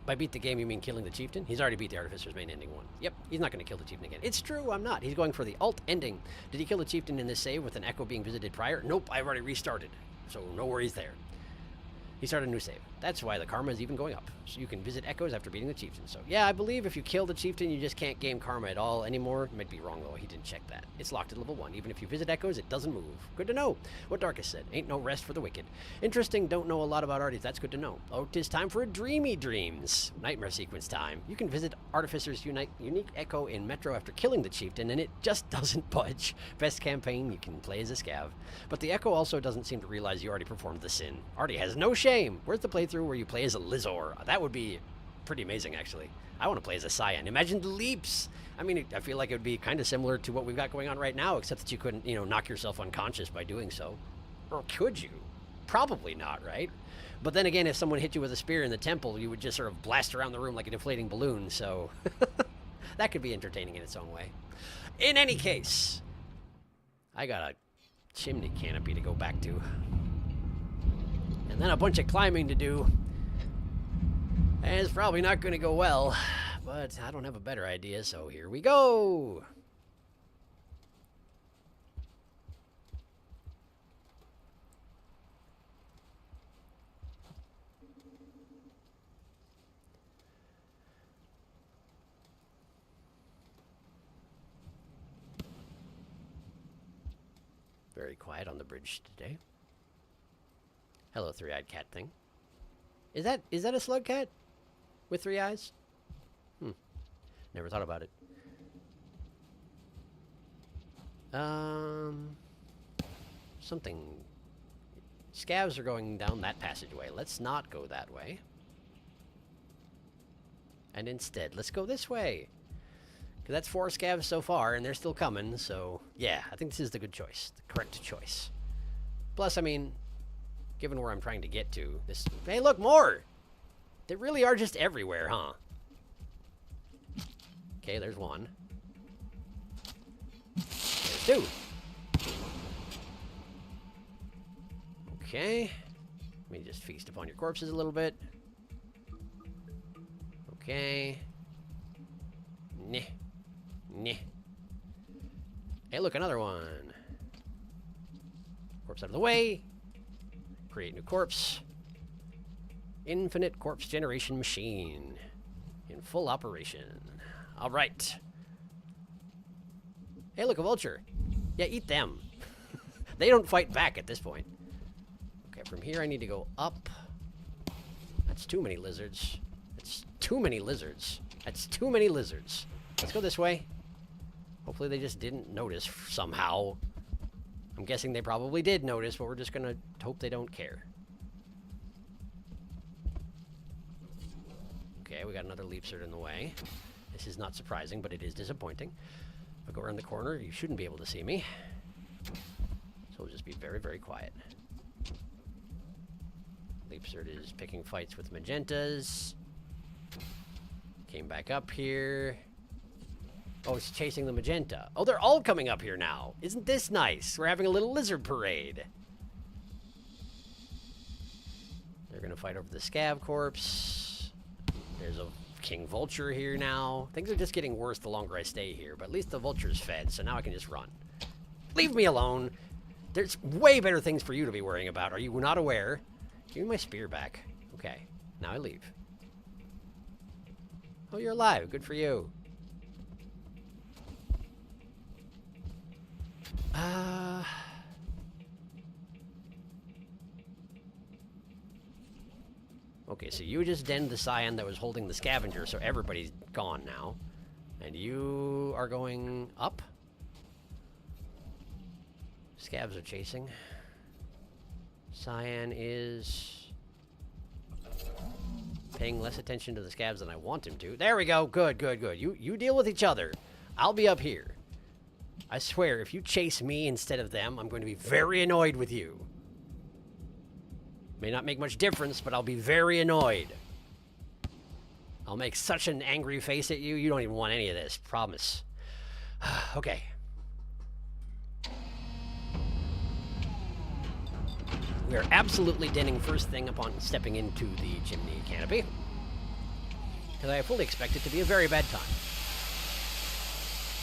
By beat the game, you mean killing the chieftain? He's already beat the Artificer's main ending one. Yep, he's not going to kill the chieftain again. It's true, I'm not. He's going for the alt ending. Did he kill the chieftain in this save with an echo being visited prior? Nope, I've already restarted. So no worries there. He started a new save. That's why the karma is even going up. So you can visit echoes after beating the chieftain. So yeah, I believe if you kill the chieftain, you just can't gain karma at all anymore. Might be wrong though, he didn't check that. It's locked at level 1. Even if you visit echoes, it doesn't move. Good to know. What Darkus said, ain't no rest for the wicked. Interesting, don't know a lot about Arties. That's good to know. Oh, 'tis time for a dreamy dreams. Nightmare sequence time. You can visit Artificer's unique echo in Metro after killing the chieftain, and it just doesn't budge. Best campaign, you can play as a scav. But the echo also doesn't seem to realize you already performed the sin. Artie has no shame. Where's the playthrough where you play as a Lizor? That would be pretty amazing, actually. I want to play as a Cyan. Imagine the leaps. I mean, I feel like it would be kind of similar to what we've got going on right now, except that you couldn't, knock yourself unconscious by doing so. Or could you? Probably not, right? But then again, if someone hit you with a spear in the temple, you would just sort of blast around the room like an inflating balloon, so that could be entertaining in its own way. In any case, I got a chimney canopy to go back to. And then a bunch of climbing to do. And it's probably not going to go well, but I don't have a better idea, so here we go. Very quiet on the bridge today. Hello, three-eyed cat thing. Is that a slug cat with 3 eyes? Never thought about it. Something. Scavs are going down that passageway. Let's not go that way. And instead, let's go this way. Because that's 4 scavs so far, and they're still coming, so yeah, I think this is the good choice. The correct choice. Plus, I mean, given where I'm trying to get to, this... Hey, look, more! They really are just everywhere, huh? Okay, there's 1. There's 2. Okay. Let me just feast upon your corpses a little bit. Okay. Nah. Nah. Hey, look, another one. Corpse out of the way. Create new corpse. Infinite corpse generation machine. In full operation. All right. Hey, look, a vulture. Yeah, eat them. They don't fight back at this point. Okay, from here I need to go up. That's too many lizards. That's too many lizards. That's too many lizards. Let's go this way. Hopefully they just didn't notice somehow. I'm guessing they probably did notice, but we're just gonna hope they don't care. Okay, we got another leapsert in the way. This is not surprising, but it is disappointing. If I go around the corner, you shouldn't be able to see me. So we'll just be very, very quiet. Leapsert is picking fights with magentas. Came back up here. Oh, it's chasing the magenta. Oh, they're all coming up here now. Isn't this nice? We're having a little lizard parade. They're going to fight over the scav corpse. There's a king vulture here now. Things are just getting worse the longer I stay here, but at least the vulture's fed, so now I can just run. Leave me alone. There's way better things for you to be worrying about. Are you not aware? Give me my spear back. Okay, now I leave. Oh, you're alive. Good for you. Okay, so you just denned the Scion that was holding the scavenger, so everybody's gone now. And you are going up? Scavs are chasing. Cyan is paying less attention to the scabs than I want him to. There we go. Good, good, good. You deal with each other. I'll be up here. I swear, if you chase me instead of them, I'm going to be very annoyed with you. May not make much difference, but I'll be very annoyed. I'll make such an angry face at you, you don't even want any of this. Promise. Okay. We are absolutely denning first thing upon stepping into the chimney canopy. Because I fully expect it to be a very bad time.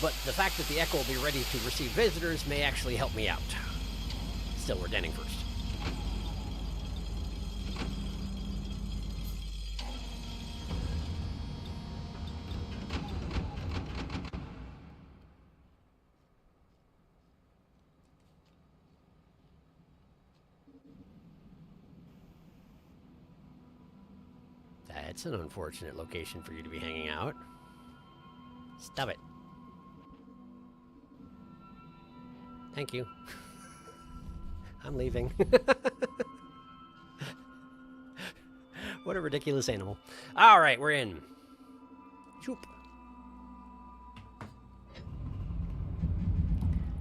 But the fact that the Echo will be ready to receive visitors may actually help me out. Still, we're denning first. That's an unfortunate location for you to be hanging out. Stop it. Thank you. I'm leaving. What a ridiculous animal. All right, we're in. Choop.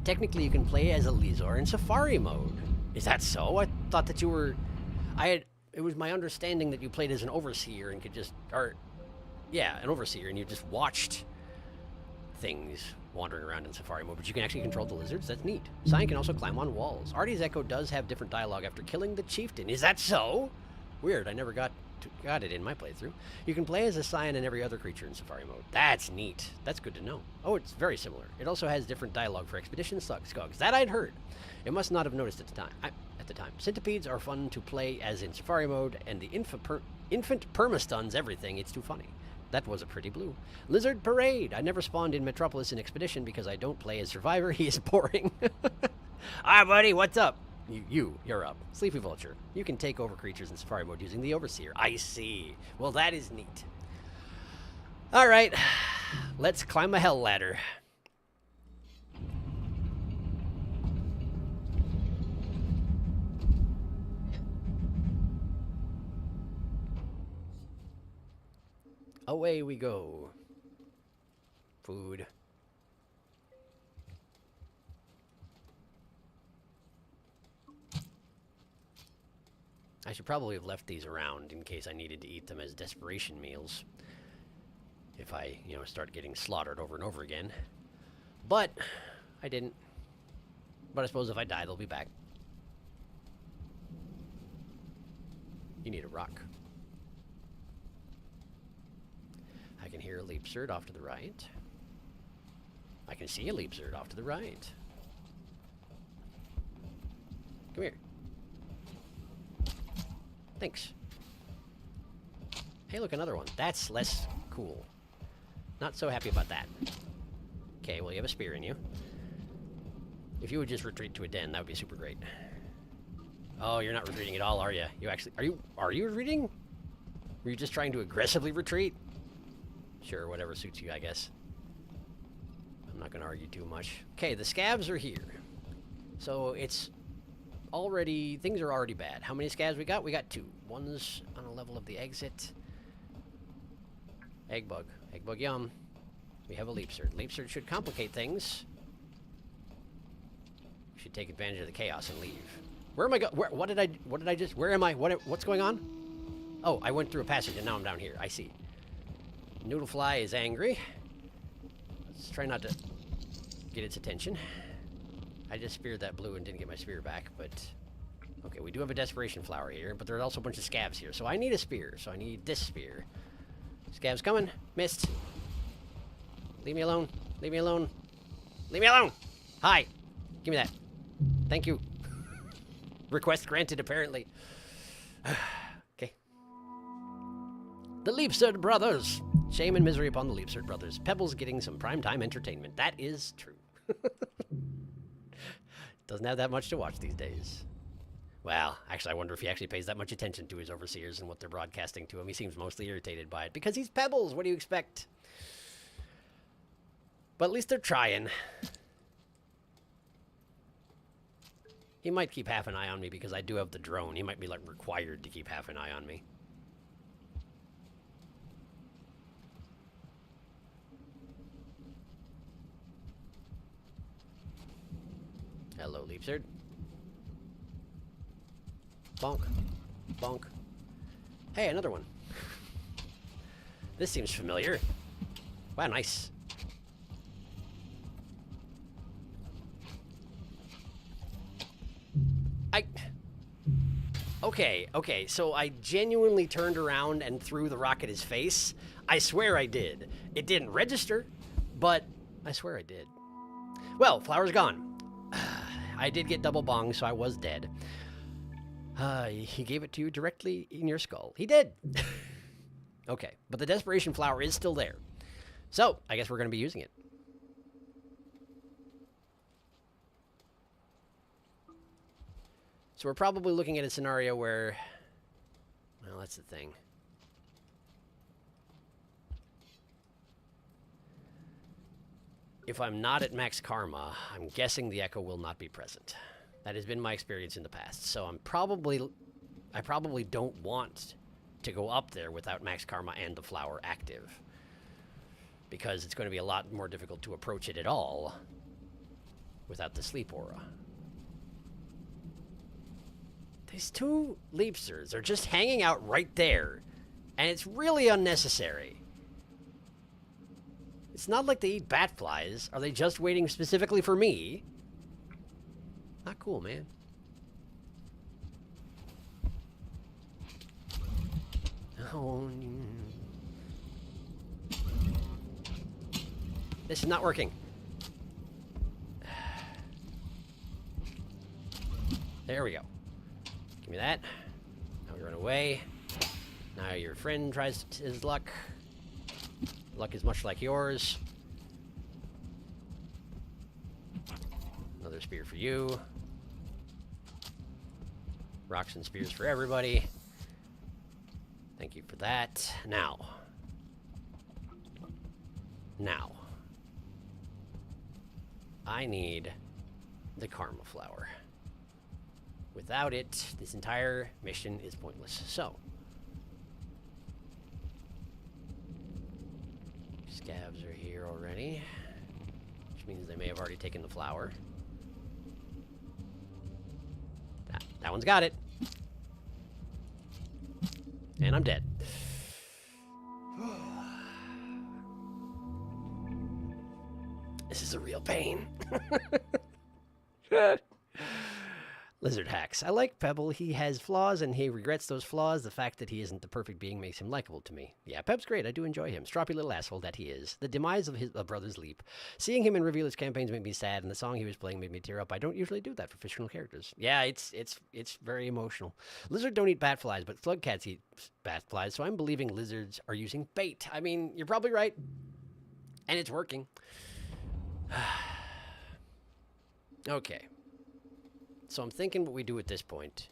Technically, you can play as a Lizor in Safari mode. Is that so? I thought that you were... It was my understanding that you played as an Overseer and could just... Yeah, an Overseer, and you just watched things wandering around in Safari mode, but you can actually control the lizards. That's neat. Cyan can also climb on walls. Artie's Echo does have different dialogue after killing the chieftain. Is that so? Weird, I never got it in my playthrough. You can play as a Cyan and every other creature in Safari mode. That's neat. That's good to know. Oh, it's very similar. It also has different dialogue for expedition skugs. That I'd heard. It must not have noticed at the time. Centipedes are fun to play as in Safari mode, and the infant permastuns everything. It's too funny. That was a pretty blue. Lizard Parade. I never spawned in Metropolis in Expedition because I don't play as Survivor. He is boring. Hi, buddy. What's up? You're up. Sleepy Vulture. You can take over creatures in Safari mode using the Overseer. I see. Well, that is neat. All right. Let's climb a hell ladder. Away we go. Food. I should probably have left these around in case I needed to eat them as desperation meals. If I, start getting slaughtered over and over again. But I didn't. But I suppose if I die, they'll be back. You need a rock. I can hear a leapsert off to the right. I can see a leapsert off to the right. Come here. Thanks. Hey, look, another one. That's less cool. Not so happy about that. Okay, well, you have a spear in you. If you would just retreat to a den, that would be super great. Oh, you're not retreating at all, are you? You actually... Are you retreating? Were you just trying to aggressively retreat? Sure, whatever suits you, I guess. I'm not going to argue too much. Okay, the scabs are here. So it's already... Things are already bad. How many scabs we got? We got 2. One's on a level of the exit. Egg bug. Egg bug yum. We have a leapsert. Leapsert should complicate things. We should take advantage of the chaos and leave. Where am I going? What did I just... Where am I? What's going on? Oh, I went through a passage and now I'm down here. I see. Noodlefly is angry. Let's try not to get its attention. I just speared that blue and didn't get my spear back, but... Okay, we do have a desperation flower here, but there's also a bunch of scabs here. So I need a spear, so I need this spear. Scabs coming. Missed. Leave me alone. Leave me alone. Leave me alone! Hi! Give me that. Thank you. Request granted, apparently. Okay. The Leapsert Brothers. Shame and misery upon the Leapsert Brothers. Pebbles getting some primetime entertainment. That is true. Doesn't have that much to watch these days. Well, actually, I wonder if he actually pays that much attention to his overseers and what they're broadcasting to him. He seems mostly irritated by it because he's Pebbles. What do you expect? But at least they're trying. He might keep half an eye on me because I do have the drone. He might be, like, required to keep half an eye on me. Hello, Leapsard. Bonk. Bonk. Hey, another one. This seems familiar. Wow, nice. Okay, so I genuinely turned around and threw the rock at his face. I swear I did. It didn't register, but I swear I did. Well, flower's gone. I did get double bong, so I was dead. He gave it to you directly in your skull. He did. Okay, but the desperation flower is still there. So, I guess we're going to be using it. So we're probably looking at a scenario where... Well, that's the thing. If I'm not at max karma, I'm guessing the echo will not be present. That has been my experience in the past. So I probably don't want to go up there without max karma and the flower active. Because it's going to be a lot more difficult to approach it at all without the sleep aura. These two leapsters are just hanging out right there, and it's really unnecessary. It's not like they eat bat flies. Are they just waiting specifically for me? Not cool, man. Oh, this is not working. There we go. Give me that. Now we run away. Now your friend tries his luck. Luck is much like yours. Another spear for you. Rocks and spears for everybody. Thank you for that. Now. I need the karma flower. Without it, this entire mission is pointless. So, scavs are here already, which means they may have already taken the flower. That one's got it. And I'm dead. This is a real pain. Lizard hacks. I like Pebble. He has flaws, and he regrets those flaws. The fact that he isn't the perfect being makes him likable to me. Yeah, Peb's great. I do enjoy him. Stroppy little asshole that he is. The demise of his brother's leap. Seeing him in reveal his campaigns made me sad, and the song he was playing made me tear up. I don't usually do that for fictional characters. Yeah, it's very emotional. Lizard don't eat bat flies, but slug cats eat bat flies, so I'm believing lizards are using bait. I mean, you're probably right. And it's working. Okay. So I'm thinking what we do at this point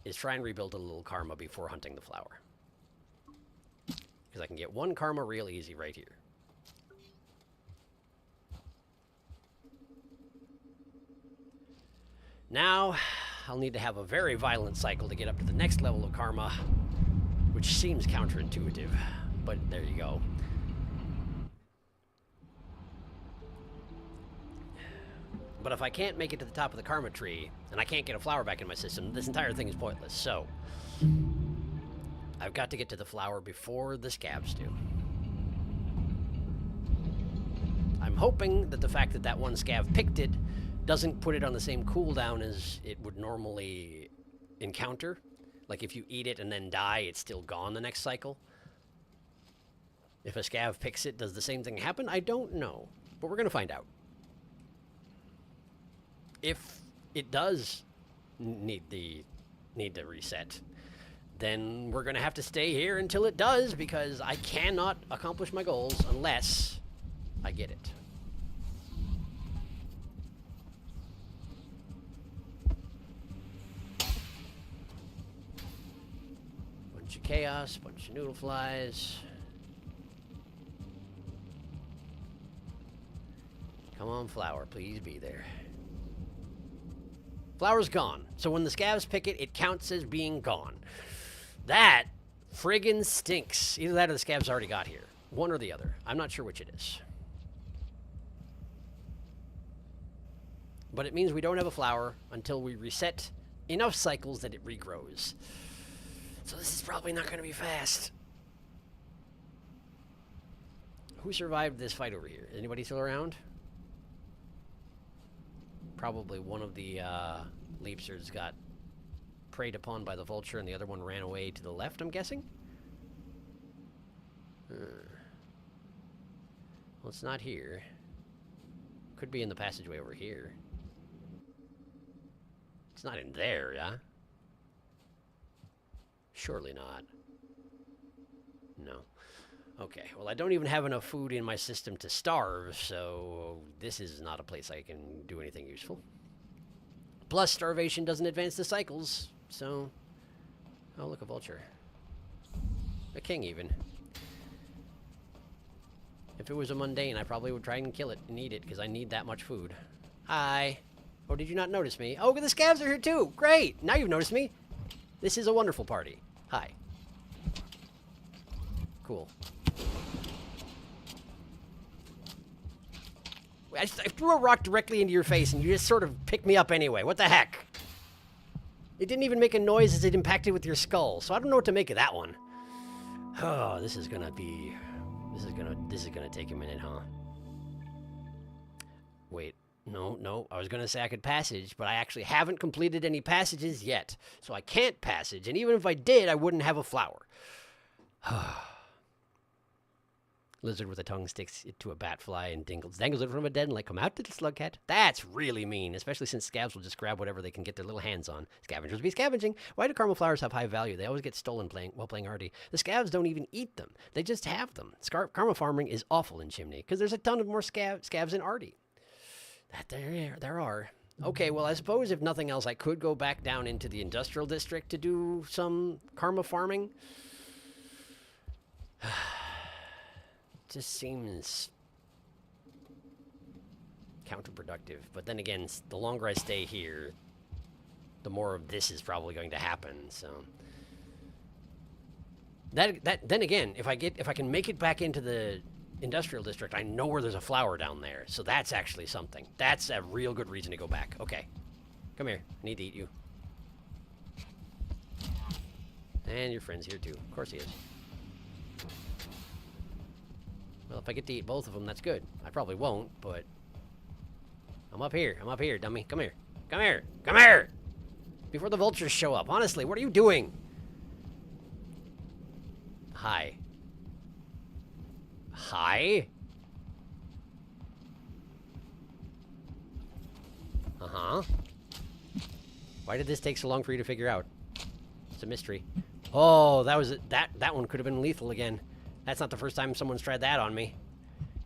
is try and rebuild a little karma before hunting the flower. Because I can get one karma real easy right here. Now, I'll need to have a very violent cycle to get up to the next level of karma, which seems counterintuitive, but there you go. But if I can't make it to the top of the karma tree, and I can't get a flower back in my system, this entire thing is pointless. So, I've got to get to the flower before the scabs do. I'm hoping that the fact that that one scav picked it doesn't put it on the same cooldown as it would normally encounter. Like if you eat it and then die, it's still gone the next cycle. If a scav picks it, does the same thing happen? I don't know, but we're going to find out. If it does need to reset, then we're going to have to stay here until it does, because I cannot accomplish my goals unless I get it. Bunch of chaos, bunch of noodle flies. Come on, flower, please be there. Flower's gone. So when the scavs pick it, it counts as being gone. That friggin' stinks. Either that or the scavs already got here. One or the other. I'm not sure which it is. But it means we don't have a flower until we reset enough cycles that it regrows. So this is probably not going to be fast. Who survived this fight over here? Anybody still around? Probably one of the leapsters got preyed upon by the vulture and the other one ran away to the left, I'm guessing? Well, it's not here. Could be in the passageway over here. It's not in there, yeah? Surely not. No. Okay, well, I don't even have enough food in my system to starve, so this is not a place I can do anything useful. Plus, starvation doesn't advance the cycles, so... Oh, look, a vulture. A king, even. If it was a mundane, I probably would try and kill it and eat it, because I need that much food. Hi. Oh, did you not notice me? Oh, the scavs are here, too! Great! Now you've noticed me! This is a wonderful party. Hi. Cool. I threw a rock directly into your face, and you just sort of picked me up anyway. What the heck? It didn't even make a noise as it impacted with your skull, so I don't know what to make of that one. Oh, this is gonna be... This is gonna take a minute, huh? Wait. No. I was gonna say I could passage, but I actually haven't completed any passages yet. So I can't passage, and even if I did, I wouldn't have a flower. Lizard with a tongue sticks it to a bat fly and dangles it from a dead and like, come out, little slugcat. That's really mean, especially since scavs will just grab whatever they can get their little hands on. Scavengers be scavenging. Why do caramel flowers have high value? They always get stolen while playing Arty. The scavs don't even eat them. They just have them. Caramel farming is awful in Chimney because there's a ton of more scavs in Arty. There are. Okay, well, I suppose if nothing else, I could go back down into the industrial district to do some karma farming. Just seems counterproductive. But then again, the longer I stay here, the more of this is probably going to happen. So then again, if I can make it back into the industrial district, I know where there's a flower down there. So that's actually something. That's a real good reason to go back. Okay, come here. I need to eat you. And your friend's here too. Of course he is. Well, if I get to eat both of them, that's good. I probably won't, but... I'm up here, dummy. Come here. Come here. Come here! Before the vultures show up. Honestly, what are you doing? Hi. Hi? Uh-huh. Why did this take so long for you to figure out? It's a mystery. Oh, that was it. That one could have been lethal again. That's not the first time someone's tried that on me.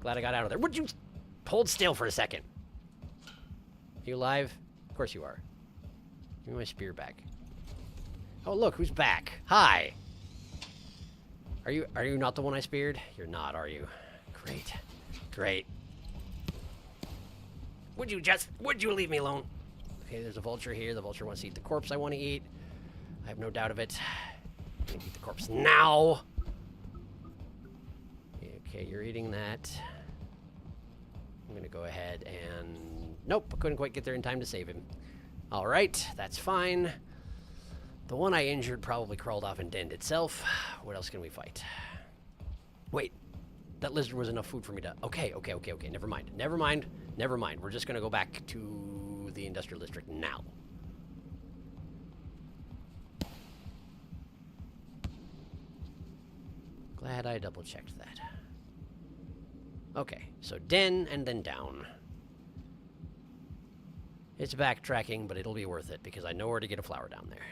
Glad I got out of there. Would you hold still for a second? Are you alive? Of course you are. Give me my spear back. Oh, look, who's back? Hi. Are you not the one I speared? You're not, are you? Great. Great. Would you leave me alone? Okay, there's a vulture here. The vulture wants to eat the corpse I want to eat. I have no doubt of it. I'm gonna eat the corpse now. Okay, you're eating that. I'm gonna go ahead and... Nope, I couldn't quite get there in time to save him. Alright, that's fine. The one I injured probably crawled off and denned itself. What else can we fight? Wait, that lizard was enough food for me to... Okay. Never mind. We're just gonna go back to the industrial district now. Glad I double-checked that. Okay, so den and then down. It's backtracking, but it'll be worth it because I know where to get a flower down there.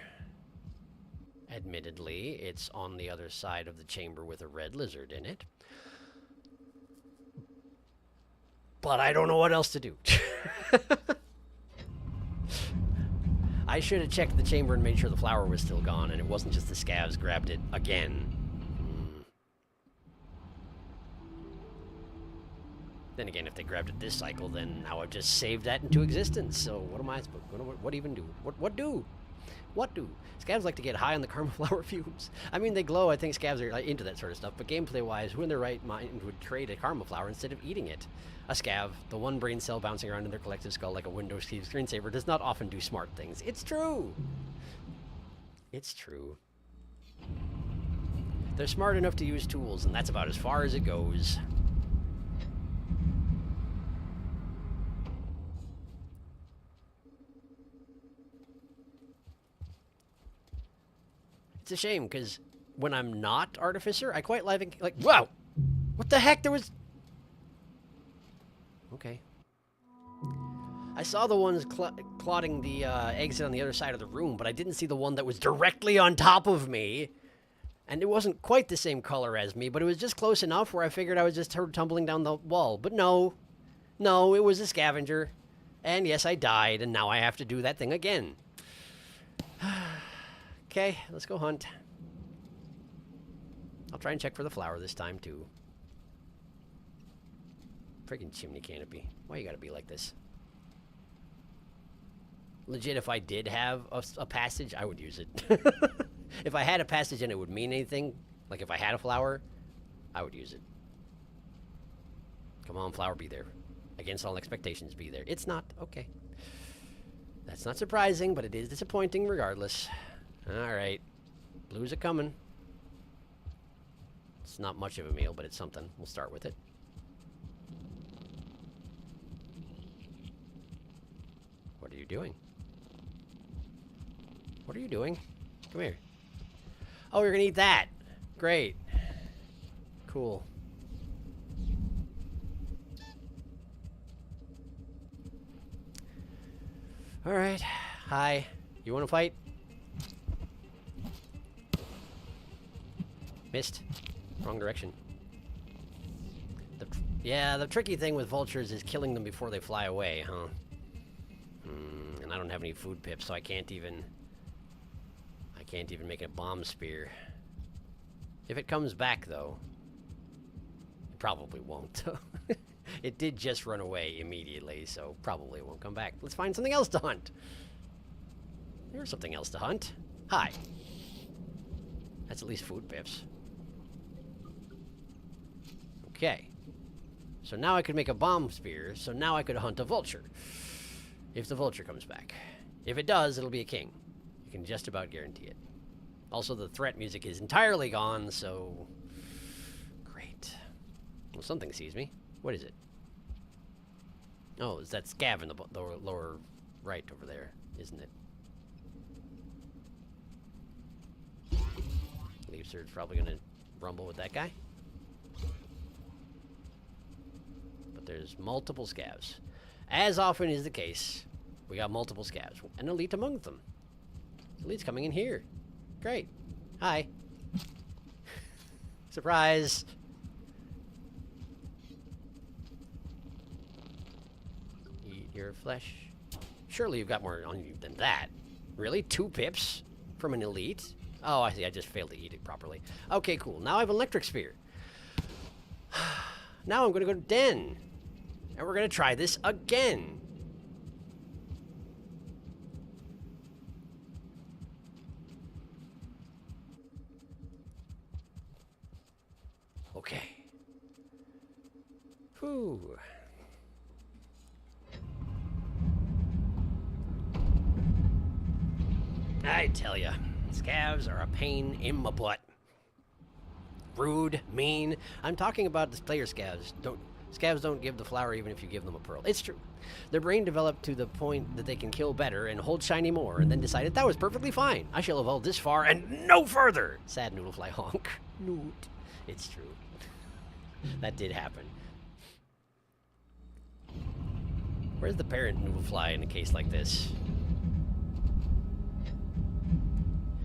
Admittedly, it's on the other side of the chamber with a red lizard in it. But I don't know what else to do. I should have checked the chamber and made sure the flower was still gone and it wasn't just the scavs grabbed it again. Then again, if they grabbed it this cycle, then now I've just saved that into existence. So what am I supposed to... What even do? What do? What do? Scavs like to get high on the karma flower fumes. I mean, they glow. I think scavs are into that sort of stuff. But gameplay-wise, who in their right mind would create a karma flower instead of eating it? A scav, the one brain cell bouncing around in their collective skull like a Windows screensaver, does not often do smart things. It's true! It's true. They're smart enough to use tools, and that's about as far as it goes. It's a shame, because when I'm not Artificer, I quite like, wow! What the heck? There was... Okay. I saw the ones clotting the exit on the other side of the room, but I didn't see the one that was directly on top of me. And it wasn't quite the same color as me, but it was just close enough where I figured I was just tumbling down the wall. But no. No, it was a scavenger. And yes, I died, and now I have to do that thing again. Okay, let's go hunt. I'll try and check for the flower this time, too. Friggin' chimney canopy. Why you gotta be like this? Legit, if I did have a passage, I would use it. If I had a passage and it would mean anything, like if I had a flower, I would use it. Come on, flower, be there. Against all expectations, be there. It's not. Okay. That's not surprising, but it is disappointing regardless. Alright. Blues are coming. It's not much of a meal, but it's something. We'll start with it. What are you doing? What are you doing? Come here. Oh, you're gonna eat that. Great. Cool. Alright. Hi. You wanna fight? Missed. Wrong direction. Yeah, the tricky thing with vultures is killing them before they fly away, huh? And I don't have any food pips, so I can't even make a bomb spear. If it comes back, though, it probably won't. It did just run away immediately, so probably it won't come back. Let's find something else to hunt. There's something else to hunt. Hi. That's at least food pips. Okay. So now I could make a bomb spear, so now I could hunt a vulture. If the vulture comes back. If it does, it'll be a king. You can just about guarantee it. Also, the threat music is entirely gone, so... Great. Well, something sees me. What is it? Oh, it's that scav in the lower right over there, isn't it? Leaf Surge's probably gonna rumble with that guy. But there's multiple scavs. As often is the case, we got multiple scavs. An elite among them. Elite's coming in here. Great. Hi. Surprise. Eat your flesh. Surely you've got more on you than that. Really? 2 pips from an elite? Oh, I see. I just failed to eat it properly. Okay, cool. Now I have an electric spear. Now I'm going to go to Den. And we're going to try this again. Okay. Whew. I tell ya, scavs are a pain in my butt. Rude, mean. I'm talking about the player scavs. Scavs don't give the flower even if you give them a pearl. It's true. Their brain developed to the point that they can kill better and hold shiny more, and then decided that was perfectly fine. I shall evolve this far and no further. Sad Noodlefly honk. Noot. It's true. That did happen. Where's the parent Noodlefly in a case like this?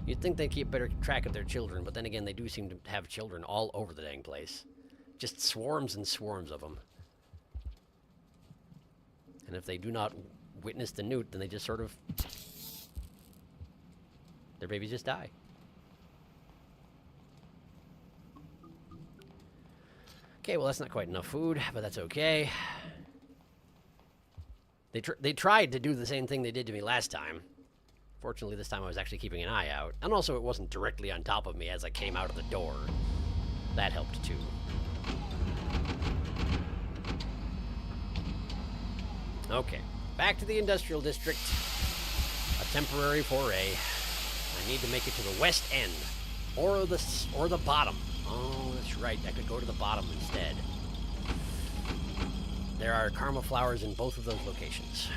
You'd think they'd keep better track of their children, but then again, they do seem to have children all over the dang place. Just swarms and swarms of them. And if they do not witness the newt, then they just sort of... their babies just die. Okay, well, that's not quite enough food, but that's okay. They tried to do the same thing they did to me last time. Fortunately, this time I was actually keeping an eye out. And also, it wasn't directly on top of me as I came out of the door. That helped, too. Okay, back to the industrial district. A temporary foray. I need to make it to the west end. Or the bottom. Oh, that's right. I could go to the bottom instead. There are karma flowers in both of those locations.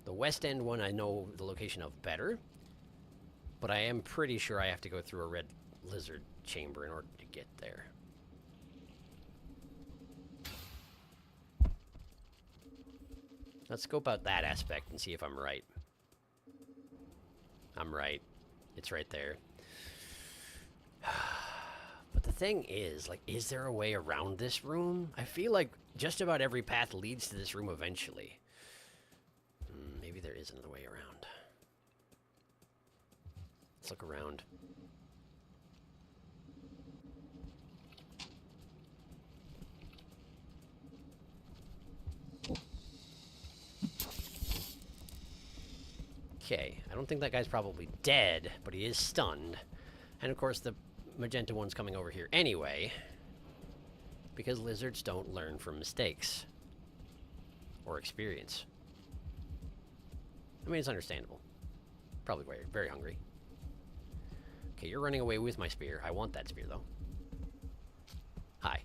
The west end one I know the location of better, but I am pretty sure I have to go through a red lizard chamber in order to get there. Let's scope out that aspect and see if I'm right. I'm right. It's right there. But the thing is, like, is there a way around this room? I feel like just about every path leads to this room eventually. Maybe there is another way around. Let's look around. Okay, I don't think that guy's probably dead, but he is stunned. And of course the magenta one's coming over here anyway, because lizards don't learn from mistakes or experience. I mean, it's understandable. Probably very, very hungry. Okay, you're running away with my spear. I want that spear, though. Hi.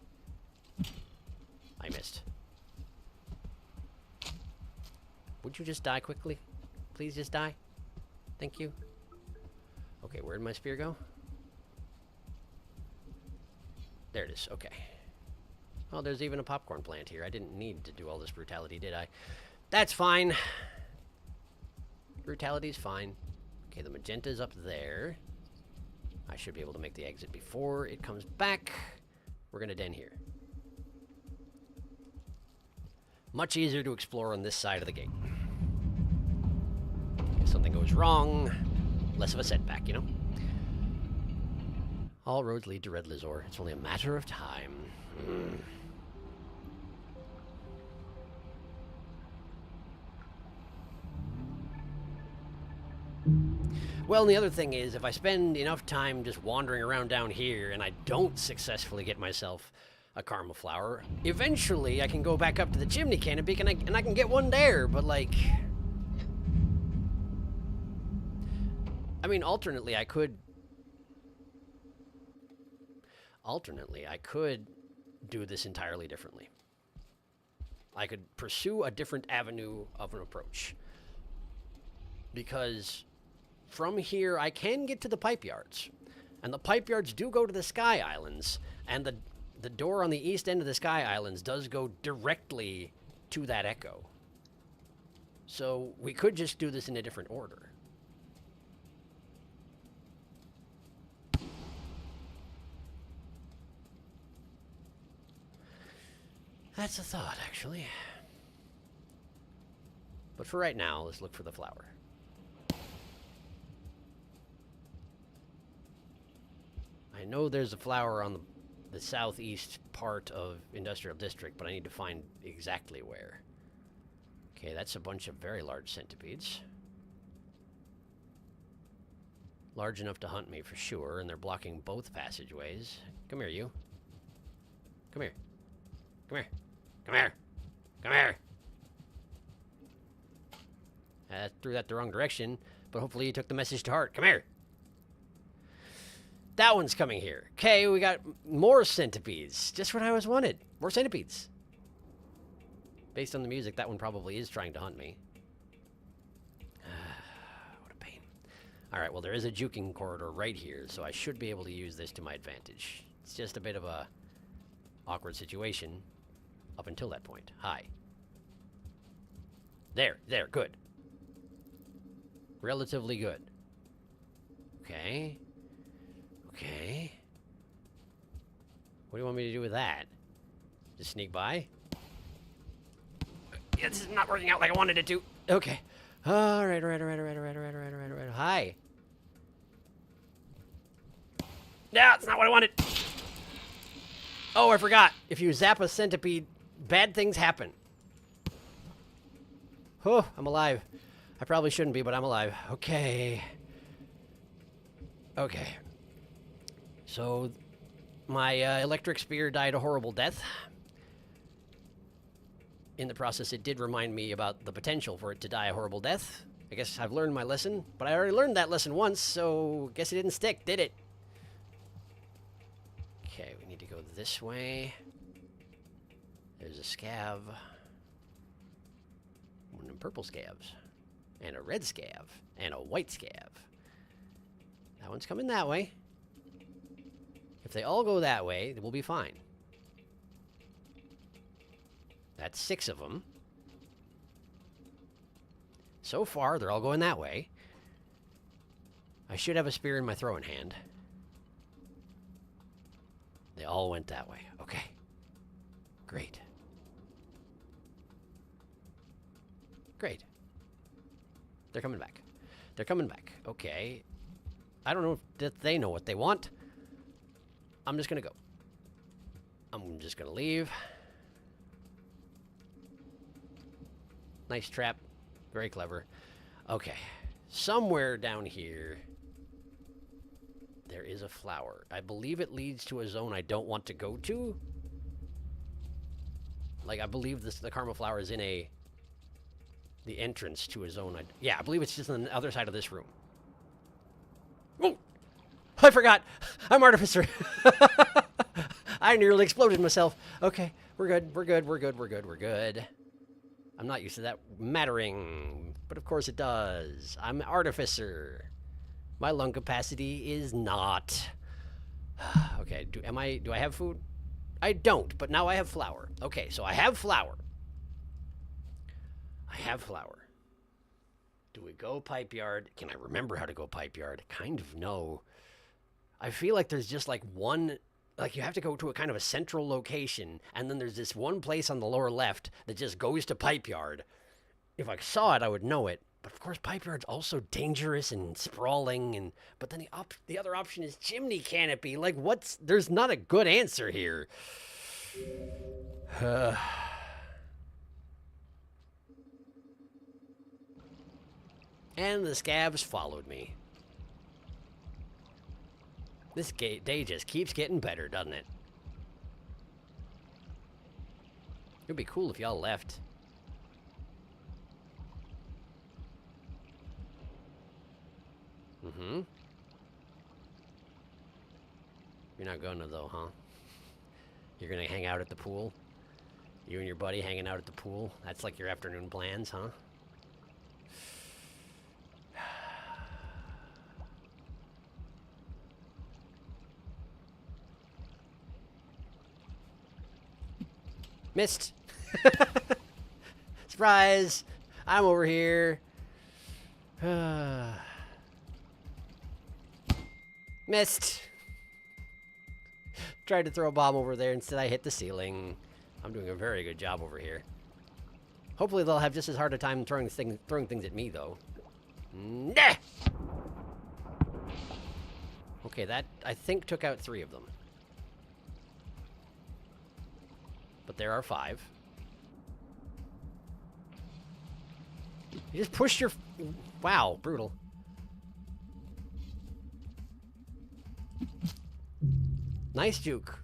I missed. Would you just die quickly? Please just die. Thank you. Okay, where'd my spear go? There it is. Okay. Oh, there's even a popcorn plant here. I didn't need to do all this brutality, did I? That's fine. Brutality's fine. Okay, the magenta's up there. I should be able to make the exit before it comes back. We're gonna den here. Much easier to explore on this side of the gate. If something goes wrong, less of a setback, you know? All roads lead to Red Lizor. It's only a matter of time. Well, and the other thing is, if I spend enough time just wandering around down here and I don't successfully get myself a karma flower, eventually I can go back up to the chimney canopy and I can get one there, but like... I mean, alternately, I could do this entirely differently. I could pursue a different avenue of an approach. Because from here, I can get to the pipe yards. And the pipe yards do go to the Sky Islands. And the door on the east end of the Sky Islands does go directly to that echo. So we could just do this in a different order. That's a thought, actually. But for right now, let's look for the flower. I know there's a flower on the southeast part of Industrial District, but I need to find exactly where. Okay, that's a bunch of very large centipedes. Large enough to hunt me for sure, and they're blocking both passageways. Come here, you. Come here. Come here. Come here. Come here. I threw that the wrong direction, but hopefully you took the message to heart. Come here. That one's coming here. Okay, we got more centipedes. Just what I always wanted. More centipedes. Based on the music, that one probably is trying to hunt me. What a pain. Alright, well, there is a juking corridor right here, so I should be able to use this to my advantage. It's just a bit of a awkward situation up until that point. Hi. There, good. Relatively good. Okay. Okay. What do you want me to do with that? Just sneak by? Yeah, this is not working out like I wanted it to. Okay. Alright. Hi. Yeah, that's not what I wanted. Oh, I forgot. If you zap a centipede, bad things happen. Oh, I'm alive. I probably shouldn't be, but I'm alive. Okay. Okay. So, my electric spear died a horrible death. In the process, it did remind me about the potential for it to die a horrible death. I guess I've learned my lesson, but I already learned that lesson once, so guess it didn't stick, did it? Okay, we need to go this way. There's a scav. One of them purple scavs. And a red scav. And a white scav. That one's coming that way. If they all go that way, we'll be fine. That's 6 of them. So far, they're all going that way. I should have a spear in my throwing hand. They all went that way. Okay. Great. Great. They're coming back. They're coming back. Okay. I don't know if they know what they want. I'm just going to go. I'm just going to leave. Nice trap. Very clever. Okay. Somewhere down here, there is a flower. I believe it leads to a zone I don't want to go to. Like, I believe the karma flower is in the entrance to a zone. Yeah, I believe it's just on the other side of this room. Oh! I forgot! I'm Artificer! I nearly exploded myself. Okay, we're good, we're good, we're good, we're good, we're good. I'm not used to that mattering, but of course it does. I'm Artificer. My lung capacity is not. Okay, do I have food? I don't, but now I have flour. Okay, so I have flour. I have flour. Do we go pipe yard? Can I remember how to go pipe yard? Kind of no. I feel like there's just like one, like you have to go to a kind of a central location, and then there's this one place on the lower left that just goes to pipe yard. If I saw it, I would know it. But of course, pipe yard's also dangerous and sprawling, and but then the other option is chimney canopy. Like, there's not a good answer here. And the scavs followed me. This day just keeps getting better, doesn't it? It'd be cool if y'all left. Mm-hmm. You're not gonna, though, huh? You're gonna hang out at the pool? You and your buddy hanging out at the pool? That's like your afternoon plans, huh? Missed. Surprise! I'm over here. Missed. Tried to throw a bomb over there. Instead, I hit the ceiling. I'm doing a very good job over here. Hopefully, they'll have just as hard a time throwing things at me, though. Nah! Okay, that, I think, took out 3 of them. But there are 5. You just pushed your... Wow, brutal. Nice juke.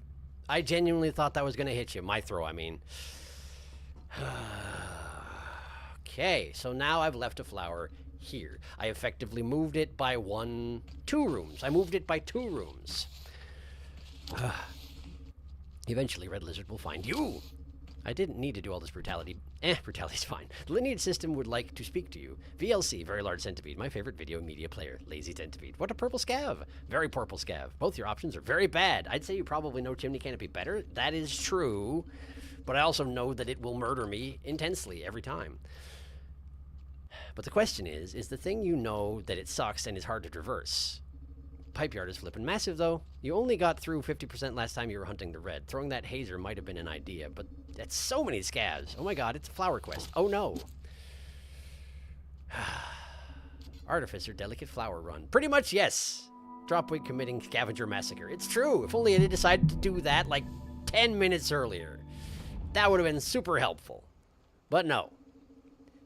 I genuinely thought that was going to hit you. My throw, I mean. Okay, so now I've left a flower here. I effectively moved it by 2 rooms. I moved it by 2 rooms. Eventually, Red Lizard will find you. I didn't need to do all this brutality. Brutality's fine. The lineage system would like to speak to you. VLC, very large centipede. My favorite video media player. Lazy centipede. What a purple scav. Very purple scav. Both your options are very bad. I'd say you probably know chimney canopy better. That is true. But I also know that it will murder me intensely every time. But the question is the thing you know that it sucks and is hard to traverse? Pipe yard is flipping massive, though. You only got through 50% last time you were hunting the red. Throwing that hazer might have been an idea, but that's so many scavs. Oh my god, it's a flower quest. Oh no. Artificer, delicate flower run. Pretty much, yes. Dropwig committing scavenger massacre. It's true. If only I had decided to do that like 10 minutes earlier. That would have been super helpful. But no.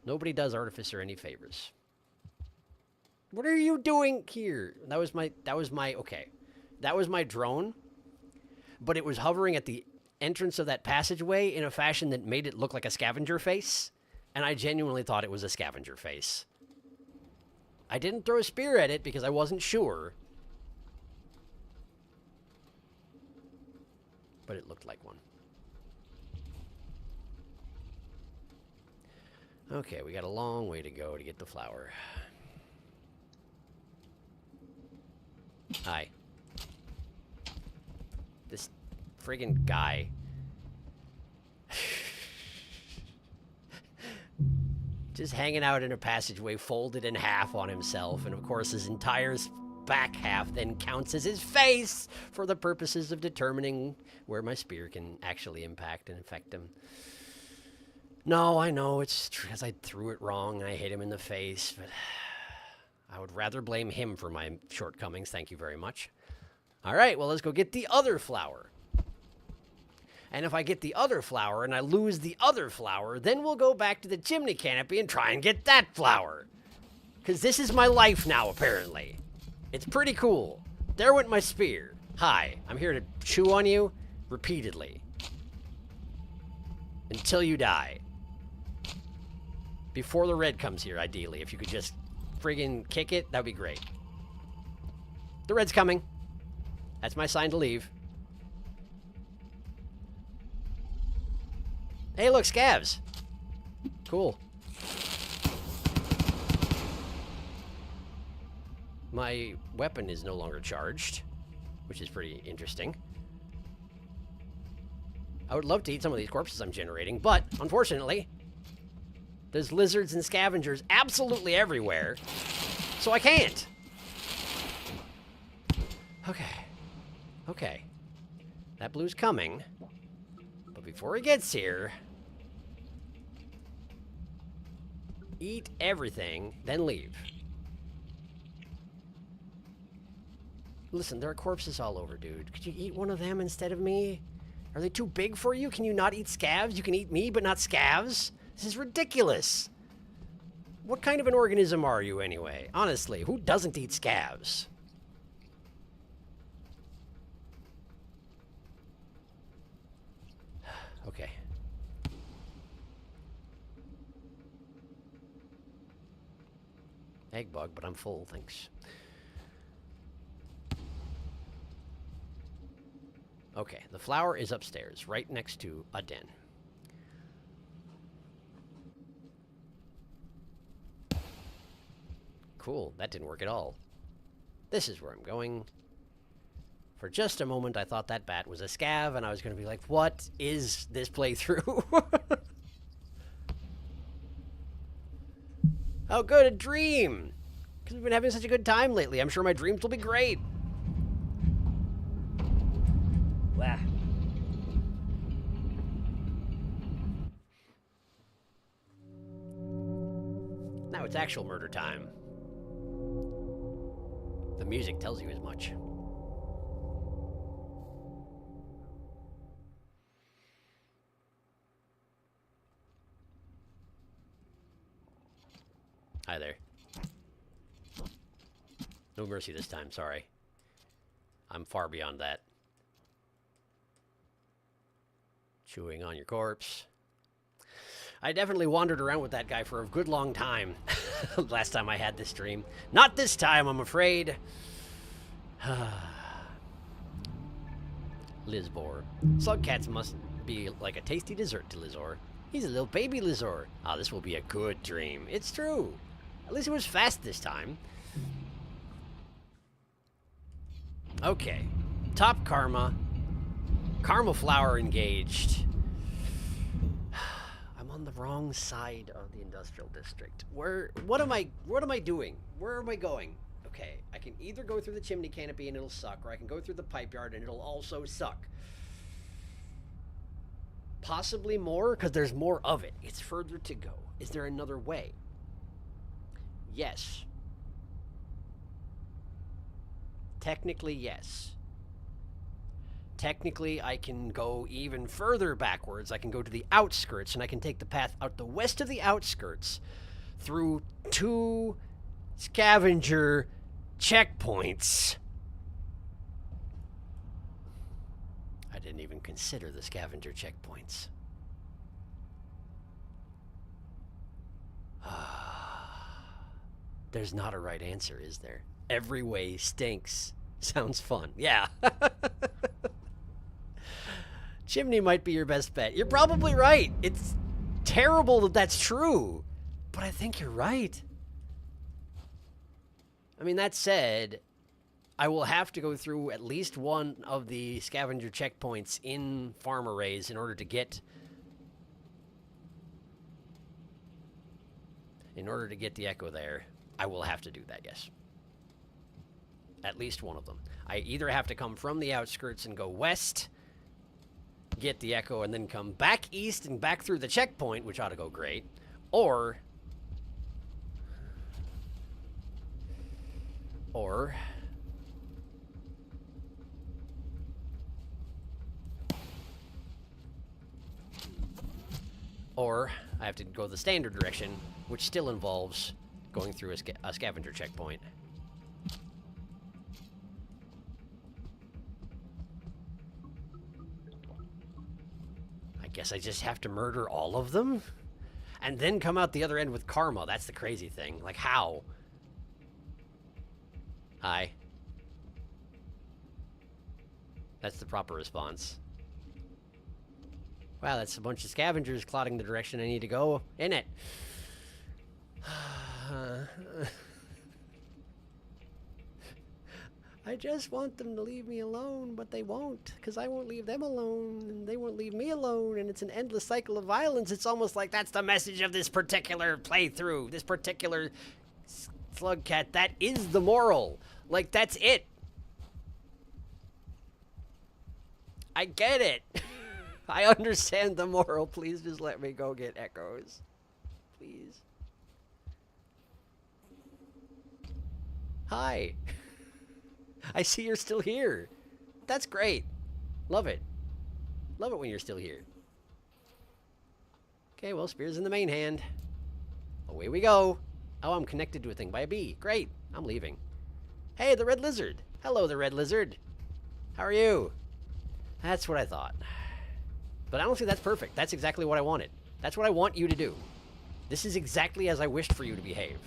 Nobody does Artificer any favors. What are you doing here? That was my okay. That was my drone. But it was hovering at the entrance of that passageway in a fashion that made it look like a scavenger face. And I genuinely thought it was a scavenger face. I didn't throw a spear at it because I wasn't sure. But it looked like one. Okay, we got a long way to go to get the flower. Hi. This friggin' guy. Just hanging out in a passageway, folded in half on himself, and of course his entire back half then counts as his face for the purposes of determining where my spear can actually impact and affect him. No, I know, it's because I threw it wrong and I hit him in the face, but I would rather blame him for my shortcomings, thank you very much. Alright, well let's go get the other flower. And if I get the other flower and I lose the other flower, then we'll go back to the chimney canopy and try and get that flower. Because this is my life now, apparently. It's pretty cool. There went my spear. Hi, I'm here to chew on you repeatedly. Until you die. Before the red comes here, ideally. If you could just friggin' kick it, that'd be great. The red's coming. That's my sign to leave. Hey, look, scavs. Cool. My weapon is no longer charged, which is pretty interesting. I would love to eat some of these corpses I'm generating, but unfortunately, there's lizards and scavengers absolutely everywhere, so I can't. Okay. Okay. That blue's coming. But before he gets here, eat everything, then leave. Listen, there are corpses all over, dude. Could you eat one of them instead of me? Are they too big for you? Can you not eat scavs? You can eat me, but not scavs? This is ridiculous. What kind of an organism are you, anyway? Honestly, who doesn't eat scavs? Okay. Egg bug, but I'm full, thanks. Okay, the flower is upstairs, right next to a den. Cool, that didn't work at all. This is where I'm going. For just a moment, I thought that bat was a scav, and I was going to be like, what is this playthrough? Oh, good, a dream! Because we've been having such a good time lately. I'm sure my dreams will be great. Blah. Now it's actual murder time. The music tells you as much. Hi there. No mercy this time, sorry. I'm far beyond that. Chewing on your corpse. I definitely wandered around with that guy for a good long time. Last time I had this stream. Not this time, I'm afraid. Lizbor. Slugcats must be like a tasty dessert to Lizor. He's a little baby Lizor. Ah, this will be a good dream. It's true. At least it was fast this time. Okay. Top Karma. Karma Flower engaged. I'm on the wrong side of the industrial district. What am I doing? Where am I going? Okay, I can either go through the chimney canopy and it'll suck, or I can go through the pipe yard and it'll also suck. Possibly more, because there's more of it. It's further to go. Is there another way? Yes. Technically, yes. Technically, I can go even further backwards. I can go to the outskirts, and I can take the path out the west of the outskirts through 2 scavenger checkpoints. I didn't even consider the scavenger checkpoints. There's not a right answer, is there? Every way stinks. Sounds fun. Yeah. Chimney might be your best bet. You're probably right. It's terrible that that's true, but I think you're right. I mean, that said, I will have to go through at least one of the scavenger checkpoints in farm arrays in order to get the echo there. I will have to do that, yes. At least one of them. I either have to come from the outskirts and go west, get the echo, and then come back east and back through the checkpoint, which ought to go great, or I have to go the standard direction, which still involves going through a scavenger checkpoint. I guess I just have to murder all of them? And then come out the other end with karma. That's the crazy thing. Like, how? Hi. That's the proper response. Wow, that's a bunch of scavengers clotting the direction I need to go in it. I just want them to leave me alone, but they won't, because I won't leave them alone, and they won't leave me alone, and it's an endless cycle of violence. It's almost like that's the message of this particular playthrough, this particular Slugcat. That is the moral. Like, that's it. I get it. I understand the moral. Please just let me go get echoes. Please. Hi. I see you're still here. That's great. Love it. Love it when you're still here. Okay, well, spear's in the main hand. Away we go. Oh, I'm connected to a thing by a bee. Great. I'm leaving. Hey, the red lizard. Hello, the red lizard. How are you? That's what I thought. But honestly, that's perfect. That's exactly what I wanted. That's what I want you to do. This is exactly as I wished for you to behave.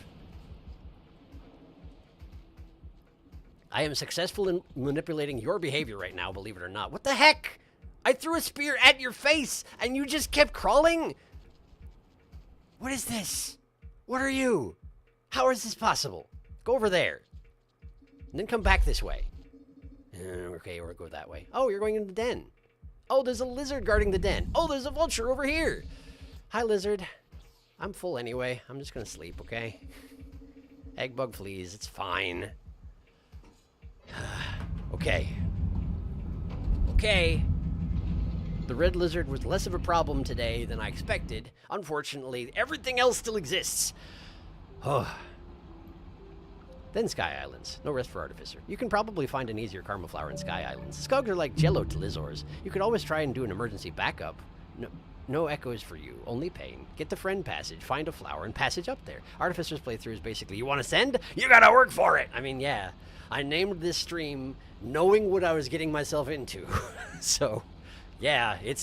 I am successful in manipulating your behavior right now, believe it or not. What the heck? I threw a spear at your face, and you just kept crawling? What is this? What are you? How is this possible? Go over there. And then come back this way. Okay, or go that way. Oh, you're going into the den. Oh, there's a lizard guarding the den. Oh, there's a vulture over here. Hi, lizard. I'm full anyway. I'm just going to sleep, okay? Egg bug fleas. It's fine. Okay. Okay. The red lizard was less of a problem today than I expected. Unfortunately, everything else still exists. Oh. Then Sky Islands. No rest for Artificer. You can probably find an easier Karma Flower in Sky Islands. Skugs are like jello to Lizors. You could always try and do an emergency backup. No echoes for you, only pain. Get the friend passage, find a flower, and passage up there. Artificer's playthrough is basically, you want to send? You gotta work for it! I mean, yeah. I named this stream knowing what I was getting myself into. So, yeah, it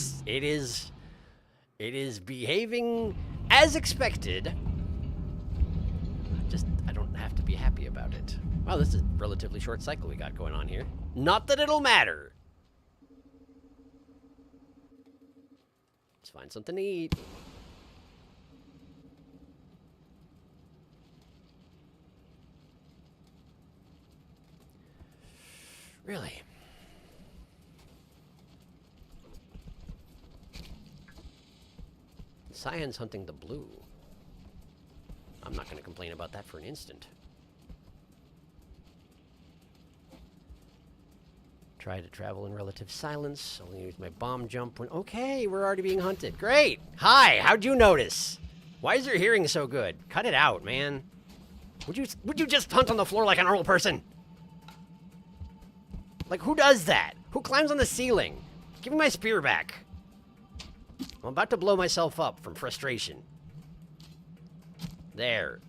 is behaving as expected. I don't have to be happy about it. Wow, this is a relatively short cycle we got going on here. Not that it'll matter. Let's find something to eat. Really? Cyan's hunting the blue. I'm not going to complain about that for an instant. Try to travel in relative silence. Only use my bomb jump when... Okay, we're already being hunted. Great! Hi! How'd you notice? Why is your hearing so good? Cut it out, man. Would you just hunt on the floor like a normal person? Like, who does that? Who climbs on the ceiling? Give me my spear back. I'm about to blow myself up from frustration. There.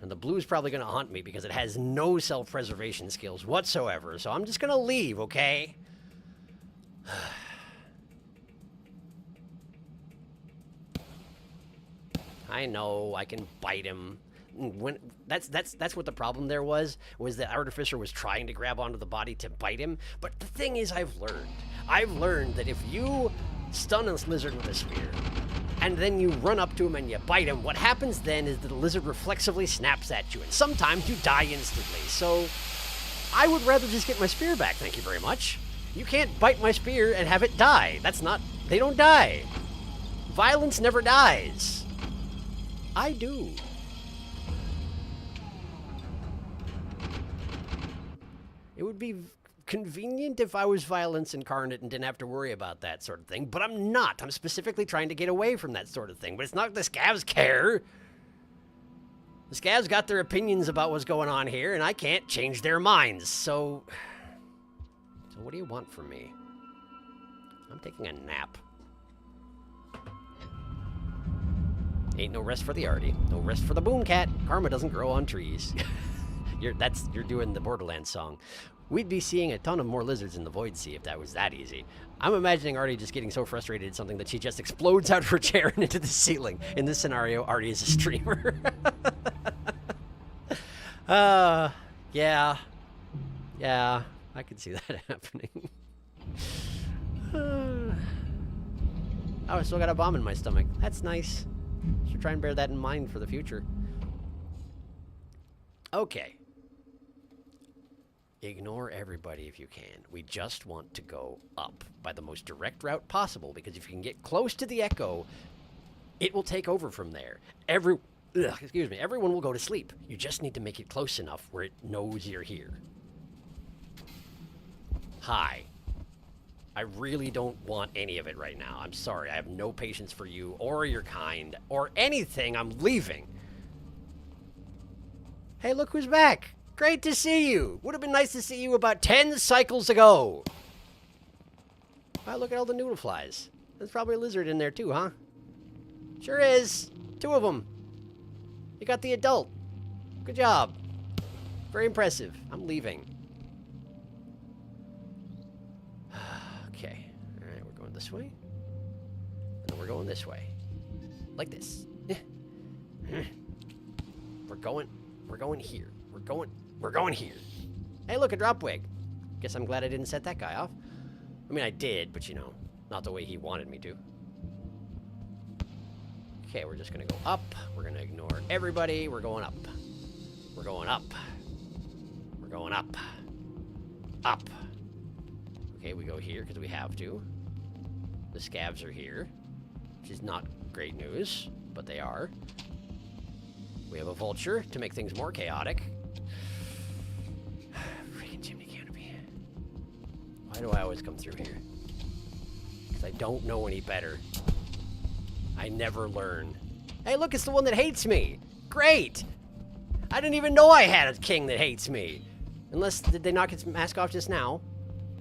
And the blue's probably going to hunt me because it has no self-preservation skills whatsoever. So I'm just going to leave, okay? I know, I can bite him. That's what the problem there was that Artificer was trying to grab onto the body to bite him. But the thing is, I've learned that if you stun a lizard with a spear, and then you run up to him and you bite him, what happens then is that the lizard reflexively snaps at you, and sometimes you die instantly. So I would rather just get my spear back, thank you very much. You can't bite my spear and have it die. They don't die. Violence never dies. I do. It would be convenient if I was violence incarnate and didn't have to worry about that sort of thing, but I'm not. I'm specifically trying to get away from that sort of thing, but it's not the scavs care. The scavs got their opinions about what's going on here, and I can't change their minds, so what do you want from me? I'm taking a nap. Ain't no rest for the arty. No rest for the boom cat. Karma doesn't grow on trees. You're doing the Borderlands song. We'd be seeing a ton of more lizards in the Void Sea if that was that easy. I'm imagining Artie just getting so frustrated at something that she just explodes out of her chair and into the ceiling. In this scenario, Artie is a streamer. Yeah. Yeah, I could see that happening. Oh, I still got a bomb in my stomach. That's nice. Should try and bear that in mind for the future. Okay. Ignore everybody if you can. We just want to go up by the most direct route possible, because if you can get close to the echo, it will take over from there. Everyone will go to sleep. You just need to make it close enough where it knows you're here. Hi. I really don't want any of it right now. I'm sorry. I have no patience for you or your kind or anything. I'm leaving. Hey, look who's back. Great to see you. Would have been nice to see you about 10 cycles ago. Wow, look at all the noodle flies. There's probably a lizard in there too, huh? Sure is. 2 of them. You got the adult. Good job. Very impressive. I'm leaving. Okay. All right, we're going this way. And then we're going this way. Like this. We're going here. We're going here. Hey, look, a drop wig. Guess I'm glad I didn't set that guy off. I mean, I did, but you know, not the way he wanted me to. Okay, we're just gonna go up. We're gonna ignore everybody. We're going up. We're going up. We're going up. Up. Okay, we go here because we have to. The scavs are here, which is not great news, but they are. We have a vulture to make things more chaotic. Freaking chimney canopy. Why do I always come through here? Because I don't know any better. I never learn. Hey, look, it's the one that hates me. Great! I didn't even know I had a king that hates me. Unless, did they knock its mask off just now?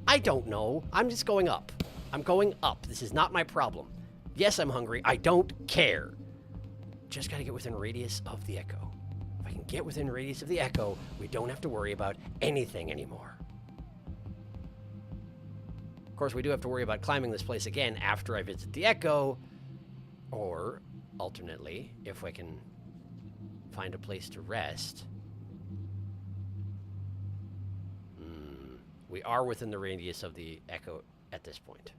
I don't know. I'm just going up. I'm going up. This is not my problem. Yes, I'm hungry. I don't care. Just gotta get within radius of the echo. If I can get within radius of the echo, we don't have to worry about anything anymore. Of course, we do have to worry about climbing this place again after I visit the echo, or alternately, if I can find a place to rest. We are within the radius of the echo at this point.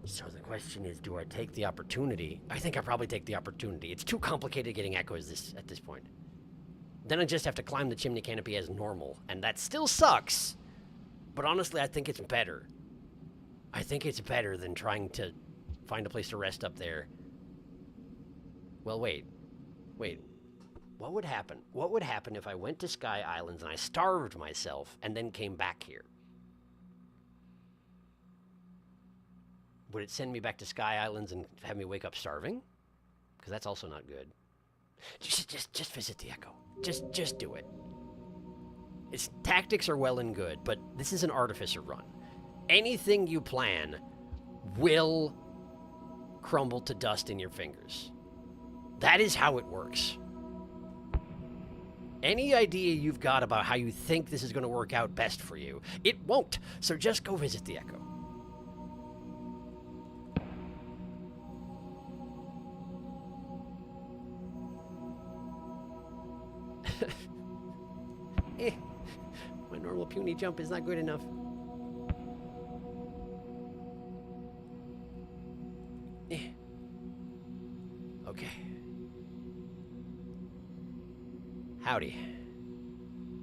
So the question is, do I take the opportunity? I think I probably take the opportunity. It's too complicated getting echoes at this point. Then I just have to climb the chimney canopy as normal, and that still sucks. But honestly, I think it's better. I think it's better than trying to find a place to rest up there. Well, wait. What would happen? What would happen if I went to Sky Islands and I starved myself and then came back here? Would it send me back to Sky Islands and have me wake up starving? Because that's also not good. Just visit the echo. Just do it. Its tactics are well and good, but this is an artificer run. Anything you plan will crumble to dust in your fingers. That is how it works. Any idea you've got about how you think this is going to work out best for you, it won't. So just go visit the Echo. My normal puny jump is not good enough. Okay. Howdy.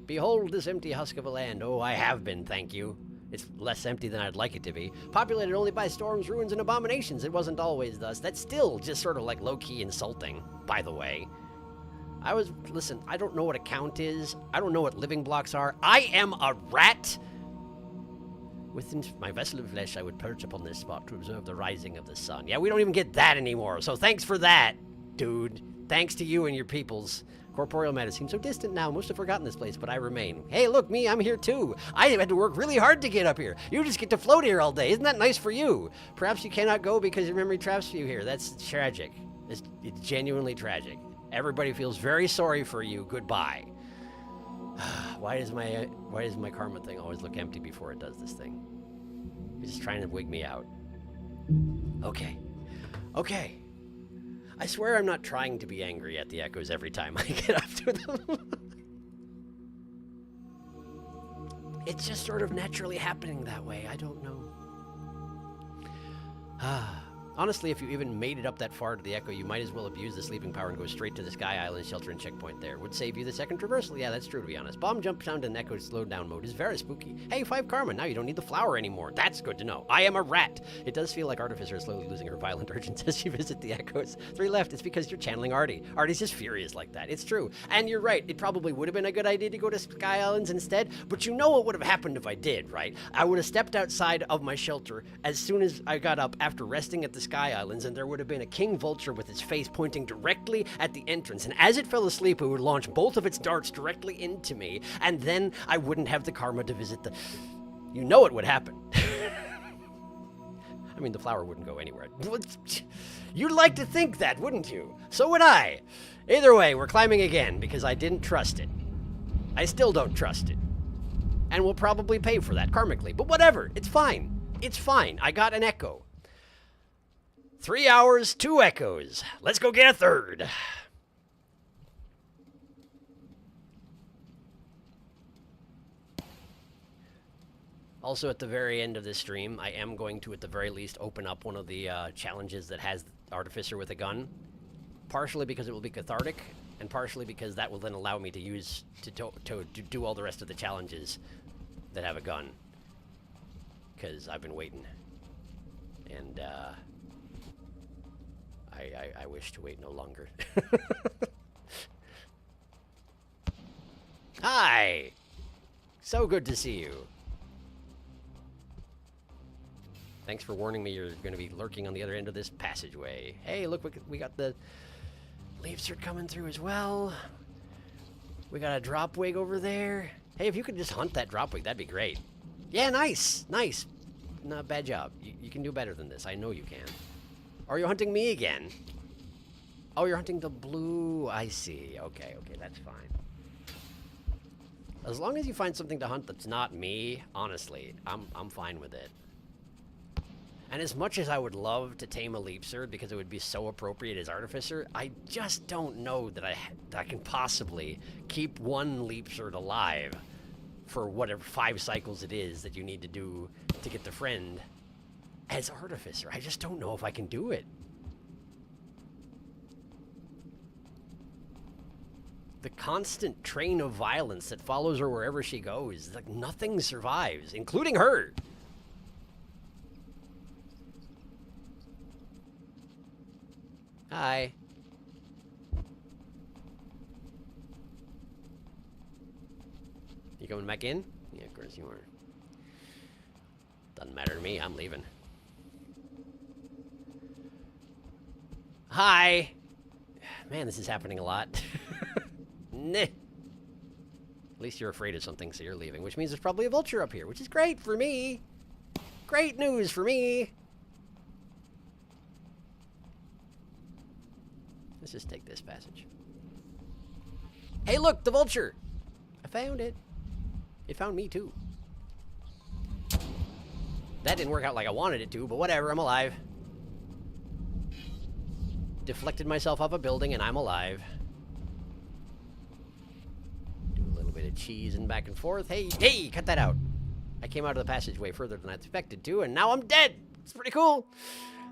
Behold this empty husk of a land. Oh, I have been, thank you. It's less empty than I'd like it to be. Populated only by storms, ruins, and abominations. It wasn't always thus. That's still just sort of like low-key insulting, by the way. Listen, I don't know what a count is. I don't know what living blocks are. I am a rat! Within my vessel of flesh, I would perch upon this spot to observe the rising of the sun. Yeah, we don't even get that anymore, so thanks for that, dude. Thanks to you and your peoples. Corporeal matter seems so distant now. Most have forgotten this place, but I remain. Hey, look, me, I'm here too. I had to work really hard to get up here. You just get to float here all day. Isn't that nice for you? Perhaps you cannot go because your memory traps you here. That's tragic. It's genuinely tragic. Everybody feels very sorry for you. Goodbye. Why does my karma thing always look empty before it does this thing? It's just trying to wig me out. Okay. Okay. I swear I'm not trying to be angry at the Echoes every time I get up to them. It's just sort of naturally happening that way. I don't know. Honestly, if you even made it up that far to the Echo, you might as well abuse the sleeping power and go straight to the Sky Island shelter and checkpoint there. Would save you the second traversal. Yeah, that's true, to be honest. Bomb jump sound in Echo's slowed down mode is very spooky. Hey, 5 karma. Now you don't need the flower anymore. That's good to know. I am a rat. It does feel like Artificer is slowly losing her violent urgence as you visit the Echoes. 3 left. It's because you're channeling Artie. Artie's just furious like that. It's true. And you're right. It probably would have been a good idea to go to Sky Islands instead, but you know what would have happened if I did, right? I would have stepped outside of my shelter as soon as I got up after resting at the Sky Islands, and there would have been a king vulture with its face pointing directly at the entrance, and as it fell asleep, it would launch both of its darts directly into me, and then I wouldn't have the karma to visit the... You know it would happen. I mean, the flower wouldn't go anywhere. You'd like to think that, wouldn't you? So would I. Either way, we're climbing again, because I didn't trust it. I still don't trust it. And we'll probably pay for that karmically, but whatever, it's fine. It's fine. I got an Echo. 3 hours, 2 Echoes. Let's go get a third. Also, at the very end of this stream, I am going to, at the very least, open up one of the challenges that has Artificer with a gun. Partially because it will be cathartic, and partially because that will then allow me to use to do all the rest of the challenges that have a gun. Because I've been waiting. And, I wish to wait no longer. Hi! So good to see you. Thanks for warning me you're going to be lurking on the other end of this passageway. Hey, look, we got the leaves are coming through as well. We got a drop wig over there. Hey, if you could just hunt that drop wig, that'd be great. Yeah, nice, nice. Not bad job. You can do better than this. I know you can. Are you hunting me again? Oh, you're hunting the blue. I see. Okay, that's fine. As long as you find something to hunt that's not me, honestly, I'm fine with it. And as much as I would love to tame a Leapsword because it would be so appropriate as Artificer, I just don't know that I can possibly keep one Leapsword alive for whatever 5 cycles it is that you need to do to get the friend as Artificer. I just don't know if I can do it. The constant train of violence that follows her wherever she goes, like nothing survives, including her. Hi. You coming back in? Yeah, of course you are. Doesn't matter to me, I'm leaving. Hi! Man, this is happening a lot. Nah. At least you're afraid of something, so you're leaving, which means there's probably a vulture up here, which is great for me. Great news for me. Let's just take this passage. Hey, look, the vulture. I found it. It found me, too. That didn't work out like I wanted it to, but whatever, I'm alive. Deflected myself off a building, and I'm alive. Do a little bit of cheese and back and forth. Hey, hey, cut that out. I came out of the passageway further than I expected to, and now I'm dead. It's pretty cool.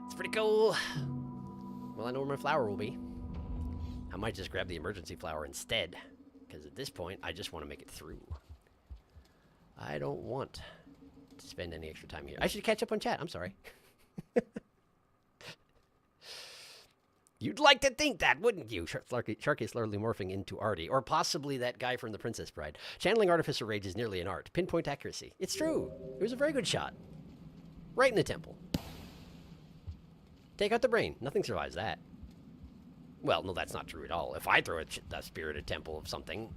It's pretty cool. Well, I know where my flower will be. I might just grab the emergency flower instead, because at this point, I just want to make it through. I don't want to spend any extra time here. I should catch up on chat. I'm sorry. You'd like to think that, wouldn't you? Sharky slowly morphing into Artie, or possibly that guy from The Princess Bride. Channeling Artificer Rage is nearly an art. Pinpoint accuracy. It's true. It was a very good shot. Right in the temple. Take out the brain. Nothing survives that. Well, no, that's not true at all. If I throw a spirited temple of something,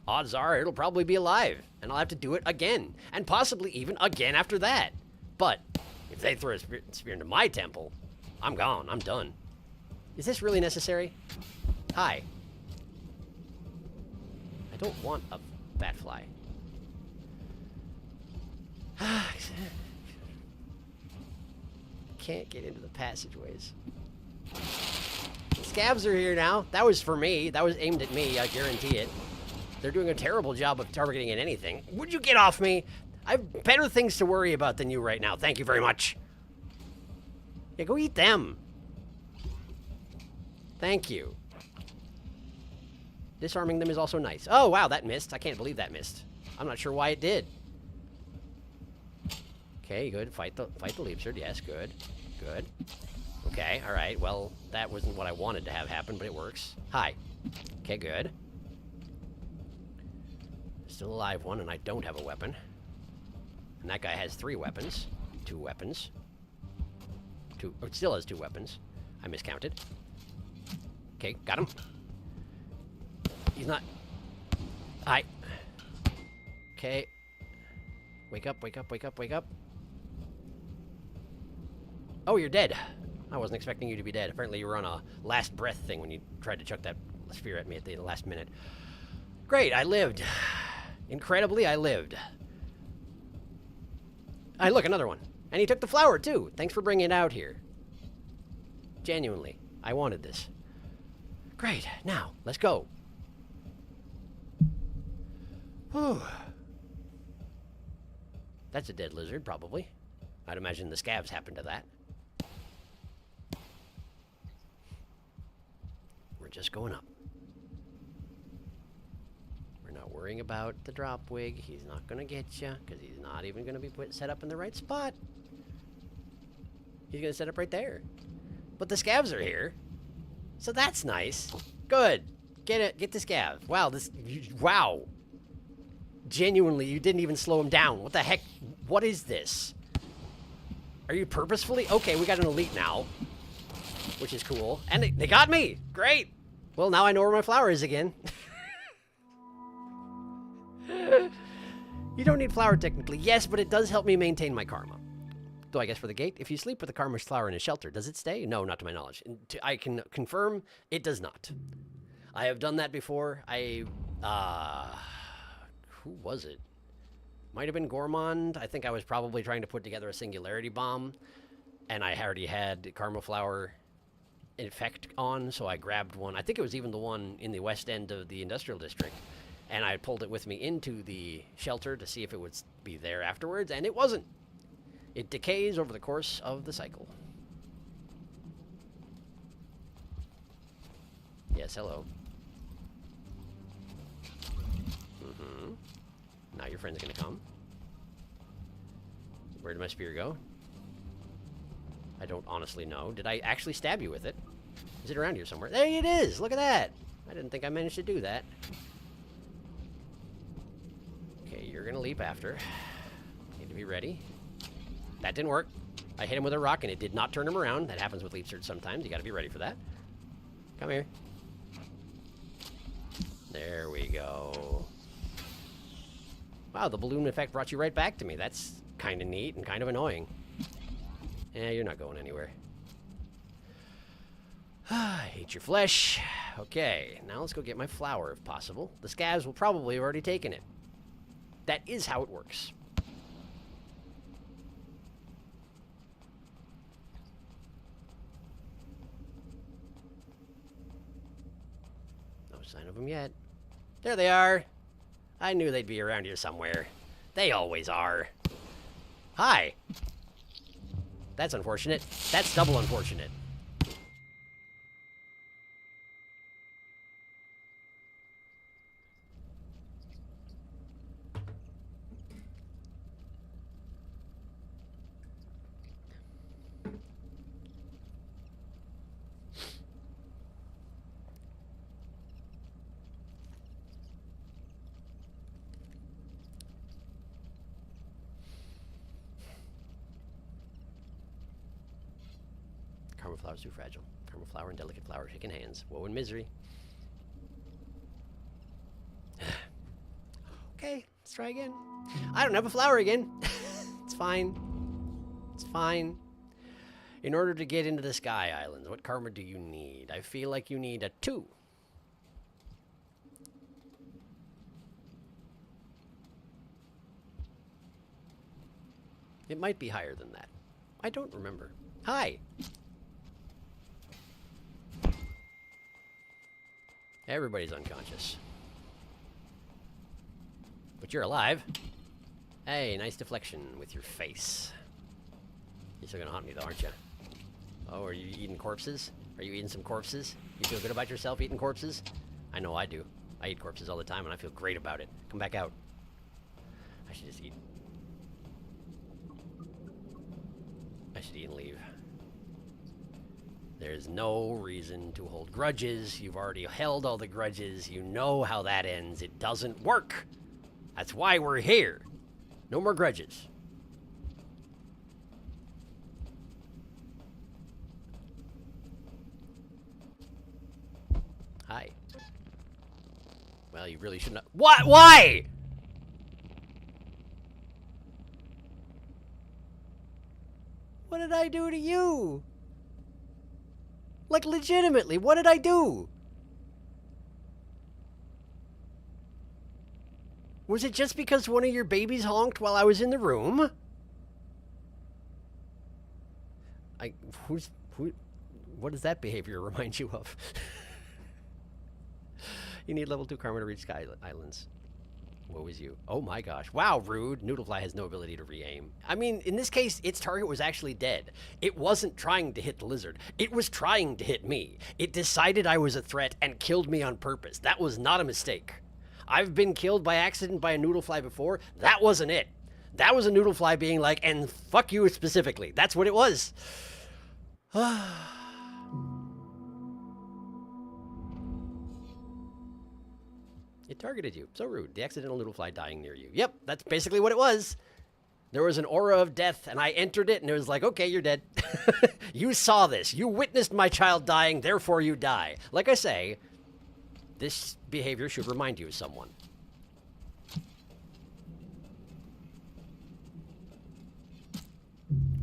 odds are it'll probably be alive, and I'll have to do it again, and possibly even again after that. But if they throw a spear into my temple, I'm gone. I'm done. Is this really necessary? Hi. I don't want a bat fly. Can't get into the passageways. The scavs are here now. That was for me. That was aimed at me, I guarantee it. They're doing a terrible job of targeting at anything. Would you get off me? I have better things to worry about than you right now. Thank you very much. Yeah, go eat them. Thank you. Disarming them is also nice. Oh, wow, that missed. I can't believe that missed. I'm not sure why it did. Okay, good. Fight the Leapsard. Yes, good. Good. Okay, all right. Well, that wasn't what I wanted to have happen, but it works. Hi. Okay, good. Still alive one, and I don't have a weapon. And that guy has 3 weapons. 2 weapons. It still has 2 weapons. I miscounted. Okay, got him. He's not... Hi. Okay. Wake up, wake up, wake up, wake up. Oh, you're dead. I wasn't expecting you to be dead. Apparently you were on a last breath thing when you tried to chuck that spear at me at the last minute. Great, I lived. Incredibly, I lived. Look, another one. And he took the flower, too. Thanks for bringing it out here. Genuinely, I wanted this. Great, now, let's go. Whew. That's a dead lizard, probably. I'd imagine the scavs happened to that. We're just going up. We're not worrying about the drop wig. He's not going to get you, because he's not even going to be set up in the right spot. He's going to set up right there. But the scavs are here. So that's nice. Good. Get it. Get the scav. Wow, wow. Genuinely, you didn't even slow him down. What the heck? What is this? Are you purposefully? Okay, we got an elite now. Which is cool. And they got me. Great. Well, now I know where my flower is again. You don't need flower technically. Yes, but it does help me maintain my karma. Though I guess for the gate, if you sleep with a karma flower in a shelter, does it stay? No, not to my knowledge. I can confirm it does not. I have done that before. Who was it? Might have been Gourmand. I think I was probably trying to put together a singularity bomb, and I already had karma flower effect on, so I grabbed one. I think it was even the one in the west end of the industrial district, and I pulled it with me into the shelter to see if it would be there afterwards, and it wasn't. It decays over the course of the cycle. Yes, hello. Mm-hmm. Now your friend's gonna come. Where did my spear go? I don't honestly know. Did I actually stab you with it? Is it around here somewhere? There it is! Look at that! I didn't think I managed to do that. Okay, you're gonna leap after. Need to be ready. That didn't work. I hit him with a rock and it did not turn him around. That happens with leap surge sometimes. You gotta be ready for that. Come here. There we go. Wow, the balloon effect brought you right back to me. That's kind of neat and kind of annoying. Eh, you're not going anywhere. I hate your flesh. Okay, now let's go get my flower if possible. The scavs will probably have already taken it. That is how it works. No sign of them yet. There they are. I knew they'd be around here somewhere. They always are. Hi. That's unfortunate. That's double unfortunate. Karma flower's too fragile. Karma flower and delicate flower shaking hands. Woe and misery. Okay, let's try again. I don't have a flower again. It's fine. It's fine. In order to get into the Sky Islands, what karma do you need? I feel like you need a 2. It might be higher than that. I don't remember. Hi. Everybody's unconscious. But you're alive. Hey, nice deflection with your face. You're still gonna haunt me though, aren't you? Oh, are you eating corpses? Are you eating some corpses? You feel good about yourself eating corpses? I know I do. I eat corpses all the time and I feel great about it. Come back out. I should just eat. I should eat and leave. There's no reason to hold grudges. You've already held all the grudges. You know how that ends. It doesn't work. That's why we're here. No more grudges. Hi. Well, you really shouldn't. What? Why? What did I do to you? Like, legitimately, what did I do? Was it just because one of your babies honked while I was in the room? What does that behavior remind you of? You need level 2 karma to reach Sky Islands. Woe is you. Oh my gosh. Wow, rude. Noodlefly has no ability to re-aim. I mean, in this case, its target was actually dead. It wasn't trying to hit the lizard. It was trying to hit me. It decided I was a threat and killed me on purpose. That was not a mistake. I've been killed by accident by a noodlefly before. That wasn't it. That was a noodlefly being like, and fuck you specifically. That's what it was. It targeted you. So rude. The accidental noodlefly dying near you. Yep, that's basically what it was. There was an aura of death, and I entered it, and it was like, okay, you're dead. You saw this. You witnessed my child dying, therefore you die. Like I say, this behavior should remind you of someone.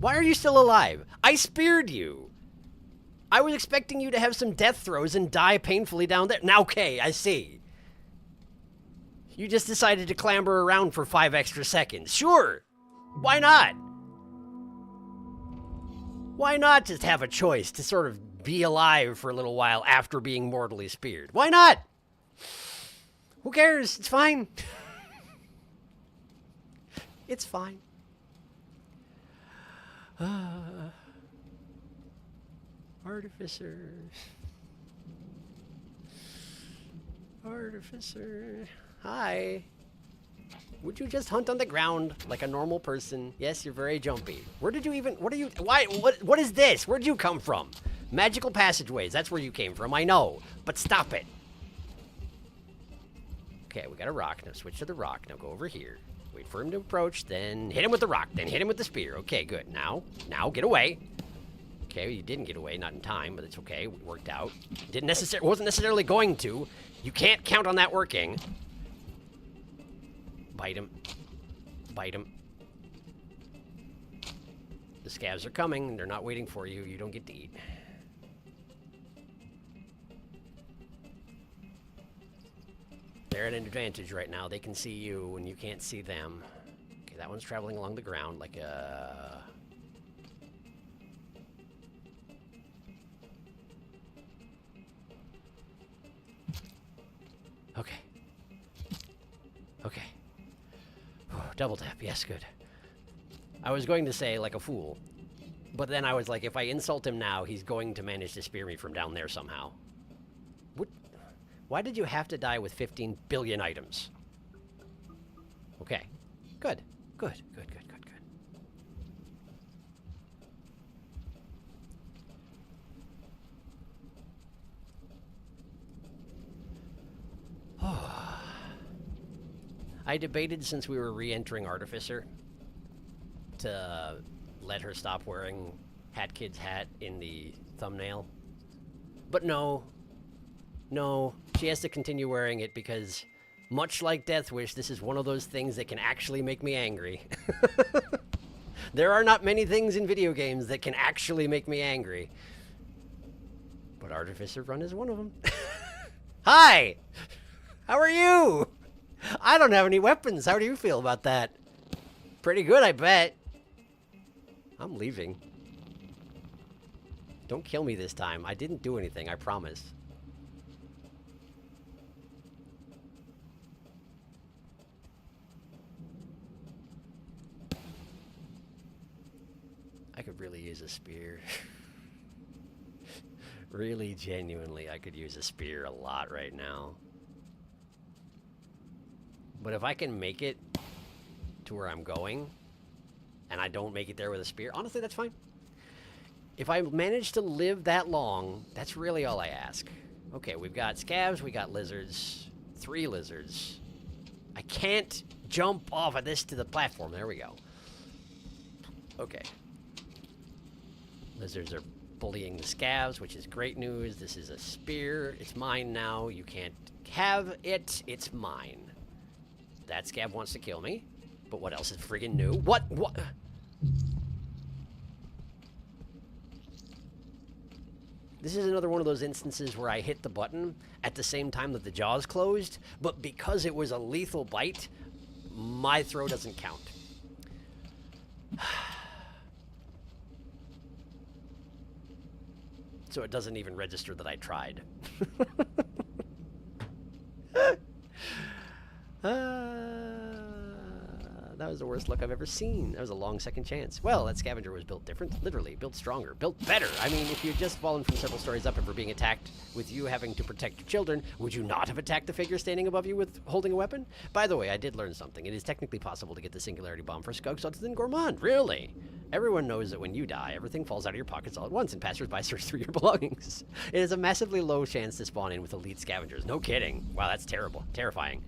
Why are you still alive? I speared you. I was expecting you to have some death throes and die painfully down there. Now, okay, I see. You just decided to clamber around for 5 extra seconds. Sure. Why not? Why not just have a choice to sort of be alive for a little while after being mortally speared? Why not? Who cares? It's fine. It's fine. Artificer. Artificer. Hi. Would you just hunt on the ground like a normal person? Yes, you're very jumpy. Where did you even, what are you, why, what is this? Where'd you come from? Magical passageways, that's where you came from, I know. But stop it. Okay, we got a rock. Now switch to the rock. Now go over here. Wait for him to approach, then hit him with the rock, then hit him with the spear. Okay, good. Now get away. Okay, you didn't get away, not in time, but it's okay. It worked out. Wasn't necessarily going to. You can't count on that working. Bite him. Bite him. The scavs are coming. They're not waiting for you. You don't get to eat. They're at an advantage right now. They can see you and you can't see them. Okay, that one's traveling along the ground like a... Okay. Okay. Double tap. Yes, good. I was going to say like a fool. But then I was like, if I insult him now, he's going to manage to spear me from down there somehow. What? Why did you have to die with 15 billion items? Okay. Good. Good, good, good, good, good. I debated since we were re-entering Artificer to let her stop wearing Hat Kid's hat in the thumbnail. But no. No, she has to continue wearing it because, much like Death Wish, this is one of those things that can actually make me angry. There are not many things in video games that can actually make me angry. But Artificer Run is one of them. Hi! How are you? I don't have any weapons. How do you feel about that? Pretty good, I bet. I'm leaving. Don't kill me this time. I didn't do anything, I promise. I could really use a spear. Really, genuinely, I could use a spear a lot right now. But if I can make it to where I'm going, and I don't make it there with a spear, honestly, that's fine. If I manage to live that long, that's really all I ask. Okay, we've got scavs, we got lizards. 3 lizards. I can't jump off of this to the platform. There we go. Okay. Lizards are bullying the scavs, which is great news. This is a spear. It's mine now. You can't have it. It's mine. That scav wants to kill me. But what else is friggin' new? What? What? This is another one of those instances where I hit the button at the same time that the jaws closed, but because it was a lethal bite, my throw doesn't count. So it doesn't even register that I tried. That was the worst luck I've ever seen. That was a long second chance. Well, that scavenger was built different. Literally, built stronger. Built better. I mean, if you'd just fallen from several stories up and were being attacked with you having to protect your children, would you not have attacked the figure standing above you with holding a weapon? By the way, I did learn something. It is technically possible to get the Singularity Bomb for Skugs other than Gourmand. Really? Everyone knows that when you die, everything falls out of your pockets all at once and passers-by search through your belongings. It is a massively low chance to spawn in with elite scavengers. No kidding. Wow, that's terrible. Terrifying.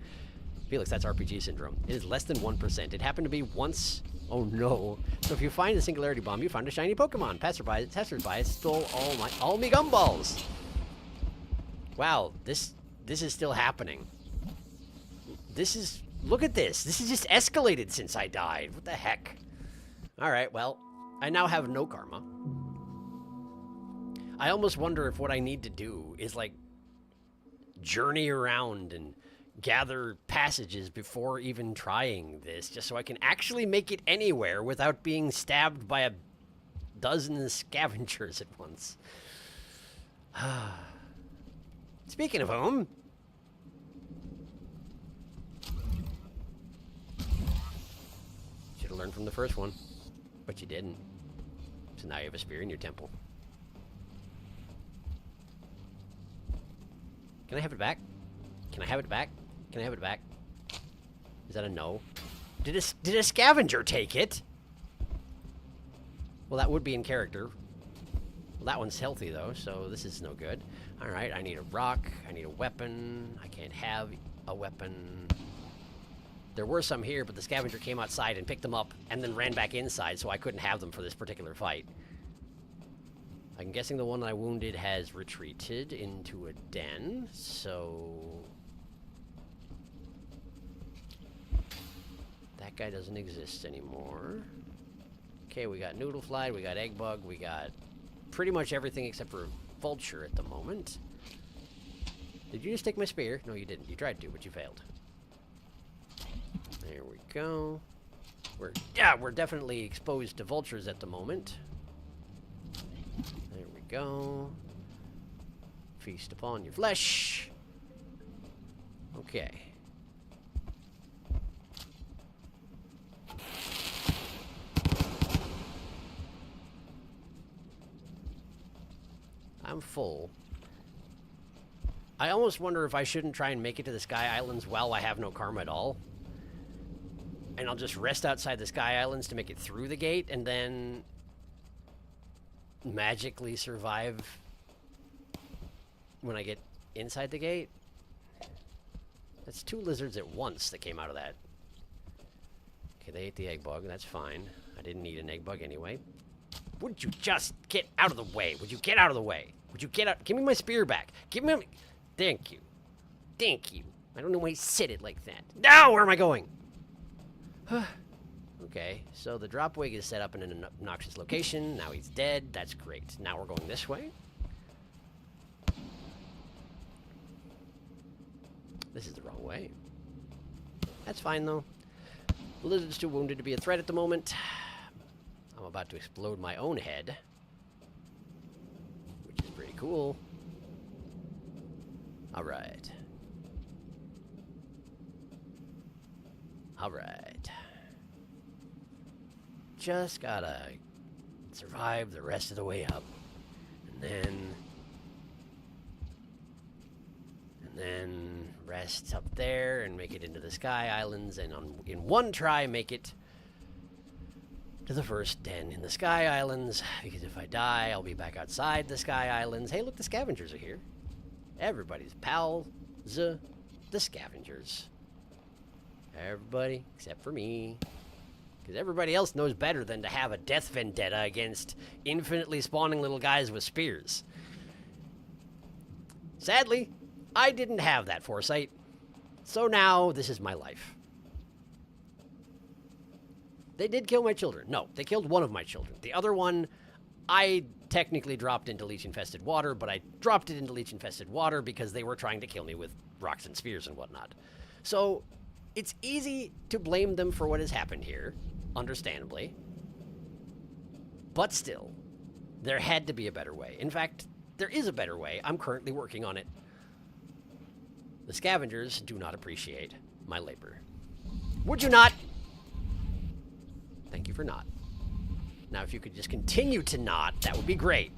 Felix, that's RPG syndrome. It is less than 1%. It happened to be once. Oh no. So if you find a Singularity Bomb, you find a shiny Pokemon. Passerby stole all me gumballs. Wow, this is still happening. Look at this. This has just escalated since I died. What the heck? Alright, well, I now have no karma. I almost wonder if what I need to do is, like, journey around and gather passages before even trying this, just so I can actually make it anywhere without being stabbed by a dozen scavengers at once. Speaking of whom... should have learned from the first one. But you didn't. So now you have a spear in your temple. Can I have it back? Can I have it back? Can I have it back? Is that a no? Did a scavenger take it? Well, that would be in character. Well, that one's healthy, though, so this is no good. Alright, I need a rock. I need a weapon. I can't have a weapon. There were some here, but the scavenger came outside and picked them up and then ran back inside, so I couldn't have them for this particular fight. I'm guessing the one I wounded has retreated into a den, so... that guy doesn't exist anymore. Okay, we got noodle fly, we got egg bug, we got pretty much everything except for vulture at the moment. Did you just take my spear? No, you didn't. You tried to, but you failed. There we go. We're definitely exposed to vultures at the moment. There we go. Feast upon your flesh. Okay. I'm full. I almost wonder if I shouldn't try and make it to the Sky Islands while I have no karma at all. And I'll just rest outside the Sky Islands to make it through the gate and then magically survive when I get inside the gate. That's 2 lizards at once that came out of that. Okay, they ate the egg bug. That's fine. I didn't need an egg bug anyway. Would you just get out of the way? Would you get out of the way? Would you get out? Give me my spear back. Give me... Thank you. Thank you. I don't know why you said it like that. Now, where am I going? Okay, so the drop wig is set up in an obnoxious location. Now he's dead. That's great. Now we're going this way. This is the wrong way. That's fine, though. The lizard's too wounded to be a threat at the moment. I'm about to explode my own head, which is pretty cool. Alright. Alright. Just gotta survive the rest of the way up. And then rest up there and make it into the Sky Islands, and in one try make it to the first den in the Sky Islands, because if I die, I'll be back outside the Sky Islands. Hey, look, the scavengers are here. Everybody's pals, the scavengers. Everybody except for me. Because everybody else knows better than to have a death vendetta against infinitely spawning little guys with spears. Sadly, I didn't have that foresight. So now, this is my life. They did kill my children. No, they killed one of my children. The other one, I technically dropped into leech-infested water, but I dropped it into leech-infested water because they were trying to kill me with rocks and spears and whatnot. So, it's easy to blame them for what has happened here, understandably. But still, there had to be a better way. In fact, there is a better way. I'm currently working on it. The scavengers do not appreciate my labor. Would you not? Thank you for not. Now, if you could just continue to not, that would be great.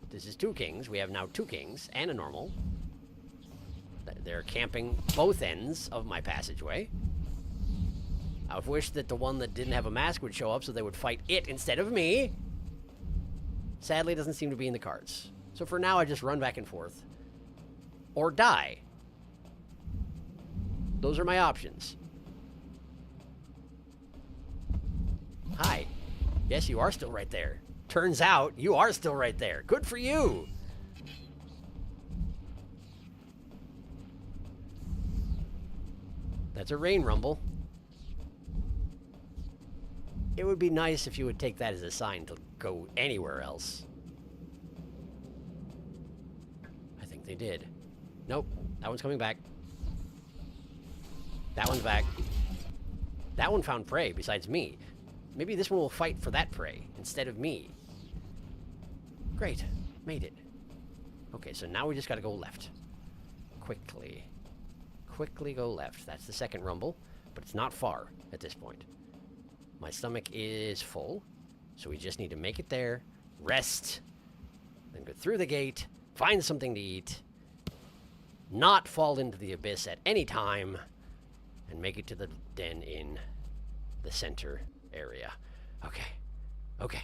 This is 2 kings. We have now 2 kings and a normal. They're camping both ends of my passageway. I would wish that the one that didn't have a mask would show up so they would fight it instead of me. Sadly, it doesn't seem to be in the cards. So for now, I just run back and forth. Or die. Those are my options. Hi. Yes, you are still right there. Turns out, you are still right there. Good for you. That's a rain rumble. It would be nice if you would take that as a sign to go anywhere else. I think they did. Nope. That one's coming back. That one's back. That one found prey besides me. Maybe this one will fight for that prey instead of me. Great. Made it. Okay, so now we just gotta go left. Quickly. Quickly go left. That's the second rumble, but it's not far at this point. My stomach is full, so we just need to make it there, rest, then go through the gate, find something to eat, not fall into the abyss at any time, and make it to the den in the center area. Okay. Okay.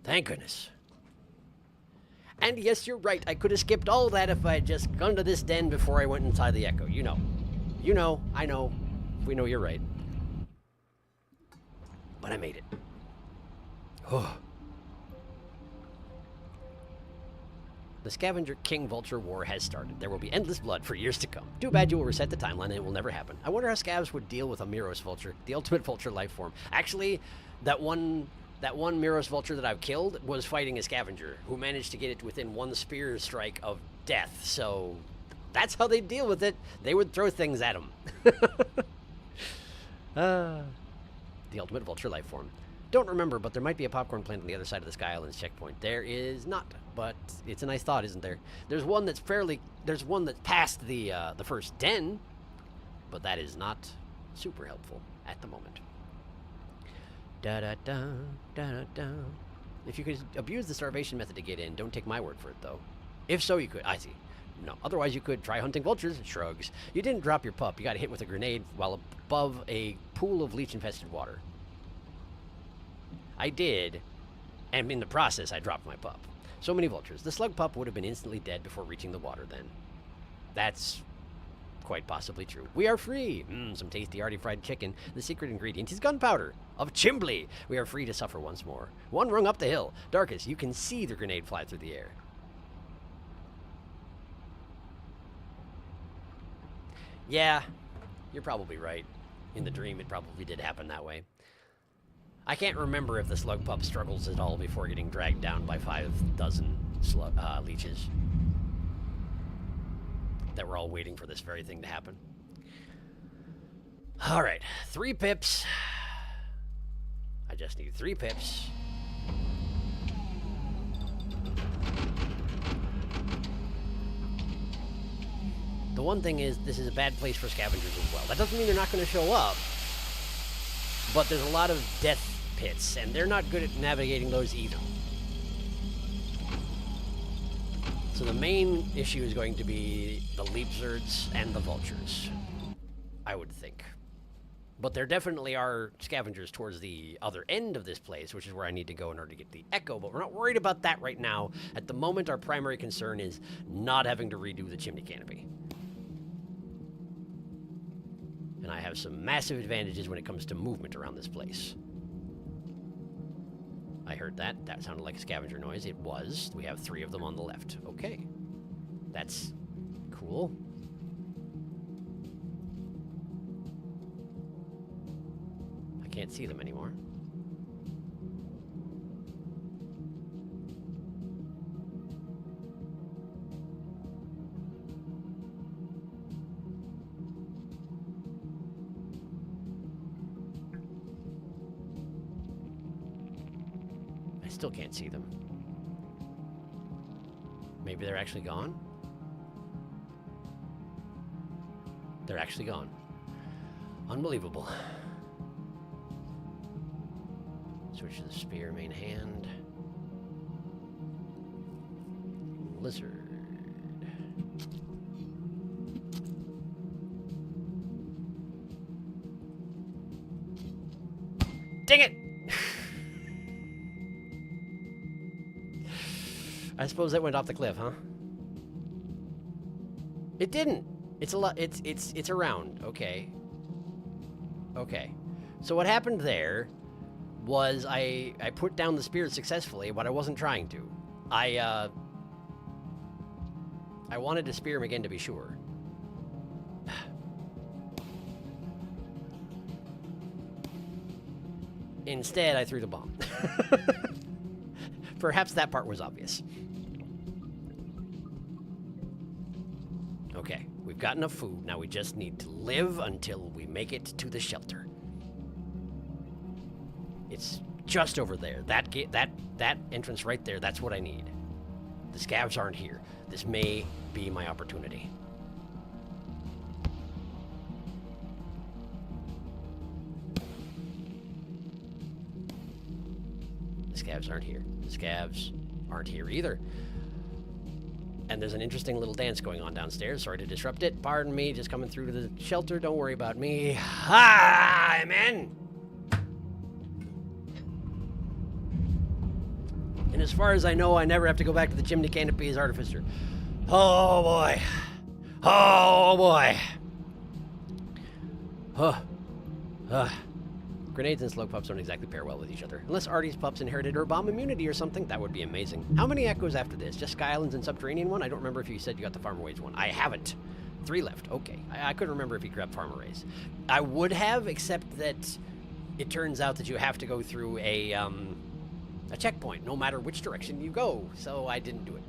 Thank goodness. And yes, you're right. I could have skipped all that if I had just gone to this den before I went inside the Echo. You know. You know. I know. We know you're right. But I made it. Oh. The Scavenger King Vulture War has started. There will be endless blood for years to come. Too bad you will reset the timeline and it will never happen. I wonder how Scavs would deal with a Miros Vulture, the ultimate vulture life form. Actually, that one Miros Vulture that I've killed was fighting a Scavenger who managed to get it within one spear strike of death. So that's how they deal with it. They would throw things at him. The ultimate vulture life form. Don't remember, but there might be a popcorn plant on the other side of the Sky Islands checkpoint. There is not, but it's a nice thought, isn't there? There's one that's past the first den, but that is not super helpful at the moment. Da da da da da da. If you could abuse the starvation method to get in, don't take my word for it, though. If so, you could. I see. No. Otherwise, you could try hunting vultures. Shrugs. You didn't drop your pup. You got hit with a grenade while above a pool of leech-infested water. I did, and in the process, I dropped my pup. So many vultures. The slug pup would have been instantly dead before reaching the water then. That's quite possibly true. We are free! Some tasty hearty fried chicken. The secret ingredient is gunpowder of Chimbly. We are free to suffer once more. One rung up the hill. Darkus, you can see the grenade fly through the air. Yeah, you're probably right. In the dream, it probably did happen that way. I can't remember if the slug pup struggles at all before getting dragged down by 5 dozen leeches that were all waiting for this very thing to happen. All right, 3 pips. I just need 3 pips. The one thing is, this is a bad place for scavengers as well. That doesn't mean they're not going to show up, but there's a lot of death pits, and they're not good at navigating those either. So the main issue is going to be the leapzards and the vultures, I would think. But there definitely are scavengers towards the other end of this place, which is where I need to go in order to get the echo, but we're not worried about that right now. At the moment, our primary concern is not having to redo the chimney canopy. And I have some massive advantages when it comes to movement around this place. I heard that. That sounded like a scavenger noise. It was. We have 3 of them on the left. Okay. That's cool. I can't see them anymore. Still can't see them. Maybe they're actually gone? They're actually gone. Unbelievable. Switch to the spear, main hand. Lizard. Dang it! I suppose that went off the cliff, huh? It didn't. It's a lot. It's around. Okay. Okay. So what happened there was I put down the spear successfully, but I wasn't trying to. I wanted to spear him again to be sure. Instead, I threw the bomb. Perhaps that part was obvious. Okay, we've got enough food. Now we just need to live until we make it to the shelter. It's just over there. That entrance right there, that's what I need. The scavs aren't here. This may be my opportunity. The scavs aren't here. The scavs aren't here either. And there's an interesting little dance going on downstairs. Sorry to disrupt it. Pardon me, just coming through to the shelter. Don't worry about me. Hi, I'm in. And as far as I know, I never have to go back to the chimney canopy as Artificer. Oh, boy. Oh, boy. Grenades and slug pups don't exactly pair well with each other. Unless Artie's pups inherited her bomb immunity or something, that would be amazing. How many echoes after this? Just Sky Islands and Subterranean one? I don't remember if you said you got the Farmer Ways one. I haven't. 3 left. Okay. I couldn't remember if you grabbed Farmer Ways. I would have, except that it turns out that you have to go through a checkpoint, no matter which direction you go. So I didn't do it.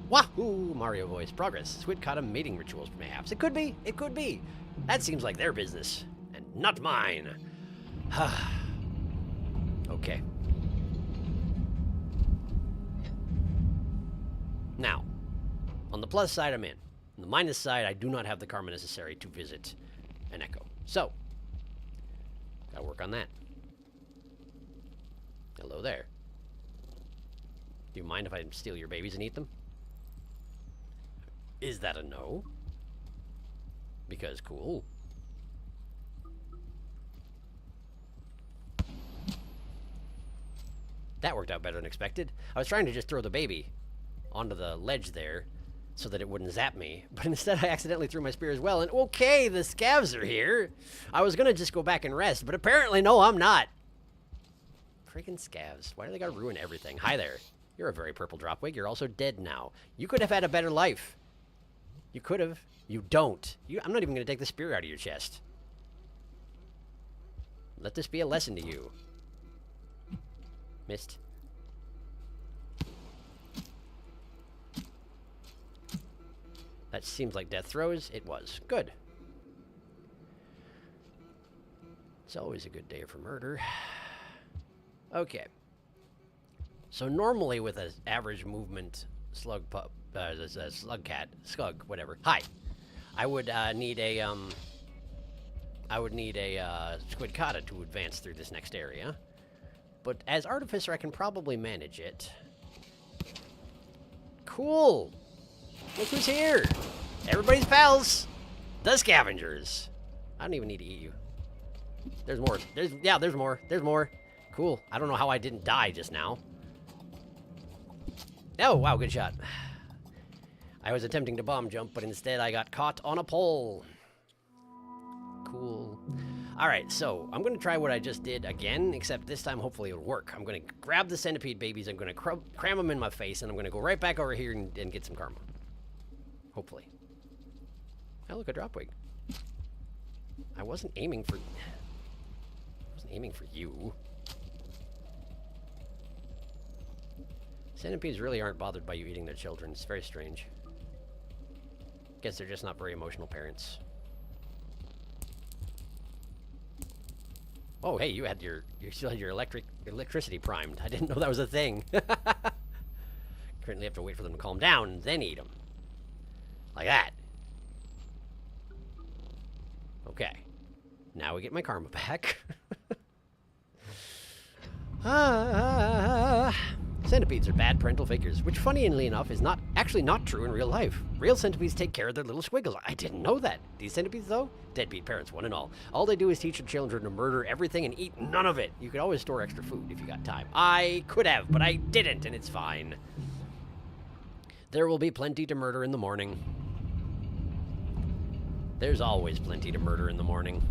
Wahoo! Mario voice. Progress. Squid caught him mating rituals, perhaps. It could be. It could be. That seems like their business. And not mine. Okay. Now, on the plus side, I'm in. On the minus side, I do not have the karma necessary to visit an echo. So, gotta work on that. Hello there. Do you mind if I steal your babies and eat them? Is that a no? Because cool. That worked out better than expected. I was trying to just throw the baby onto the ledge there so that it wouldn't zap me, but instead I accidentally threw my spear as well, and okay, the scavs are here. I was gonna just go back and rest, but apparently no, I'm not. Freaking scavs. Why do they gotta ruin everything? Hi there. You're a very purple dropwig. You're also dead now. You could have had a better life. You could have. You don't. I'm not even gonna take the spear out of your chest. Let this be a lesson to you. Missed. That seems like death throws. It was. Good. It's always a good day for murder. Okay. So normally with an average movement slug pup, slug cat, skug, whatever. Hi. I would need a squidcata to advance through this next area. But as Artificer, I can probably manage it. Cool! Look who's here! Everybody's pals! The scavengers! I don't even need to eat you. There's more. There's more. There's more. Cool. I don't know how I didn't die just now. Oh, wow, good shot. I was attempting to bomb jump, but instead I got caught on a pole. Cool. Alright, so I'm going to try what I just did again, except this time hopefully it'll work. I'm going to grab the centipede babies, I'm going to cram them in my face, and I'm going to go right back over here and get some karma. Hopefully. Oh, look, a dropwig. I wasn't aiming for you. Centipedes really aren't bothered by you eating their children. It's very strange. Guess they're just not very emotional parents. Oh, hey, you still had your electricity primed. I didn't know that was a thing. Currently have to wait for them to calm down and then eat them. Like that. Okay. Now we get my karma back. Centipedes are bad parental figures, which funnily enough is actually not true in real life. Real centipedes take care of their little squiggles. I didn't know that. These centipedes, though, deadbeat parents, one and all. All they do is teach their children to murder everything and eat none of it. You could always store extra food if you got time. I could have, but I didn't, and it's fine. There will be plenty to murder in the morning. There's always plenty to murder in the morning.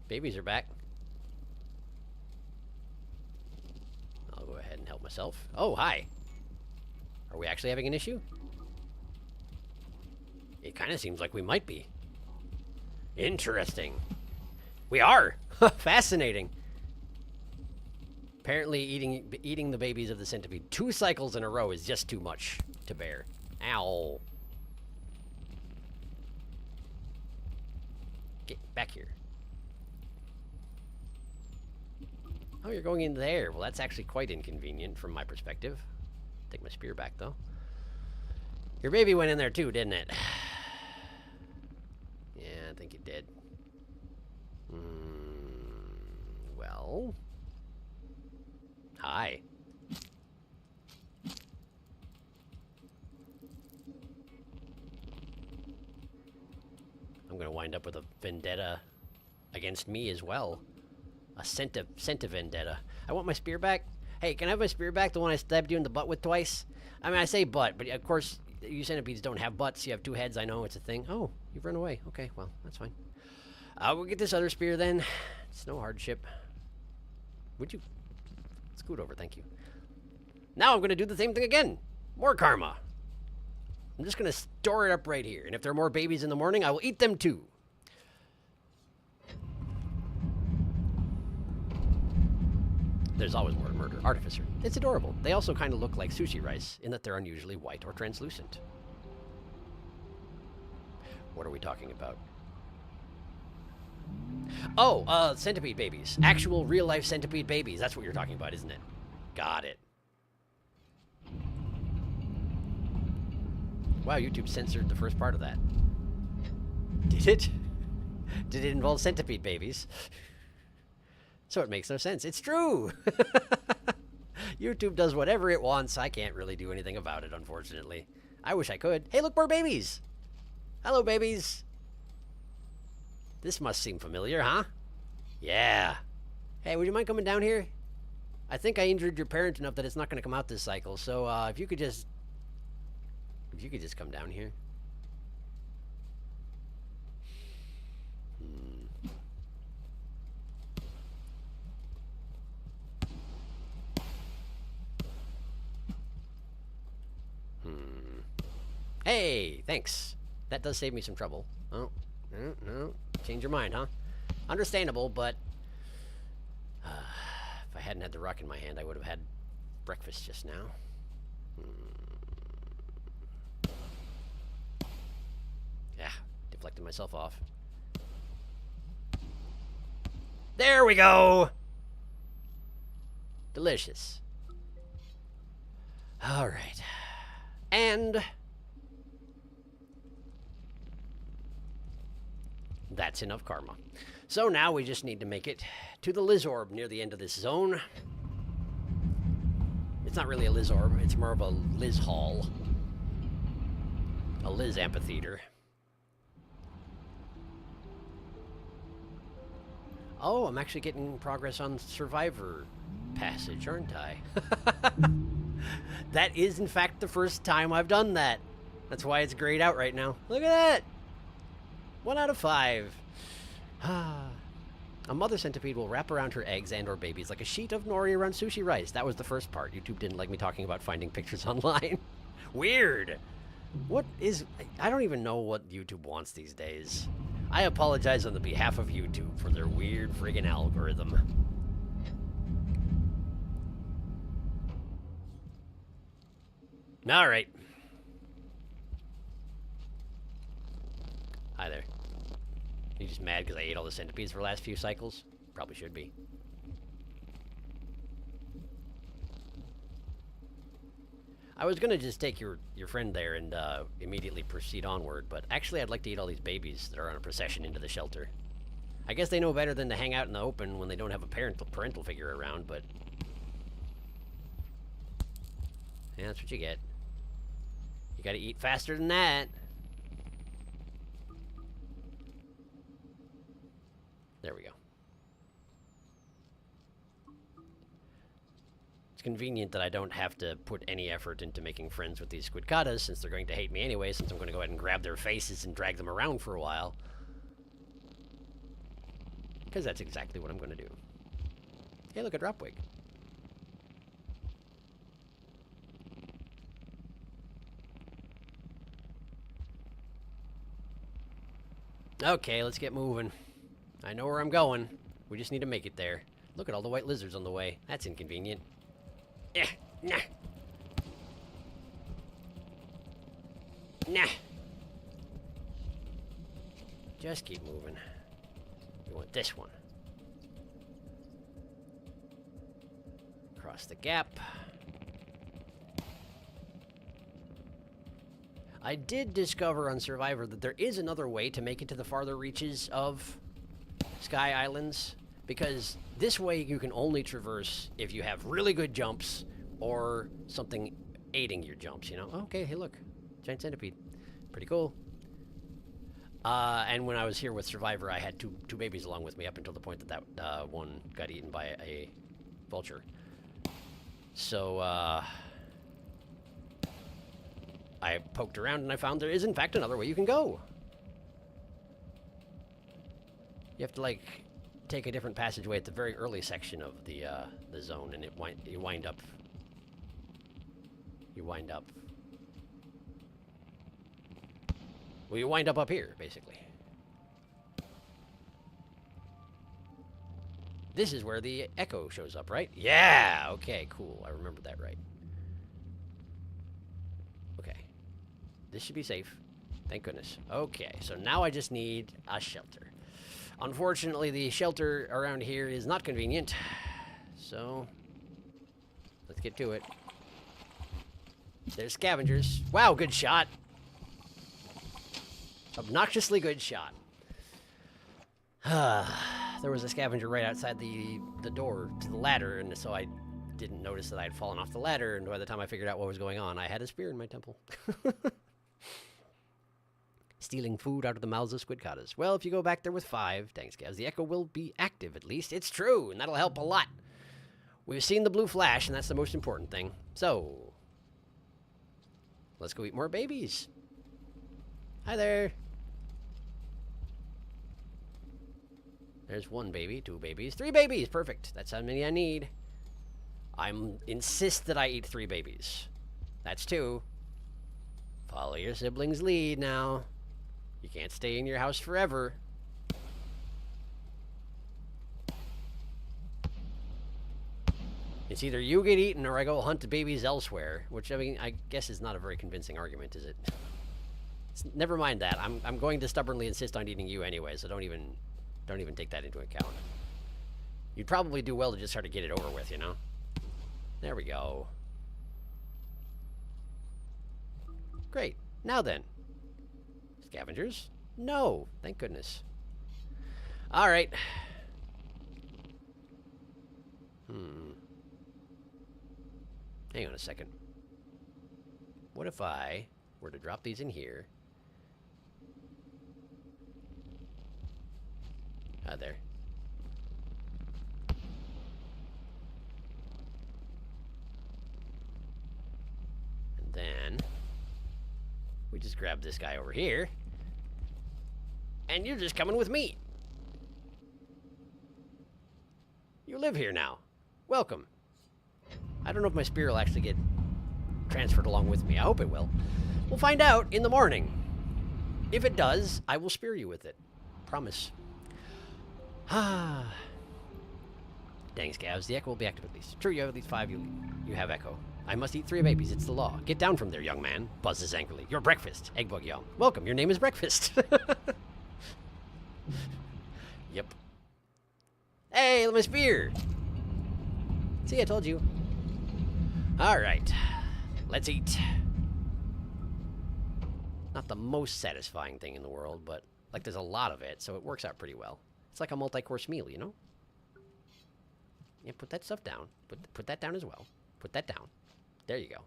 Babies are back. I'll go ahead and help myself. Oh, hi. Are we actually having an issue? It kind of seems like we might be. Interesting. We are. Fascinating. Apparently eating the babies of the centipede 2 cycles in a row is just too much to bear. Ow. Get back here. Oh, you're going in there. Well, that's actually quite inconvenient from my perspective. Take my spear back, though. Your baby went in there, too, didn't it? Yeah, I think it did. Well... Hi. I'm going to wind up with a vendetta against me as well. A scent of vendetta. I want my spear back. Hey, can I have my spear back? The one I stabbed you in the butt with twice? I mean, I say butt, but of course, you centipedes don't have butts. You have two heads. I know it's a thing. Oh, you've run away. Okay, well, that's fine. We'll get this other spear then. It's no hardship. Would you scoot over? Thank you. Now I'm going to do the same thing again. More karma. I'm just going to store it up right here. And if there are more babies in the morning, I will eat them too. There's always more murder. Artificer. It's adorable. They also kind of look like sushi rice in that they're unusually white or translucent. What are we talking about? Oh, centipede babies. Actual real-life centipede babies. That's what you're talking about, isn't it? Got it. Wow, YouTube censored the first part of that. Did it? Did it involve centipede babies? So it makes no sense. It's true! YouTube does whatever it wants. I can't really do anything about it, unfortunately. I wish I could. Hey, look, more babies! Hello, babies! This must seem familiar, huh? Yeah. Hey, would you mind coming down here? I think I injured your parent enough that it's not going to come out this cycle, so if you could just come down here. Hey, thanks. That does save me some trouble. Oh, no. Change your mind, huh? Understandable, but if I hadn't had the rock in my hand, I would have had breakfast just now. Yeah, deflected myself off. There we go! Delicious. All right. And that's enough karma. So now we just need to make it to the Liz Orb near the end of this zone. It's not really a Liz Orb, it's more of a Liz Hall. A Liz Amphitheater. Oh, I'm actually getting progress on Survivor Passage, aren't I? That is, in fact, the first time I've done that. That's why it's grayed out right now. Look at that! 1 out of 5. A mother centipede will wrap around her eggs and or babies like a sheet of nori around sushi rice. That was the first part. YouTube didn't like me talking about finding pictures online. Weird! What is... I don't even know what YouTube wants these days. I apologize on the behalf of YouTube for their weird friggin' algorithm. Alright. Hi there. You just mad because I ate all the centipedes for the last few cycles? Probably should be. I was gonna just take your friend there and immediately proceed onward, but actually I'd like to eat all these babies that are on a procession into the shelter. I guess they know better than to hang out in the open when they don't have a parental figure around, but... yeah, that's what you get. You gotta eat faster than that. There we go. It's convenient that I don't have to put any effort into making friends with these squidcatas, since they're going to hate me anyway, since I'm going to go ahead and grab their faces and drag them around for a while. Because that's exactly what I'm going to do. Hey, look, a dropwig. Okay, let's get moving. I know where I'm going. We just need to make it there. Look at all the white lizards on the way. That's inconvenient. Nah. Nah. Just keep moving. You want this one. Cross the gap. I did discover on Survivor that there is another way to make it to the farther reaches of Sky Islands, because this way you can only traverse if you have really good jumps or something aiding your jumps, you know? Okay, hey look, giant centipede. Pretty cool. And when I was here with Survivor, I had two babies along with me up until the point that one got eaten by a vulture. So, I poked around and I found there is, in fact, another way you can go. You have to, like, take a different passageway at the very early section of the zone, and you wind up. Well, you wind up here, basically. This is where the echo shows up, right? Yeah! Okay, cool. I remember that right. Okay. This should be safe. Thank goodness. Okay, so now I just need a shelter. Unfortunately, the shelter around here is not convenient. So, let's get to it. There's scavengers. Wow, good shot. Obnoxiously good shot. There was a scavenger right outside the door to the ladder, and so I didn't notice that I had fallen off the ladder, and by the time I figured out what was going on, I had a spear in my temple. Stealing food out of the mouths of squidcatas. Well, if you go back there with 5, thanks, Gaz, the echo will be active at least. It's true, and that'll help a lot. We've seen the blue flash, and that's the most important thing. So, let's go eat more babies. Hi there. There's 1 baby, 2 babies, 3 babies. Perfect. That's how many I need. Insist that I eat 3 babies. That's 2. Follow your siblings' lead now. You can't stay in your house forever. It's either you get eaten or I go hunt the babies elsewhere, which, I mean, I guess is not a very convincing argument, is it? Never mind that. I'm going to stubbornly insist on eating you anyway, so don't even take that into account. You'd probably do well to just try to get it over with, you know? There we go. Great. Now then. Scavengers? No. Thank goodness. Alright. Hang on a second. What if I were to drop these in here? There. And then we just grab this guy over here. And you're just coming with me. You live here now. Welcome. I don't know if my spear will actually get transferred along with me. I hope it will. We'll find out in the morning. If it does, I will spear you with it. Promise. Ah. Dang, Scavs. The echo will be active at least. True, you have at least 5. You have echo. I must eat 3 babies. It's the law. Get down from there, young man. Buzzes angrily. Your breakfast. Eggbug young. Welcome. Your name is Breakfast. Yep. Hey, my spear. See, I told you. All right. Let's eat. Not the most satisfying thing in the world, but like there's a lot of it, so it works out pretty well. It's like a multi-course meal, you know? Yeah, put that stuff down. Put that down as well. Put that down. There you go.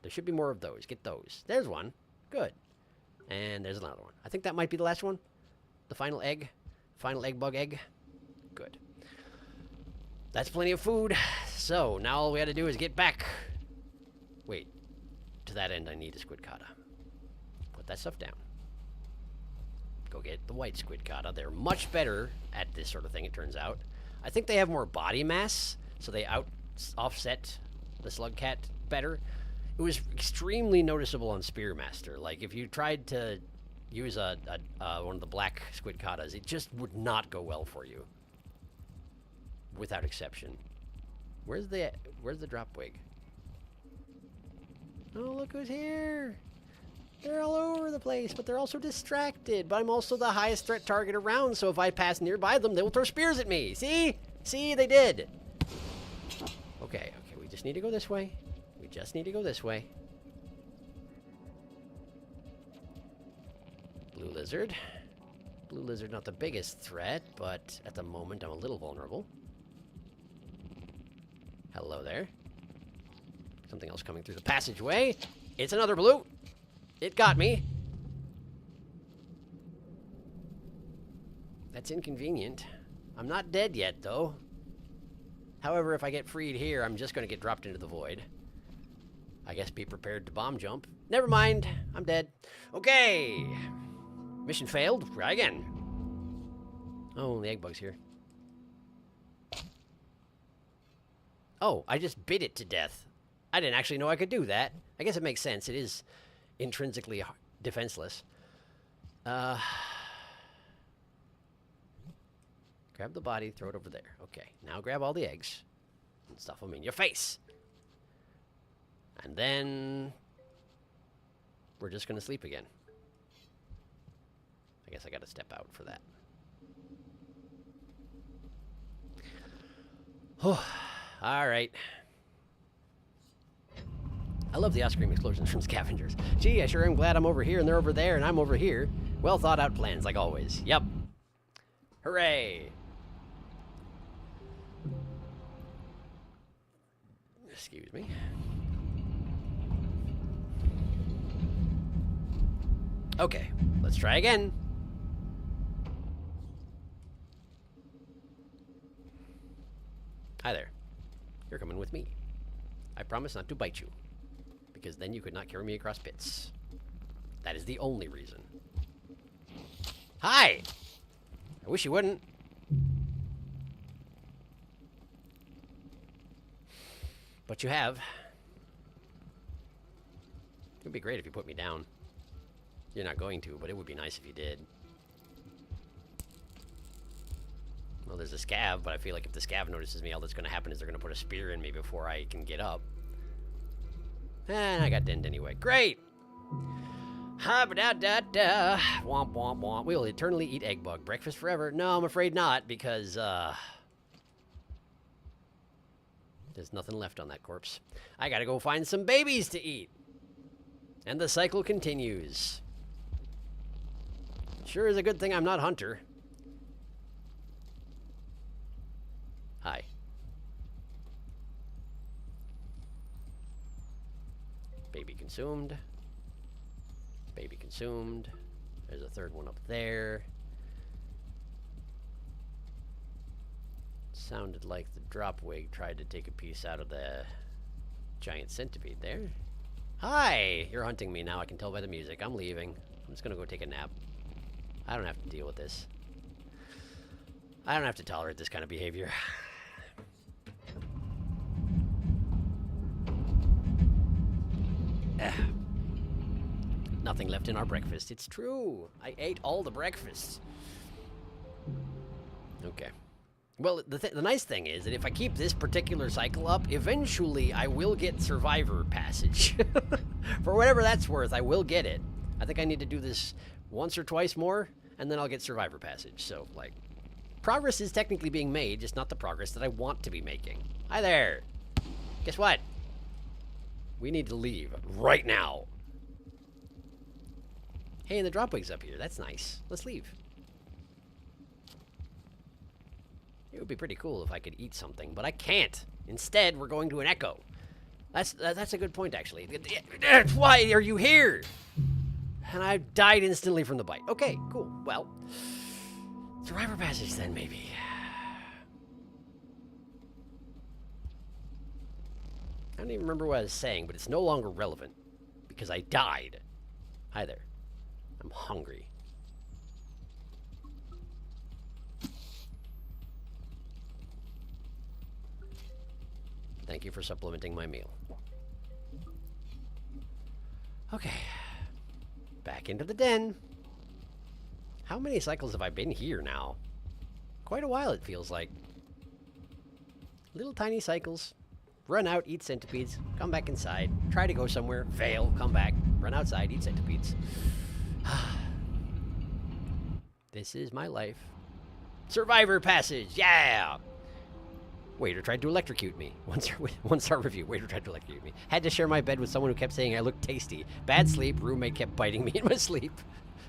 There should be more of those. Get those. There's one. Good. And there's another one. I think that might be the last one. The final egg. Final egg bug egg. Good. That's plenty of food. So, now all we had to do is get back. Wait. To that end, I need a squidcata. Put that stuff down. Go get the white squidcata. They're much better at this sort of thing, it turns out. I think they have more body mass, so they offset the slugcat better. It was extremely noticeable on Spearmaster. Like, if you tried to use one of the black squidcatas, it just would not go well for you. Without exception. Where's the drop wig? Oh, look who's here! They're all over the place, but they're also distracted. But I'm also the highest threat target around, so if I pass nearby them, they will throw spears at me. See? See, they did. Okay, we just need to go this way. We just need to go this way. Blue lizard. Blue lizard, not the biggest threat, but at the moment I'm a little vulnerable. Hello there. Something else coming through the passageway. It's another blue. It got me. That's inconvenient. I'm not dead yet, though. However, if I get freed here, I'm just going to get dropped into the void. I guess be prepared to bomb jump. Never mind. I'm dead. Okay. Mission failed. Try again. Oh, the egg bug's here. Oh, I just bit it to death. I didn't actually know I could do that. I guess it makes sense. It is intrinsically defenseless. Grab the body, throw it over there. Okay, now grab all the eggs and stuff them in your face. And then we're just going to sleep again. I guess I got to step out for that. Oh, all right. I love the ice cream explosions from scavengers. Gee, I sure am glad I'm over here and they're over there and I'm over here. Well thought out plans, like always. Yep. Hooray. Excuse me. Okay, let's try again. Hi there. You're coming with me. I promise not to bite you, because then you could not carry me across pits. That is the only reason. Hi! I wish you wouldn't. But you have. It would be great if you put me down. You're not going to, but it would be nice if you did. Well, there's a scav, but I feel like if the scav notices me, all that's going to happen is they're going to put a spear in me before I can get up. And I got denned anyway. Great! Ha-ba-da-da-da. Womp, womp, womp. We will eternally eat egg bug. Breakfast forever? No, I'm afraid not, because, there's nothing left on that corpse. I gotta go find some babies to eat. And the cycle continues. Sure is a good thing I'm not Hunter. Hi. Baby consumed. Baby consumed. There's a third one up there. Sounded like the drop wig tried to take a piece out of the giant centipede there. Hi! You're hunting me now, I can tell by the music. I'm leaving. I'm just gonna go take a nap. I don't have to deal with this. I don't have to tolerate this kind of behavior. Nothing left in our breakfast. It's true. I ate all the breakfasts. Okay. Well, the nice thing is that if I keep this particular cycle up, eventually I will get Survivor Passage. For whatever that's worth, I will get it. I think I need to do this once or twice more, and then I'll get Survivor Passage. So, like, progress is technically being made, just not the progress that I want to be making. Hi there. Guess what? We need to leave right now. Hey, and the dropwig's up here. That's nice. Let's leave. It would be pretty cool if I could eat something, but I can't. Instead, we're going to an echo. That's a good point, actually. Why are you here? And I died instantly from the bite. Okay, cool. Well, Survivor Passage then, maybe. I don't even remember what I was saying, but it's no longer relevant because I died. Hi there. I'm hungry. Thank you for supplementing my meal. Okay. Back into the den. How many cycles have I been here now? Quite a while, it feels like. Little tiny cycles. Run out, eat centipedes, come back inside, try to go somewhere, fail, come back, run outside, eat centipedes. This is my life. Survivor Passage, yeah! Waiter tried to electrocute me. One star review, waiter tried to electrocute me. Had to share my bed with someone who kept saying I looked tasty. Bad sleep, roommate kept biting me in my sleep.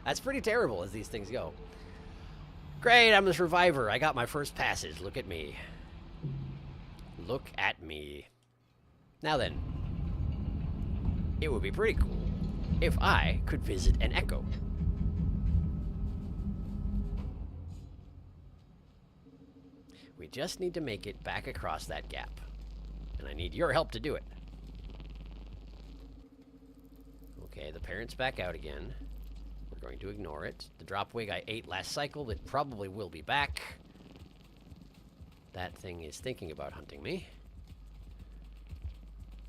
That's pretty terrible as these things go. Great, I'm a survivor. I got my first passage. Look at me. Look at me. Now then, it would be pretty cool if I could visit an echo. We just need to make it back across that gap. And I need your help to do it. Okay, the parent's back out again. We're going to ignore it. The drop wig I ate last cycle, it probably will be back. That thing is thinking about hunting me.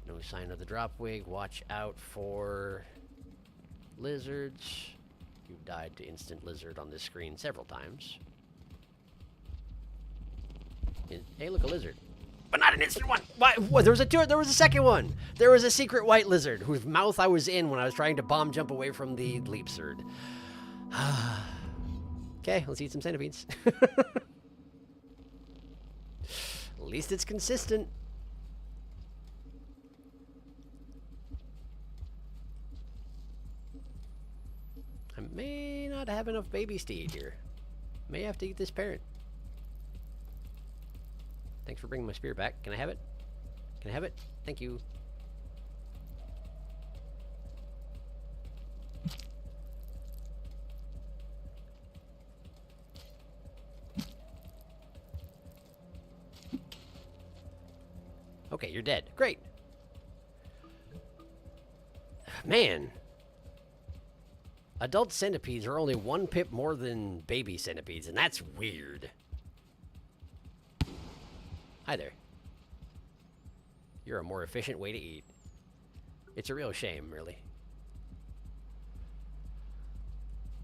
No sign of the drop wig. Watch out for lizards. You've died to instant lizard on this screen several times. Hey, look, a lizard. But not an instant one. Why? What? There was a second one. There was a secret white lizard whose mouth I was in when I was trying to bomb jump away from the leap surd. Okay, let's eat some centipedes. At least it's consistent. I may not have enough babies to eat here. May have to eat this parent. Thanks for bringing my spear back. Can I have it? Can I have it? Thank you. Okay, you're dead. Great. Man. Adult centipedes are only 1 pip more than baby centipedes, and that's weird. Hi there. You're a more efficient way to eat. It's a real shame, really.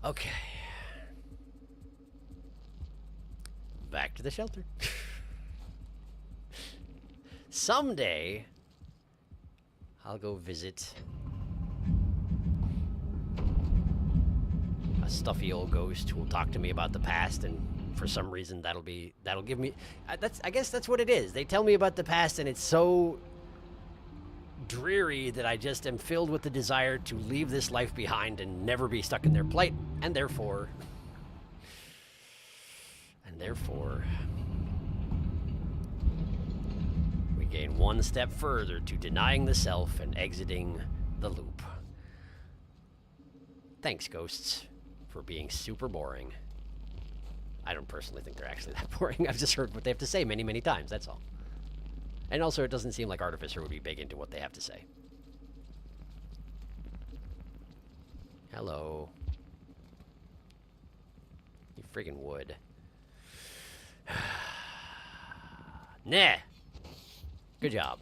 Okay. Back to the shelter. Someday, I'll go visit a stuffy old ghost who will talk to me about the past, and for some reason that'll give me I guess that's what it is. They tell me about the past and it's so dreary that I just am filled with the desire to leave this life behind and never be stuck in their plight, and therefore we gain one step further to denying the self and exiting the loop. Thanks, ghosts, for being super boring. I don't personally think they're actually that boring. I've just heard what they have to say many, many times, that's all. And also, it doesn't seem like Artificer would be big into what they have to say. Hello. You friggin' wood. Nah! Good job.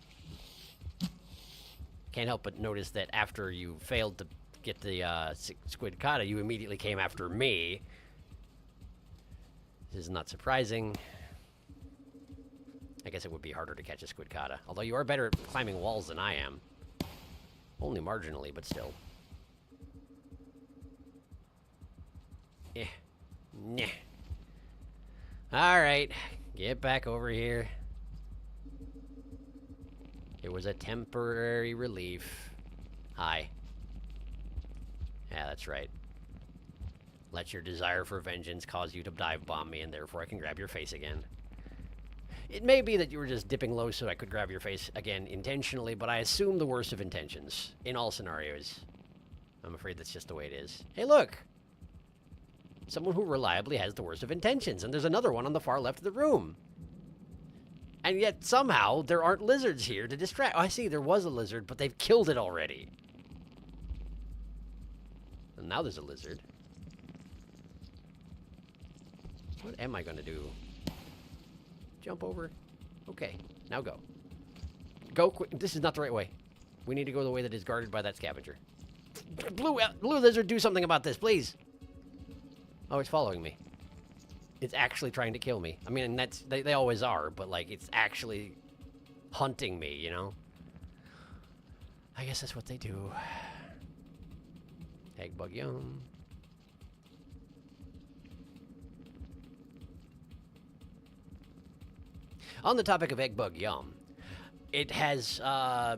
Can't help but notice that after you failed to get the squid kata, you immediately came after me. This is not surprising. I guess it would be harder to catch a squid kata. Although you are better at climbing walls than I am. Only marginally, but still. Yeah. Nah. Alright. Get back over here. It was a temporary relief. Hi. Yeah, that's right. Let your desire for vengeance cause you to dive bomb me, and therefore I can grab your face again. It may be that you were just dipping low so I could grab your face again intentionally, but I assume the worst of intentions in all scenarios. I'm afraid that's just the way it is. Hey, look! Someone who reliably has the worst of intentions, and there's another one on the far left of the room. And yet, somehow, there aren't lizards here to distract. Oh, I see, there was a lizard, but they've killed it already. And now there's a lizard. What am I gonna do? Jump over. Okay, now go. Go quick. This is not the right way. We need to go the way that is guarded by that scavenger. Blue lizard, do something about this, please. Oh, it's following me. It's actually trying to kill me. I mean, that's they always are, but like it's actually hunting me, you know? I guess that's what they do. Egg bug yum. On the topic of egg bug yum, it has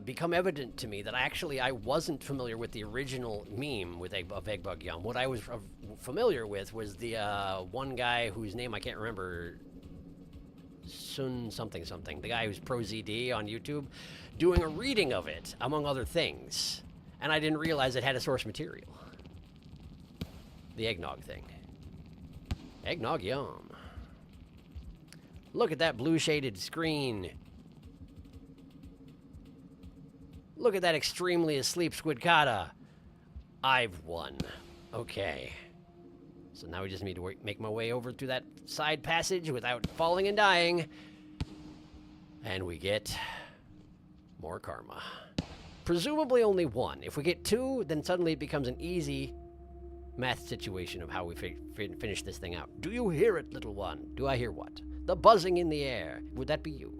become evident to me that I wasn't familiar with the original meme with egg bug yum. What I was familiar with was the one guy whose name I can't remember, Sun something something, the guy who's pro ZD on YouTube, doing a reading of it, among other things. And I didn't realize it had a source material. The eggnog thing. Eggnog yum. Look at that blue shaded screen. Look at that extremely asleep Squidcata. I've won. Okay. So now we just need to make my way over to that side passage without falling and dying. And we get more karma. Presumably only one. If we get two, then suddenly it becomes an easy math situation of how we finish this thing out. Do you hear it, little one? Do I hear what? The buzzing in the air. Would that be you?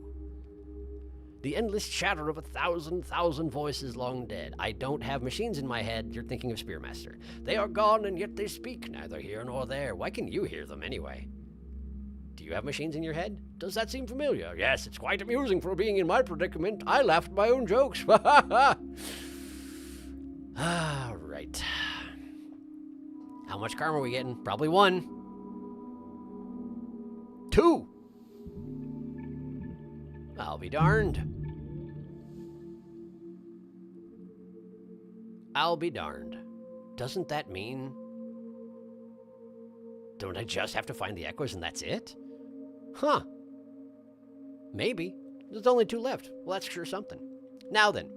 The endless chatter of 1,000 voices long dead. I don't have machines in my head. You're thinking of Spearmaster. They are gone, and yet they speak, neither here nor there. Why can you hear them anyway? Do you have machines in your head? Does that seem familiar? Yes, it's quite amusing for being in my predicament. I laughed at my own jokes. All right. How much karma are we getting? Probably 1. 2. I'll be darned. I'll be darned. Doesn't that mean... Don't I just have to find the echoes and that's it? Huh. Maybe. There's only 2 left. Well, that's sure something. Now then.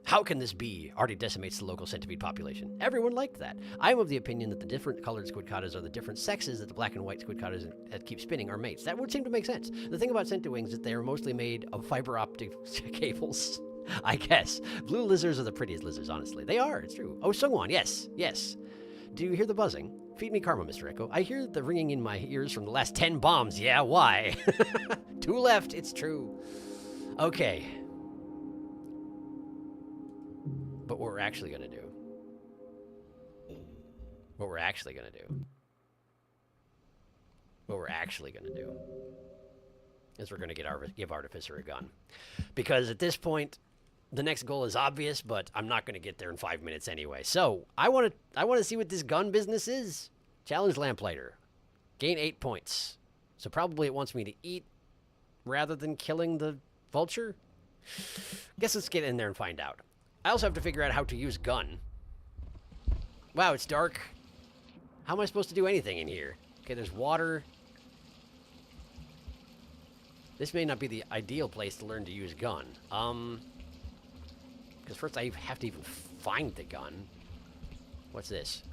How can this be? Already decimates the local centipede population. Everyone liked that. I am of the opinion that the different colored squidcatas are the different sexes that the black and white squidcatas that keep spinning are mates. That would seem to make sense. The thing about centiwings is that they are mostly made of fiber optic cables. I guess. Blue lizards are the prettiest lizards, honestly. They are, it's true. Oh, Sungwon, yes, yes. Do you hear the buzzing? Feed me karma, Mr. Echo. I hear the ringing in my ears from the last 10 bombs. Yeah, why? 2 left, it's true. Okay. But what we're actually going to do. What we're actually going to do. What we're actually going to do. Is we're going to give Artificer a gun. Because at this point, the next goal is obvious, but I'm not going to get there in 5 minutes anyway. So, I want to see what this gun business is. Challenge Lamplighter. Gain 8 points. So probably it wants me to eat rather than killing the vulture. Guess let's get in there and find out. I also have to figure out how to use gun. Wow, it's dark. How am I supposed to do anything in here? Okay, there's water. This may not be the ideal place to learn to use gun. Because first I have to even find the gun. What's this?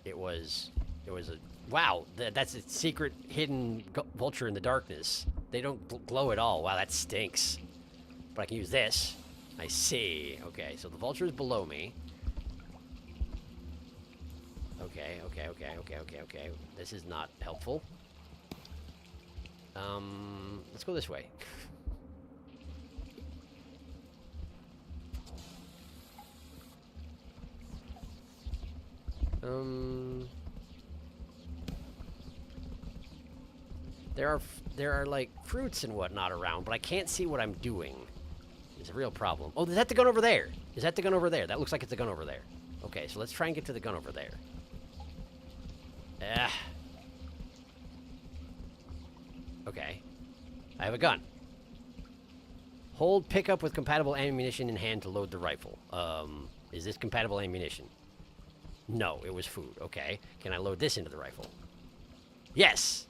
It was a... Wow, that's a secret hidden vulture in the darkness. They don't glow at all. Wow, that stinks. But I can use this. I see. Okay, so the vulture is below me. Okay. This is not helpful. Let's go this way. There are like fruits and whatnot around, but I can't see what I'm doing. It's a real problem. Oh, is that the gun over there? Is that the gun over there? That looks like it's the gun over there. Okay, so let's try and get to the gun over there. Okay. I have a gun. Hold pickup with compatible ammunition in hand to load the rifle. Is this compatible ammunition? No, it was food. Okay. Can I load this into the rifle? Yes!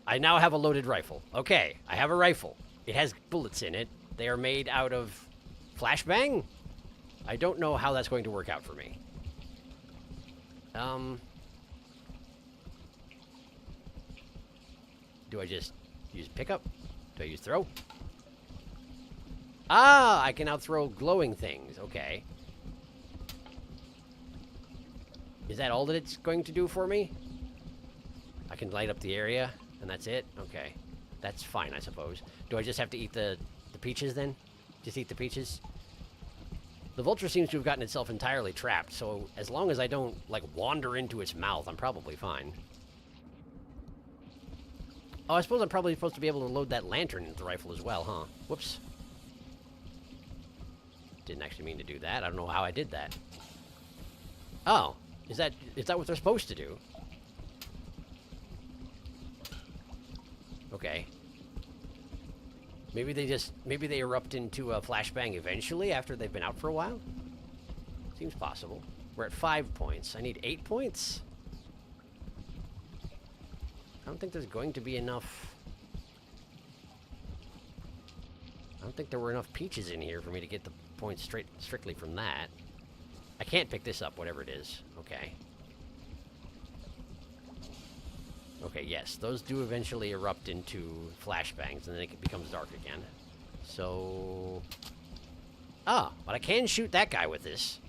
I now have a loaded rifle. Okay, I have a rifle. It has bullets in it. They are made out of flashbang? I don't know how that's going to work out for me. Do I just use pickup? Do I use throw? Ah, I can now throw glowing things. Okay. Is that all that it's going to do for me? I can light up the area, and that's it? Okay. That's fine, I suppose. Do I just have to eat the peaches, then? Just eat the peaches? The vulture seems to have gotten itself entirely trapped, so as long as I don't, like, wander into its mouth, I'm probably fine. Oh, I suppose I'm probably supposed to be able to load that lantern into the rifle as well, huh? Whoops. Didn't actually mean to do that. I don't know how I did that. Oh. Is that what they're supposed to do? Okay. Maybe they erupt into a flashbang eventually after they've been out for a while? Seems possible. We're at 5 points. I need 8 points? I don't think there's going to be enough... I don't think there were enough peaches in here for me to get the points strictly from that. I can't pick this up, whatever it is. Okay. Okay, yes. Those do eventually erupt into flashbangs, and then it becomes dark again. So... Ah, but I can shoot that guy with this.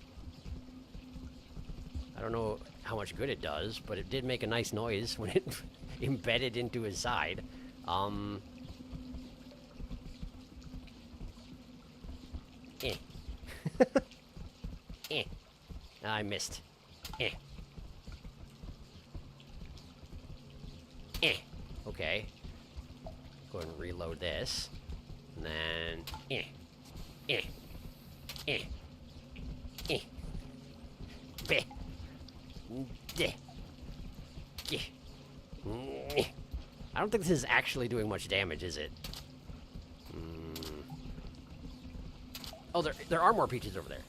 I don't know how much good it does, but it did make a nice noise when it embedded into his side. I missed. Okay. Go ahead and reload this. And then... I don't think this is actually doing much damage, is it? Oh, there are more peaches over there.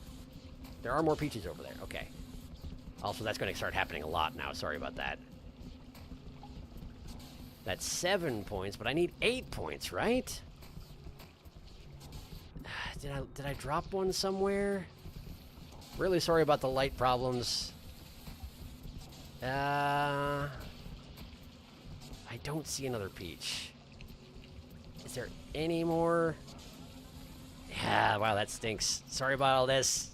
There are more peaches over there. Okay. Also, that's going to start happening a lot now. Sorry about that. That's 7 points, but I need 8 points, right? Did I drop one somewhere? Really sorry about the light problems. I don't see another peach. Is there any more? Yeah, wow, that stinks. Sorry about all this.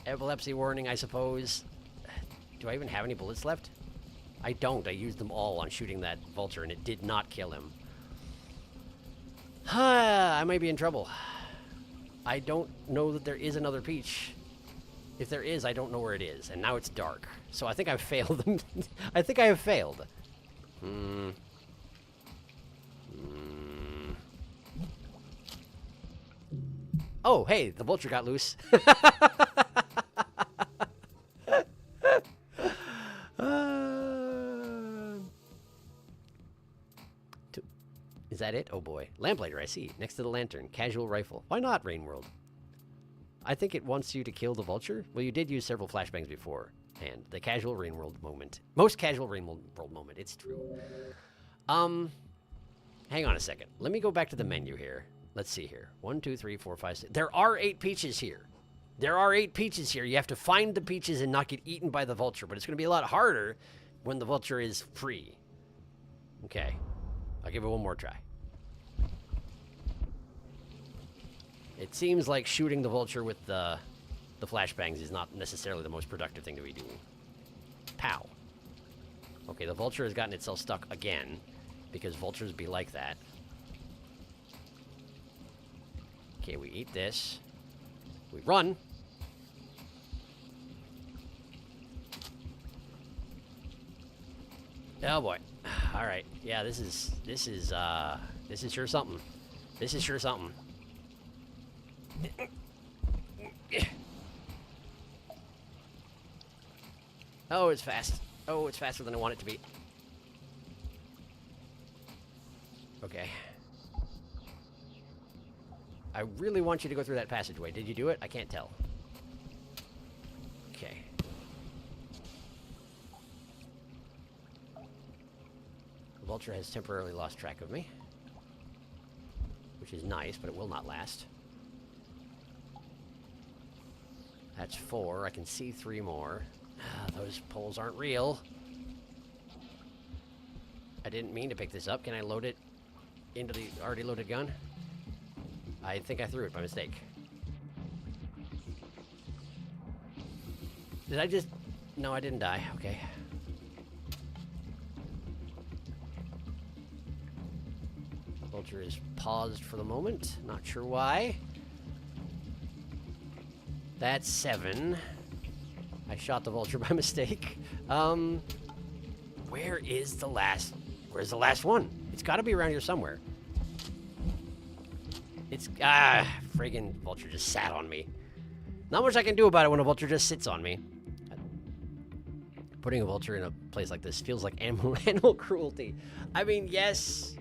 Epilepsy warning, I suppose. Do I even have any bullets left? I don't. I used them all on shooting that vulture, and it did not kill him. I might be in trouble. I don't know that there is another peach. If there is, I don't know where it is. And now it's dark. So I think I've failed them. I think I have failed. Oh, hey, the vulture got loose. Is that it? Oh boy. Lamplighter, I see. Next to the lantern. Casual rifle. Why not, Rain World? I think it wants you to kill the vulture. Well, you did use several flashbangs before. And the casual Rain World moment. Most casual Rain World moment. It's true. Hang on a second. Let me go back to the menu here. Let's see here. 1, 2, 3, 4, 5, 6. There are 8 peaches here. There are 8 peaches here. You have to find the peaches and not get eaten by the vulture. But it's going to be a lot harder when the vulture is free. Okay. I'll give it one more try. It seems like shooting the vulture with the flashbangs is not necessarily the most productive thing to be doing. Pow. Okay, the vulture has gotten itself stuck again, because vultures be like that. Okay, we eat this. We run. Oh boy. All right. Yeah, this is sure something. This is sure something. Oh, it's fast. Oh, it's faster than I want it to be. Okay. I really want you to go through that passageway. Did you do it? I can't tell. Okay. The vulture has temporarily lost track of me, which is nice, but it will not last. That's 4. I can see 3 more. Those poles aren't real. I didn't mean to pick this up. Can I load it into the already loaded gun? I think I threw it by mistake. Did I just... No, I didn't die. Okay. Vulture is paused for the moment. Not sure why. That's 7. I shot the vulture by mistake. Where is the last... Where's the last one? It's got to be around here somewhere. It's... friggin' vulture just sat on me. Not much I can do about it when a vulture just sits on me. Putting a vulture in a place like this feels like animal cruelty. I mean, yes,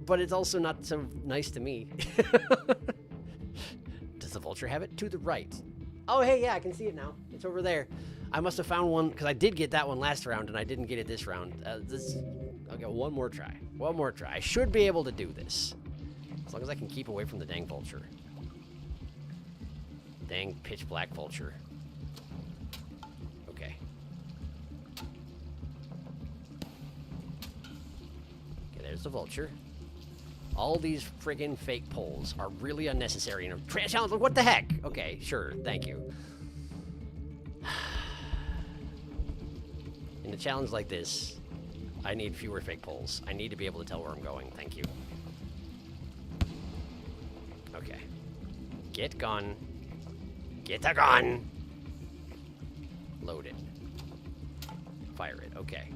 but it's also not so nice to me. Does the vulture have it? To the right. Oh, hey, yeah, I can see it now. It's over there. I must have found one, because I did get that one last round, and I didn't get it this round. I'll get one more try. One more try. I should be able to do this. As long as I can keep away from the dang vulture. Dang pitch black vulture. Okay. Okay, there's the vulture. All these friggin' fake poles are really unnecessary in a challenge. What the heck? Okay, sure. Thank you. In a challenge like this, I need fewer fake poles. I need to be able to tell where I'm going. Thank you. Okay. Get gun. Get the gun! Load it. Fire it. Okay.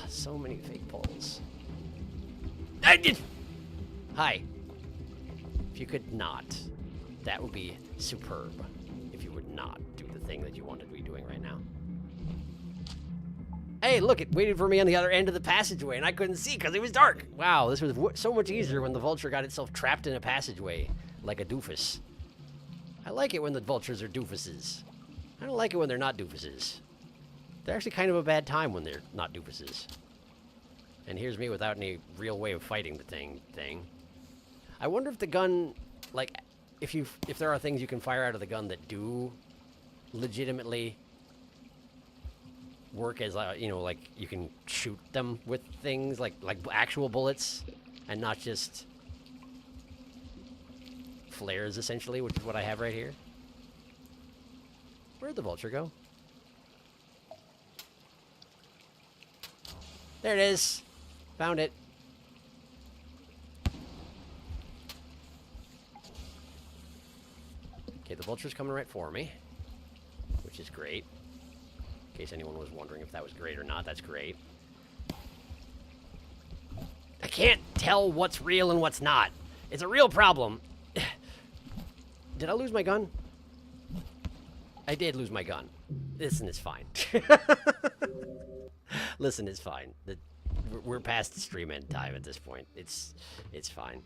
So many fake poles. Hi. If you could not, that would be superb. If you would not do the thing that you wanted to be doing right now. Hey, look, it waited for me on the other end of the passageway, and I couldn't see because it was dark. Wow, this was so much easier when the vulture got itself trapped in a passageway like a doofus. I like it when the vultures are doofuses. I don't like it when they're not doofuses. They're actually kind of a bad time when they're not doofuses. And here's me without any real way of fighting the thing. I wonder if the gun, like, if there are things you can fire out of the gun that do legitimately work as, you know, like you can shoot them with things like actual bullets and not just flares, essentially, which is what I have right here. Where'd the vulture go? There it is. Found it. Okay, the vulture's coming right for me, which is great. In case anyone was wondering if that was great or not, that's great. I can't tell what's real and what's not. It's a real problem. Did I lose my gun? I did lose my gun. Listen, it's fine. Listen, it's fine. We're past the stream end time at this point. It's fine.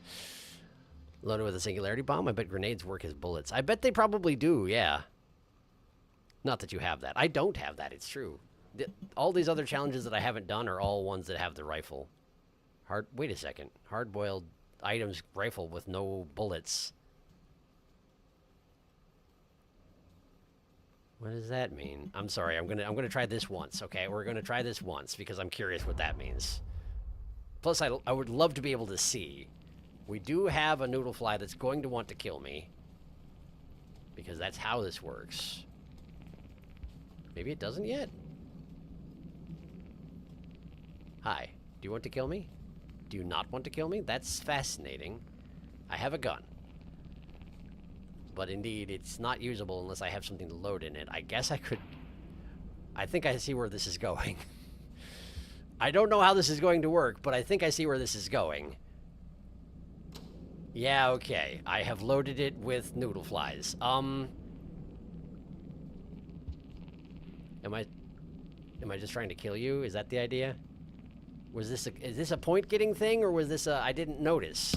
Loaded with a singularity bomb? I bet grenades work as bullets. I bet they probably do, yeah. Not that you have that. I don't have that, it's true. All these other challenges that I haven't done are all ones that have the rifle. Wait a second. Hard-boiled items rifle with no bullets. What does that mean? I'm sorry, I'm gonna try this once, okay? We're gonna try this once because I'm curious what that means. Plus, I would love to be able to see. We do have a noodle fly that's going to want to kill me. Because that's how this works. Maybe it doesn't yet? Hi, do you want to kill me? Do you not want to kill me? That's fascinating. I have a gun. But indeed, it's not usable unless I have something to load in it. I guess I could... I think I see where this is going. I don't know how this is going to work, but I think I see where this is going. Yeah, okay. I have loaded it with noodle flies. Am I just trying to kill you? Is that the idea? Was this is this a point getting thing, or was this a I didn't notice?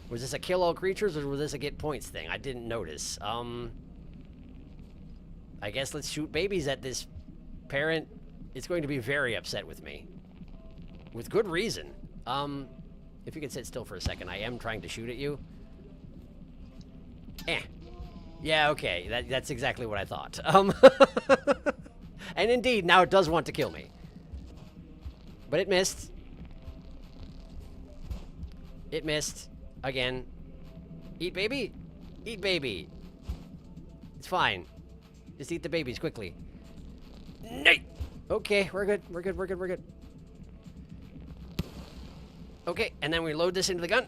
Was this a kill all creatures, or was this a get points thing? I didn't notice. I guess let's shoot babies at this parent. It's going to be very upset with me. With good reason. If you could sit still for a second, I am trying to shoot at you. Yeah, okay. That's exactly what I thought. And indeed, now it does want to kill me. But it missed. It missed. Again. Eat baby? Eat baby. It's fine. Just eat the babies quickly. Nay! Okay, we're good. We're good, we're good, we're good. Okay, and then we load this into the gun.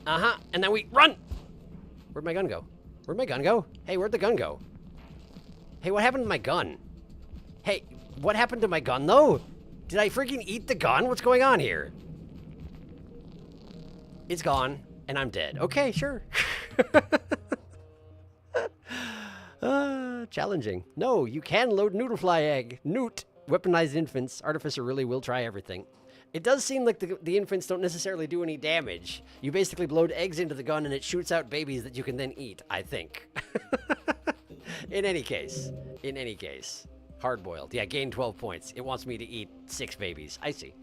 Uh-huh, and then we run! Where'd my gun go? Where'd my gun go? Hey, where'd the gun go? Hey, what happened to my gun? Hey, what happened to my gun, though? Did I freaking eat the gun? What's going on here? It's gone, and I'm dead. Okay, sure. Challenging. No, you can load noodle fly egg. Newt. Weaponized infants. Artificer really will try everything. It does seem like the infants don't necessarily do any damage. You basically load eggs into the gun and it shoots out babies that you can then eat, I think. In any case. Hard-boiled. Yeah, gain 12 points. It wants me to eat 6 babies. I see.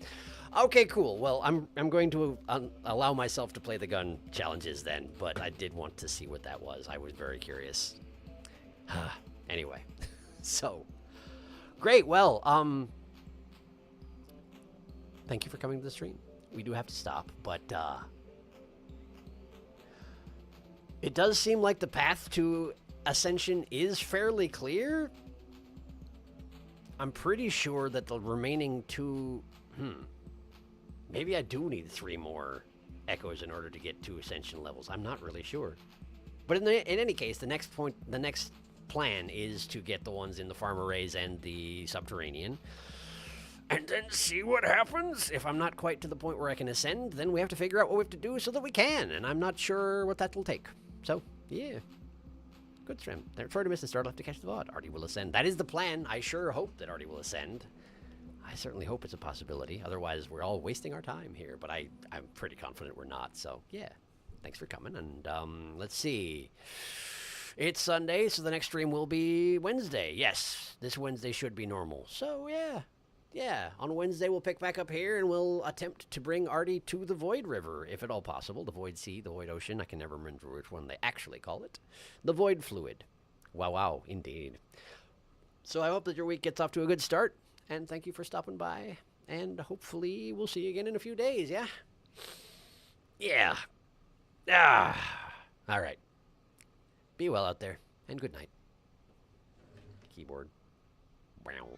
Okay, cool. Well, I'm going to allow myself to play the gun challenges then, but I did want to see what that was. I was very curious. Anyway, so great. Well, thank you for coming to the stream. We do have to stop, but it does seem like the path to ascension is fairly clear. I'm pretty sure that the remaining 2... Maybe I do need 3 more echoes in order to get 2 ascension levels. I'm not really sure. But in any case, the next plan is to get the ones in the farm arrays and the subterranean. And then see what happens. If I'm not quite to the point where I can ascend, then we have to figure out what we have to do so that we can. And I'm not sure what that will take. So, yeah. Good stream. Sorry to miss the start. I'll have to catch the VOD. Artie will ascend. That is the plan. I sure hope that Artie will ascend. I certainly hope it's a possibility. Otherwise, we're all wasting our time here. But I'm pretty confident we're not. So, yeah. Thanks for coming. And let's see. It's Sunday, so the next stream will be Wednesday. Yes, this Wednesday should be normal. So, yeah. Yeah, on Wednesday we'll pick back up here and we'll attempt to bring Artie to the Void River, if at all possible. The Void Sea, the Void Ocean, I can never remember which one they actually call it. The Void Fluid. Wow, wow, indeed. So I hope that your week gets off to a good start, and thank you for stopping by, and hopefully we'll see you again in a few days, yeah? Yeah. All right. Be well out there, and good night. Keyboard. Wow.